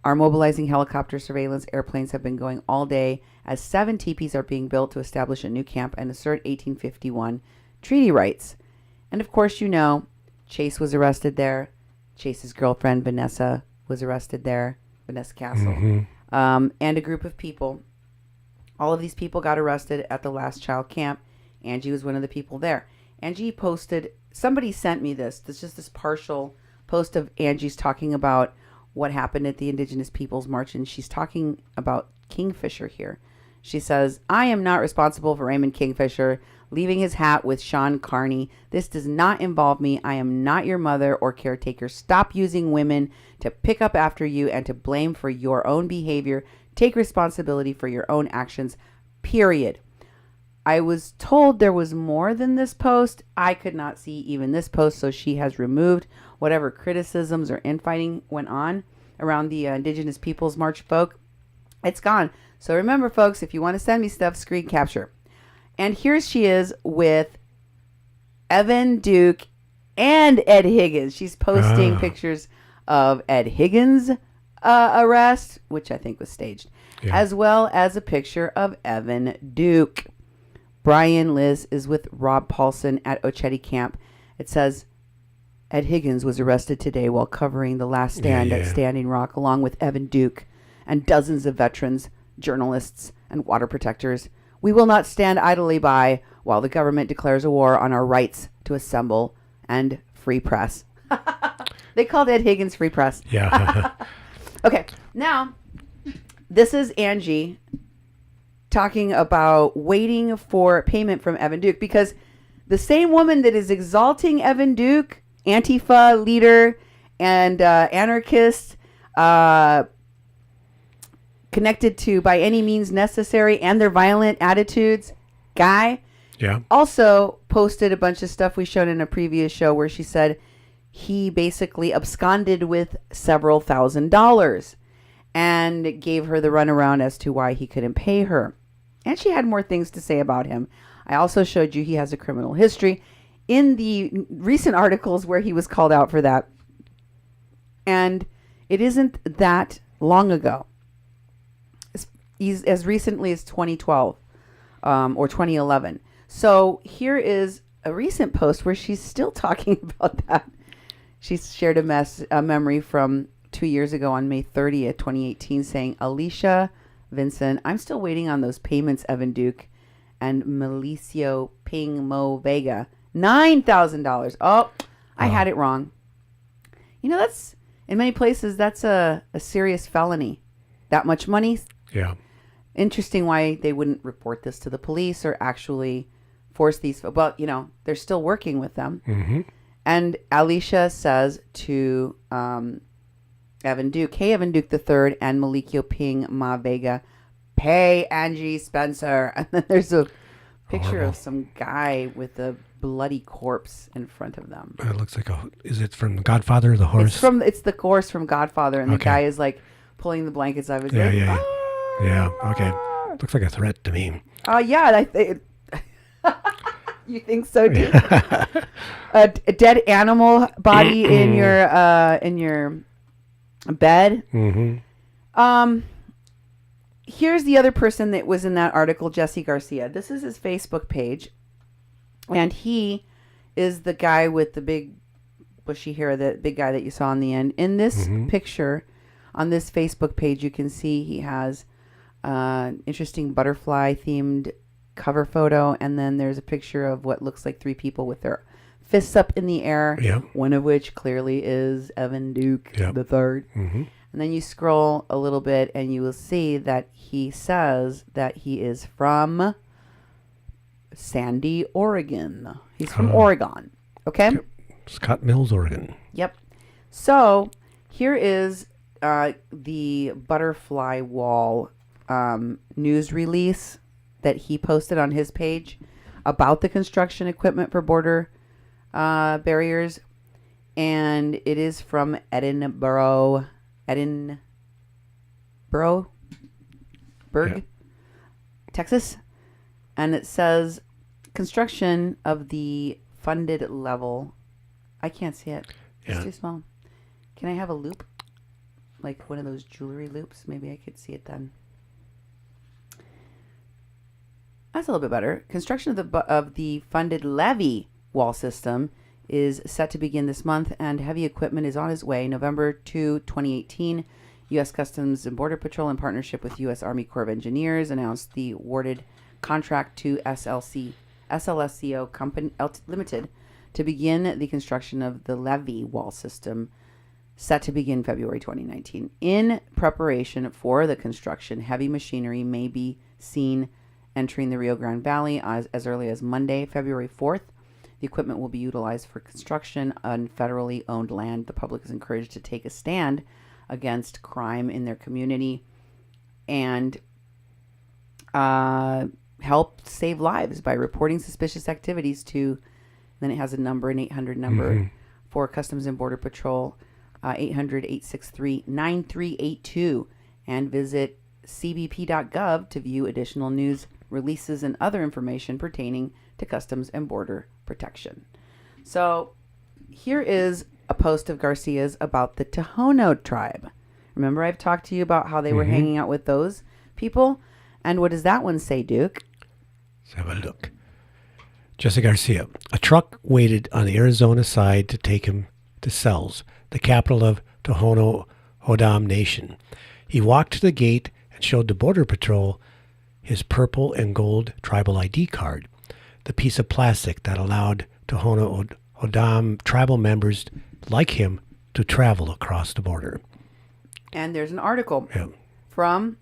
are mobilizing helicopter surveillance airplanes have been going all day as 7 teepees are being built to establish a new camp and assert 1851 treaty rights. And of course, you know, Chase was arrested there. Chase's girlfriend, Vanessa, was arrested there, Vanessa Castle, and a group of people. All of these people got arrested at the last child camp. Angie was one of the people there. Angie posted, somebody sent me this. This is just this partial post of Angie's talking about what happened at the Indigenous Peoples March, and she's talking about Kingfisher here. She says, I am not responsible for Raymond Kingfisher leaving his hat with Sean Carney. This does not involve me. I am not your mother or caretaker. Stop using women to pick up after you and to blame for your own behavior. Take responsibility for your own actions, period. I was told there was more than this post. I could not see even this post, so she has removed whatever criticisms or infighting went on around the Indigenous Peoples March folk. It's gone. So remember, folks, if you want to send me stuff, screen capture. And here she is with Evan Duke and Ed Higgins. She's posting pictures of Ed Higgins' arrest, which I think was staged, as well as a picture of Evan Duke. Brian Liz is with Rob Paulson at Oceti Camp. It says, Ed Higgins was arrested today while covering the last stand at Standing Rock, along with Evan Duke and dozens of veterans, journalists, and water protectors. We will not stand idly by while the government declares a war on our rights to assemble and free press. They called Ed Higgins free press. Yeah. Okay, now, this is Angie talking about waiting for payment from Evan Duke, because the same woman that is exalting Evan Duke, Antifa leader and anarchist, connected to By Any Means Necessary and their violent attitudes guy, also posted a bunch of stuff we showed in a previous show where she said he basically absconded with several $1,000s. and gave her the runaround as to why he couldn't pay her. And she had more things to say about him. I also showed you he has a criminal history in the recent articles where he was called out for that. And it isn't that long ago. He's as recently as 2012 or 2011. So here is a recent post where she's still talking about that. She shared a memory from 2 years ago on May 30th, 2018, saying, Alicia Vincent, I'm still waiting on those payments, Evan Duke and Milicio Ping Mo Vega. $9,000. Oh, I had it wrong. You know, that's, in many places, that's a serious felony. That much money? Yeah. Interesting why they wouldn't report this to the police or actually force these. Well, you know, they're still working with them. Mm-hmm. And Alicia says to Evan Duke, hey, Evan Duke III and Malikio Ping Ma Vega, pay Angie Spencer. And then there's a picture of some guy with a bloody corpse in front of them. It looks like is it from Godfather, the horse? It's the horse from Godfather, and the guy is like pulling the blankets out of his Yeah, like, yeah, ah! yeah. Okay. Looks like a threat to me. Yeah, you think so, too? A dead animal body in your bed. Mm-hmm. Here's the other person that was in that article, Jesse Garcia. This is his Facebook page, and he is the guy with the big bushy hair, the big guy that you saw in the end. In this picture, on this Facebook page, you can see he has interesting butterfly-themed cover photo, and then there's a picture of what looks like three people with their fists up in the air, one of which clearly is Evan Duke the third. Mm-hmm. And then you scroll a little bit and you will see that he says that he is from Sandy, Oregon. He's from Oregon. Okay? Scott Mills, Oregon. Yep. So here is the butterfly wall news release that he posted on his page about the construction equipment for border barriers. And it is from Edinburgh, Texas. And it says construction of the funded level. I can't see it. It's too small. Can I have a loop? Like one of those jewelry loops? Maybe I could see it then. That's a little bit better. Construction of the funded levee wall system is set to begin this month, and heavy equipment is on its way. November 2, 2018, U.S. Customs and Border Patrol, in partnership with U.S. Army Corps of Engineers, announced the awarded contract to SLSCO Company Limited to begin the construction of the levee wall system, set to begin February 2019. In preparation for the construction, heavy machinery may be seen entering the Rio Grande Valley as early as Monday, February 4th. The equipment will be utilized for construction on federally owned land. The public is encouraged to take a stand against crime in their community and help save lives by reporting suspicious activities to, then it has a number, an 800 number for Customs and Border Patrol, 800-863-9382, and visit cbp.gov to view additional news releases and other information pertaining to Customs and Border Protection. So here is a post of Garcia's about the Tohono tribe. Remember I've talked to you about how they were hanging out with those people? And what does that one say, Duke? Let's have a look. Jesse Garcia. A truck waited on the Arizona side to take him to Sells, the capital of Tohono O'odham Nation. He walked to the gate and showed the Border Patrol his purple and gold tribal ID card, the piece of plastic that allowed Tohono O'odham tribal members like him to travel across the border. And there's an article from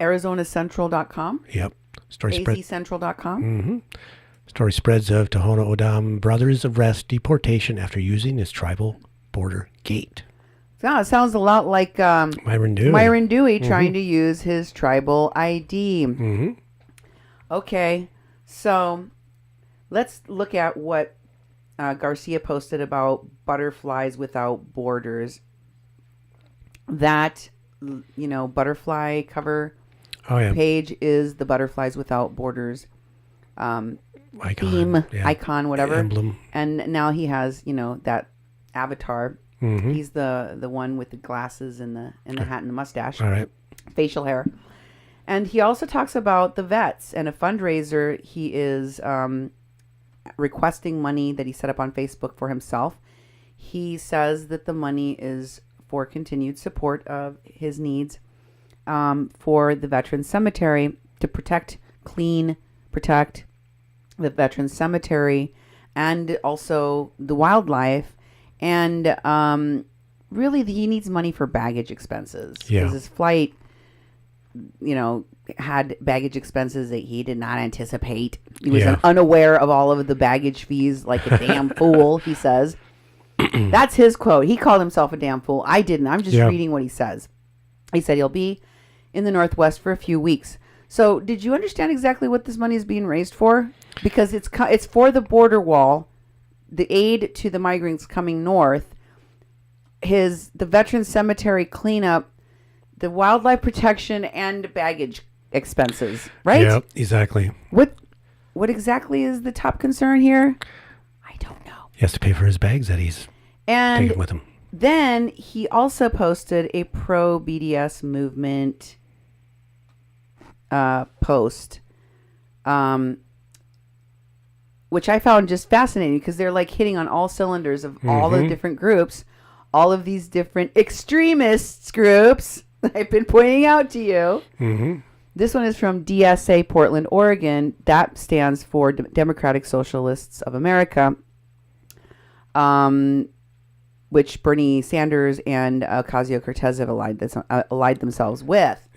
ArizonaCentral.com. Yep. AZCentral.com. Story spreads of Tohono O'odham brothers arrest deportation after using his tribal border gate. Yeah, it sounds a lot like Myron Dewey. Myron Dewey trying to use his tribal ID. Okay, so let's look at what Garcia posted about butterflies without borders. That butterfly cover Oh, page is the Butterflies Without Borders theme, icon, whatever. Emblem. And now he has, that avatar. Mm-hmm. He's the one with the glasses and the hat and the mustache. All right. Facial hair. And he also talks about the vets and a fundraiser. He is requesting money that he set up on Facebook for himself. He says that the money is for continued support of his needs for the Veterans Cemetery to protect the Veterans Cemetery and also the wildlife. And really, he needs money for baggage expenses. Yeah. Because his flight, had baggage expenses that he did not anticipate. He was unaware of all of the baggage fees like a damn fool, he says. That's his quote. He called himself a damn fool. I didn't. I'm just reading what he says. He said he'll be in the Northwest for a few weeks. So did you understand exactly what this money is being raised for? Because it's for the border wall, the aid to the migrants coming north, the Veterans Cemetery cleanup, the wildlife protection, and baggage expenses, right? Yeah, exactly. What exactly is the top concern here? I don't know. He has to pay for his bags that he's taking with him. Then he also posted a pro BDS movement post, which I found just fascinating because they're like hitting on all cylinders of all the different groups, all of these different extremists groups that I've been pointing out to you. Mm-hmm. This one is from DSA Portland, Oregon. That stands for Democratic Socialists of America, which Bernie Sanders and Ocasio-Cortez have allied themselves with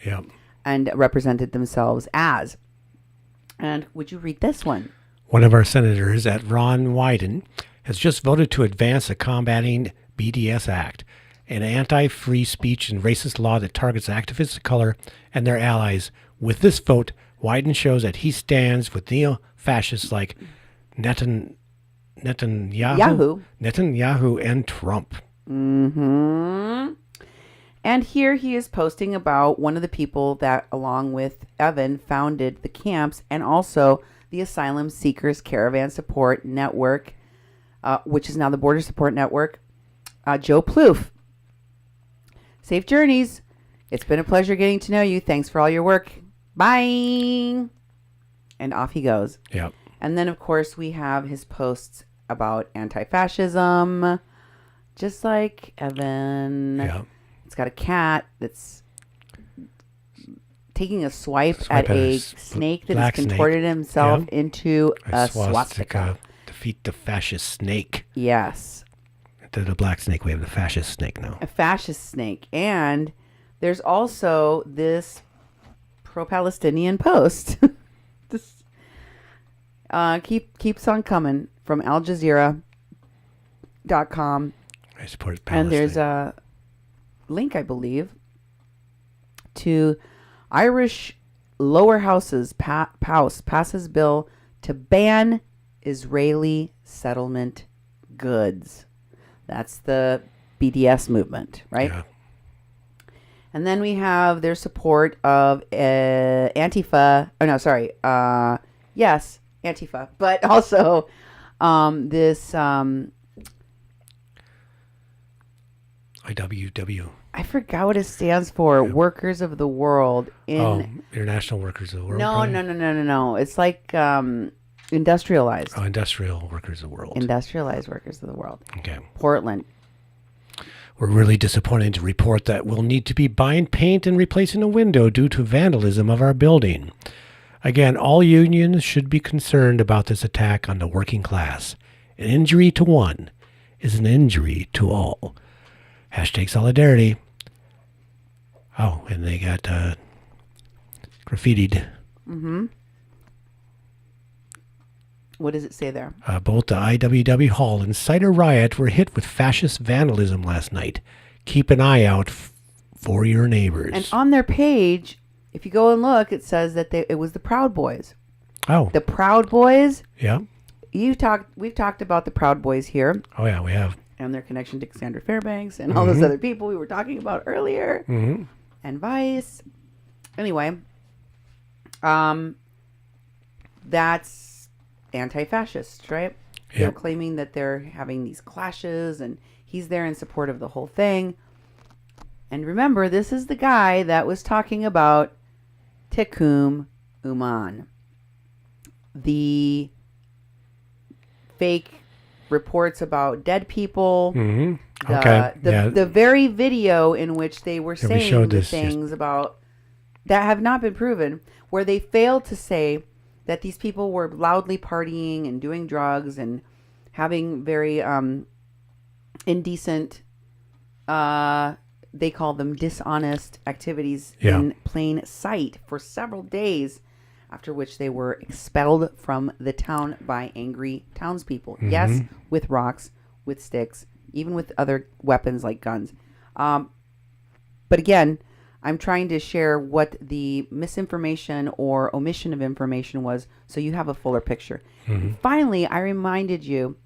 and represented themselves as. And would you read this one? One of our senators at Ron Wyden has just voted to advance a Combating BDS Act, an anti-free speech and racist law that targets activists of color and their allies. With this vote, Wyden shows that he stands with neo-fascists like Netanyahu and Trump. Mm-hmm. And here he is posting about one of the people that, along with Evan, founded the camps and also the Asylum Seekers Caravan Support Network, which is now the Border Support Network, Joe Plouffe. Safe journeys. It's been a pleasure getting to know you. Thanks for all your work. Bye. And off he goes. Yep. And then, of course, we have his posts about anti-fascism, just like Evan. Yeah. It's got a cat that's taking a swipe at a snake that has contorted himself into a swastika. Defeat the fascist snake. Yes. Instead of the black snake, we have the fascist snake now. A fascist snake. And there's also this pro-Palestinian post. This keeps on coming from Al Jazeera.com. I support Palestine. And there's a link, I believe, to Irish lower houses passes bill to ban Israeli settlement goods. That's the BDS movement, right? Yeah. And then we have their support of Antifa. Oh, no, sorry. Yes, Antifa. But also this... IWW. I forgot what it stands for. Yeah. Workers of the World. International Workers of the World. No. It's like industrialized. Oh, Industrial Workers of the World. Industrialized Workers of the World. Okay. Portland. We're really disappointed to report that we'll need to be buying paint and replacing a window due to vandalism of our building. Again, all unions should be concerned about this attack on the working class. An injury to one is an injury to all. Hashtag solidarity. Oh, and they got graffitied. Mm-hmm. What does it say there? Both the IWW Hall and Cider Riot were hit with fascist vandalism last night. Keep an eye out for your neighbors. And on their page, if you go and look, it says that it was the Proud Boys. Oh. The Proud Boys. Yeah. We've talked about the Proud Boys here. Oh, yeah, we have. And their connection to Cassandra Fairbanks and all those other people we were talking about earlier. Mm-hmm. and Vice. Anyway, that's anti-fascist, right? They're Yep. claiming that they're having these clashes, and he's there in support of the whole thing. And remember, this is the guy that was talking about Tikum Uman, the fake reports about dead people. Mm-hmm. Okay. The very video in which they were Yeah, we saying showed the this things about that have not been proven, where they failed to say that these people were loudly partying and doing drugs and having very indecent, they call them dishonest activities in plain sight for several days, after which they were expelled from the town by angry townspeople. Mm-hmm. Yes, with rocks, with sticks, even with other weapons like guns. But again, I'm trying to share what the misinformation or omission of information was so you have a fuller picture. Mm-hmm. Finally, I reminded you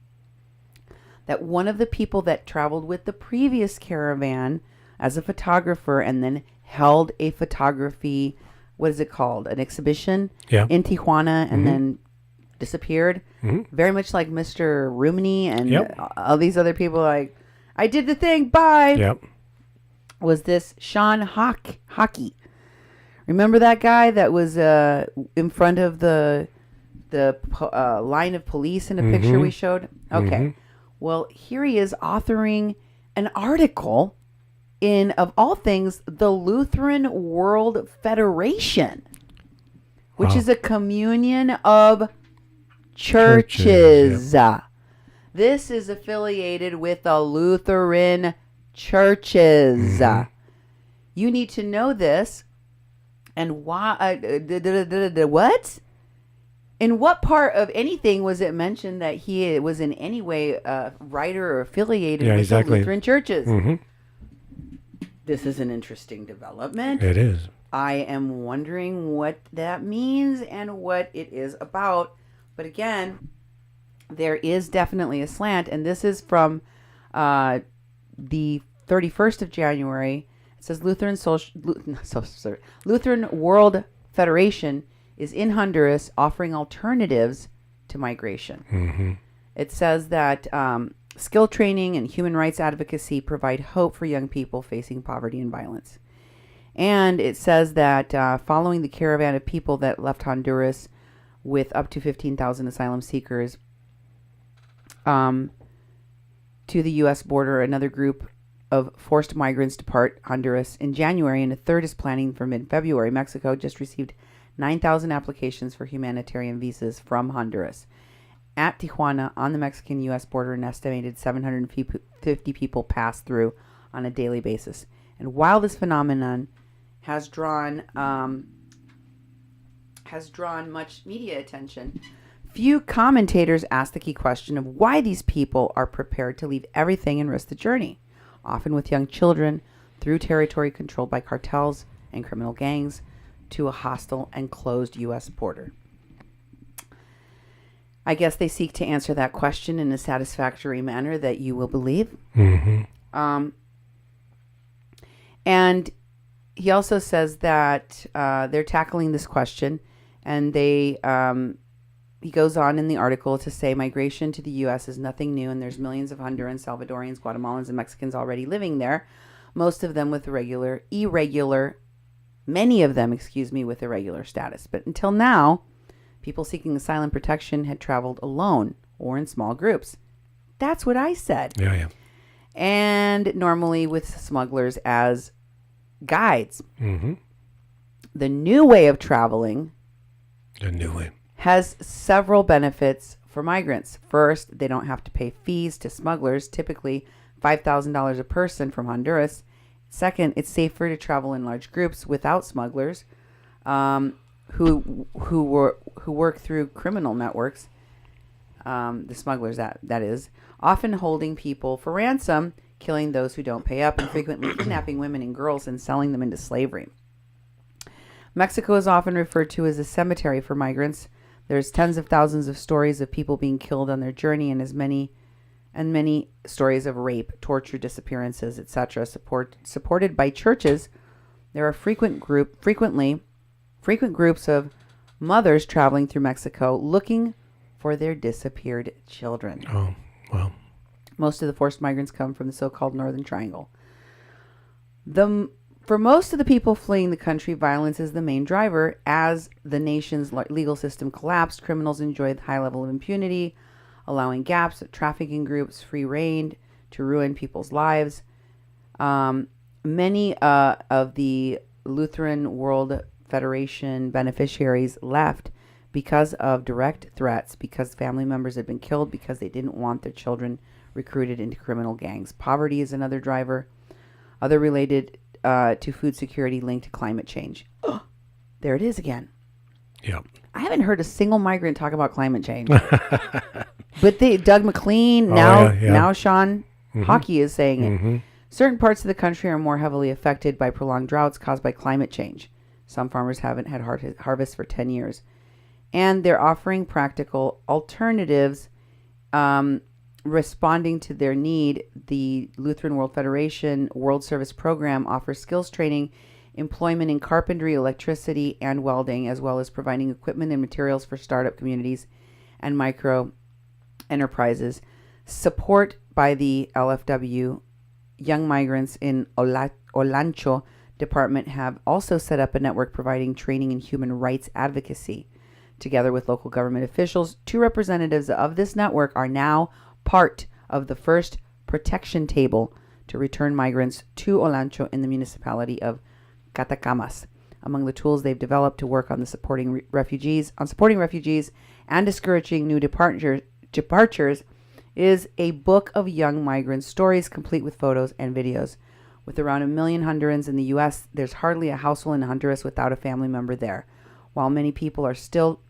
that one of the people that traveled with the previous caravan as a photographer and then held a photography, what is it called? An exhibition in Tijuana and then disappeared. Very much like Mr. Rumney and all these other people, like, I did the thing, bye. Yep. Was this Sean Hockey. Remember that guy that was in front of the line of police in a picture we showed? Okay. Well, here he is authoring an article in, of all things, the Lutheran World Federation, which is a communion of churches. This is affiliated with the Lutheran churches. You need to know this. And why? What? In what part of anything was it mentioned that he was in any way a writer or affiliated with the Lutheran churches? This is an interesting development. It is. I am wondering what that means and what it is about. But again, there is definitely a slant, and this is from the 31st of January. It says Lutheran World Federation is in Honduras offering alternatives to migration. It says that skill training and human rights advocacy provide hope for young people facing poverty and violence. And it says that following the caravan of people that left Honduras with up to 15,000 asylum seekers to the U.S. border, another group of forced migrants depart Honduras in January, and a third is planning for mid-February. Mexico just received 9,000 applications for humanitarian visas from Honduras. At Tijuana, on the Mexican-U.S. border, an estimated 750 people pass through on a daily basis. And while this phenomenon has drawn much media attention, few commentators ask the key question of why these people are prepared to leave everything and risk the journey, often with young children, through territory controlled by cartels and criminal gangs, to a hostile and closed U.S. border. I guess they seek to answer that question in a satisfactory manner that you will believe. And he also says that they're tackling this question, and he goes on in the article to say migration to the U.S. is nothing new, and there's millions of Hondurans, Salvadorians, Guatemalans, and Mexicans already living there, most of them with many of them, with irregular status. But until now, people seeking asylum protection had traveled alone or in small groups. That's what I said. Yeah. And normally with smugglers as guides. The new way of traveling has several benefits for migrants. First, they don't have to pay fees to smugglers, typically $5,000 a person from Honduras. Second, it's safer to travel in large groups without smugglers who work through criminal networks, the smugglers that is, often holding people for ransom, killing those who don't pay up, and frequently kidnapping women and girls and selling them into slavery. Mexico is often referred to as a cemetery for migrants. There's tens of thousands of stories of people being killed on their journey, and many stories of rape, torture, disappearances, etc., supported by churches There are frequent groups of mothers traveling through Mexico looking for their disappeared children. Oh, well. Most of the forced migrants come from the so-called Northern Triangle. For most of the people fleeing the country, violence is the main driver. As the nation's legal system collapsed, criminals enjoyed a high level of impunity, allowing gaps of trafficking groups free rein to ruin people's lives. Many of the Lutheran World Federation beneficiaries left because of direct threats, because family members had been killed, because they didn't want their children recruited into criminal gangs. Poverty is another driver. Other related to food security linked to climate change. There it is again. Yep. I haven't heard a single migrant talk about climate change. But Doug McLean, now Sean Hockey is saying it. Certain parts of the country are more heavily affected by prolonged droughts caused by climate change. Some farmers haven't had harvest for 10 years. And they're offering practical alternatives responding to their need. The Lutheran World Federation World Service Program offers skills training, employment in carpentry, electricity, and welding, as well as providing equipment and materials for startup communities and micro enterprises. Support by the LFW. Young migrants in Olancho department have also set up a network providing training in human rights advocacy. Together with local government officials, 2 representatives of this network are now part of the first protection table to return migrants to Olancho in the municipality of Catacamas. Among the tools they've developed to work on supporting refugees and discouraging new departures is a book of young migrant stories, complete with photos and videos. With around 1 million Hondurans in the U.S., there's hardly a household in Honduras without a family member there. While many people are still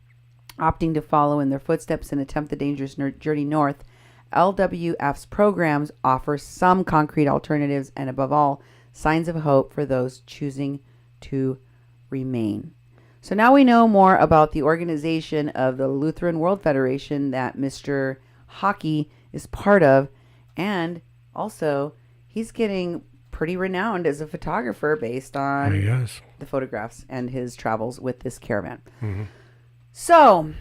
opting to follow in their footsteps and attempt the dangerous journey north, LWF's programs offer some concrete alternatives and, above all, signs of hope for those choosing to remain. So now we know more about the organization of the Lutheran World Federation that Mr. Hockey is part of, and also he's getting pretty renowned as a photographer based on the photographs and his travels with this caravan. So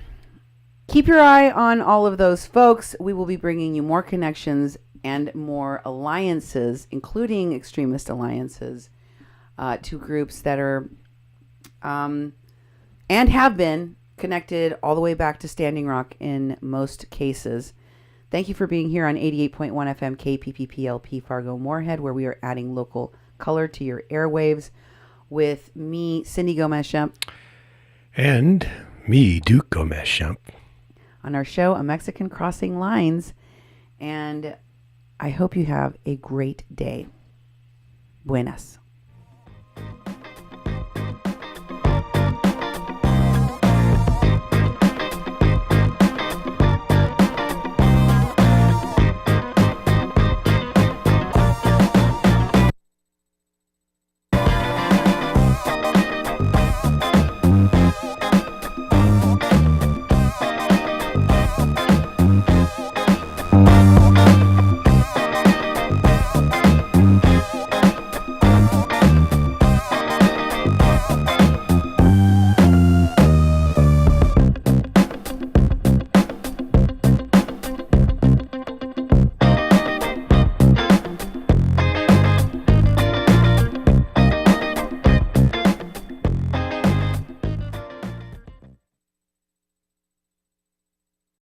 keep your eye on all of those folks. We will be bringing you more connections and more alliances, including extremist alliances, to groups that are and have been connected all the way back to Standing Rock in most cases. Thank you for being here on 88.1 FM KPPPLP Fargo Moorhead, where we are adding local color to your airwaves with me, Cindy Gomez-Schempp. And me, Duke Gomez-Schempp. On our show, A Mexican Crossing Lines. And I hope you have a great day. Buenas.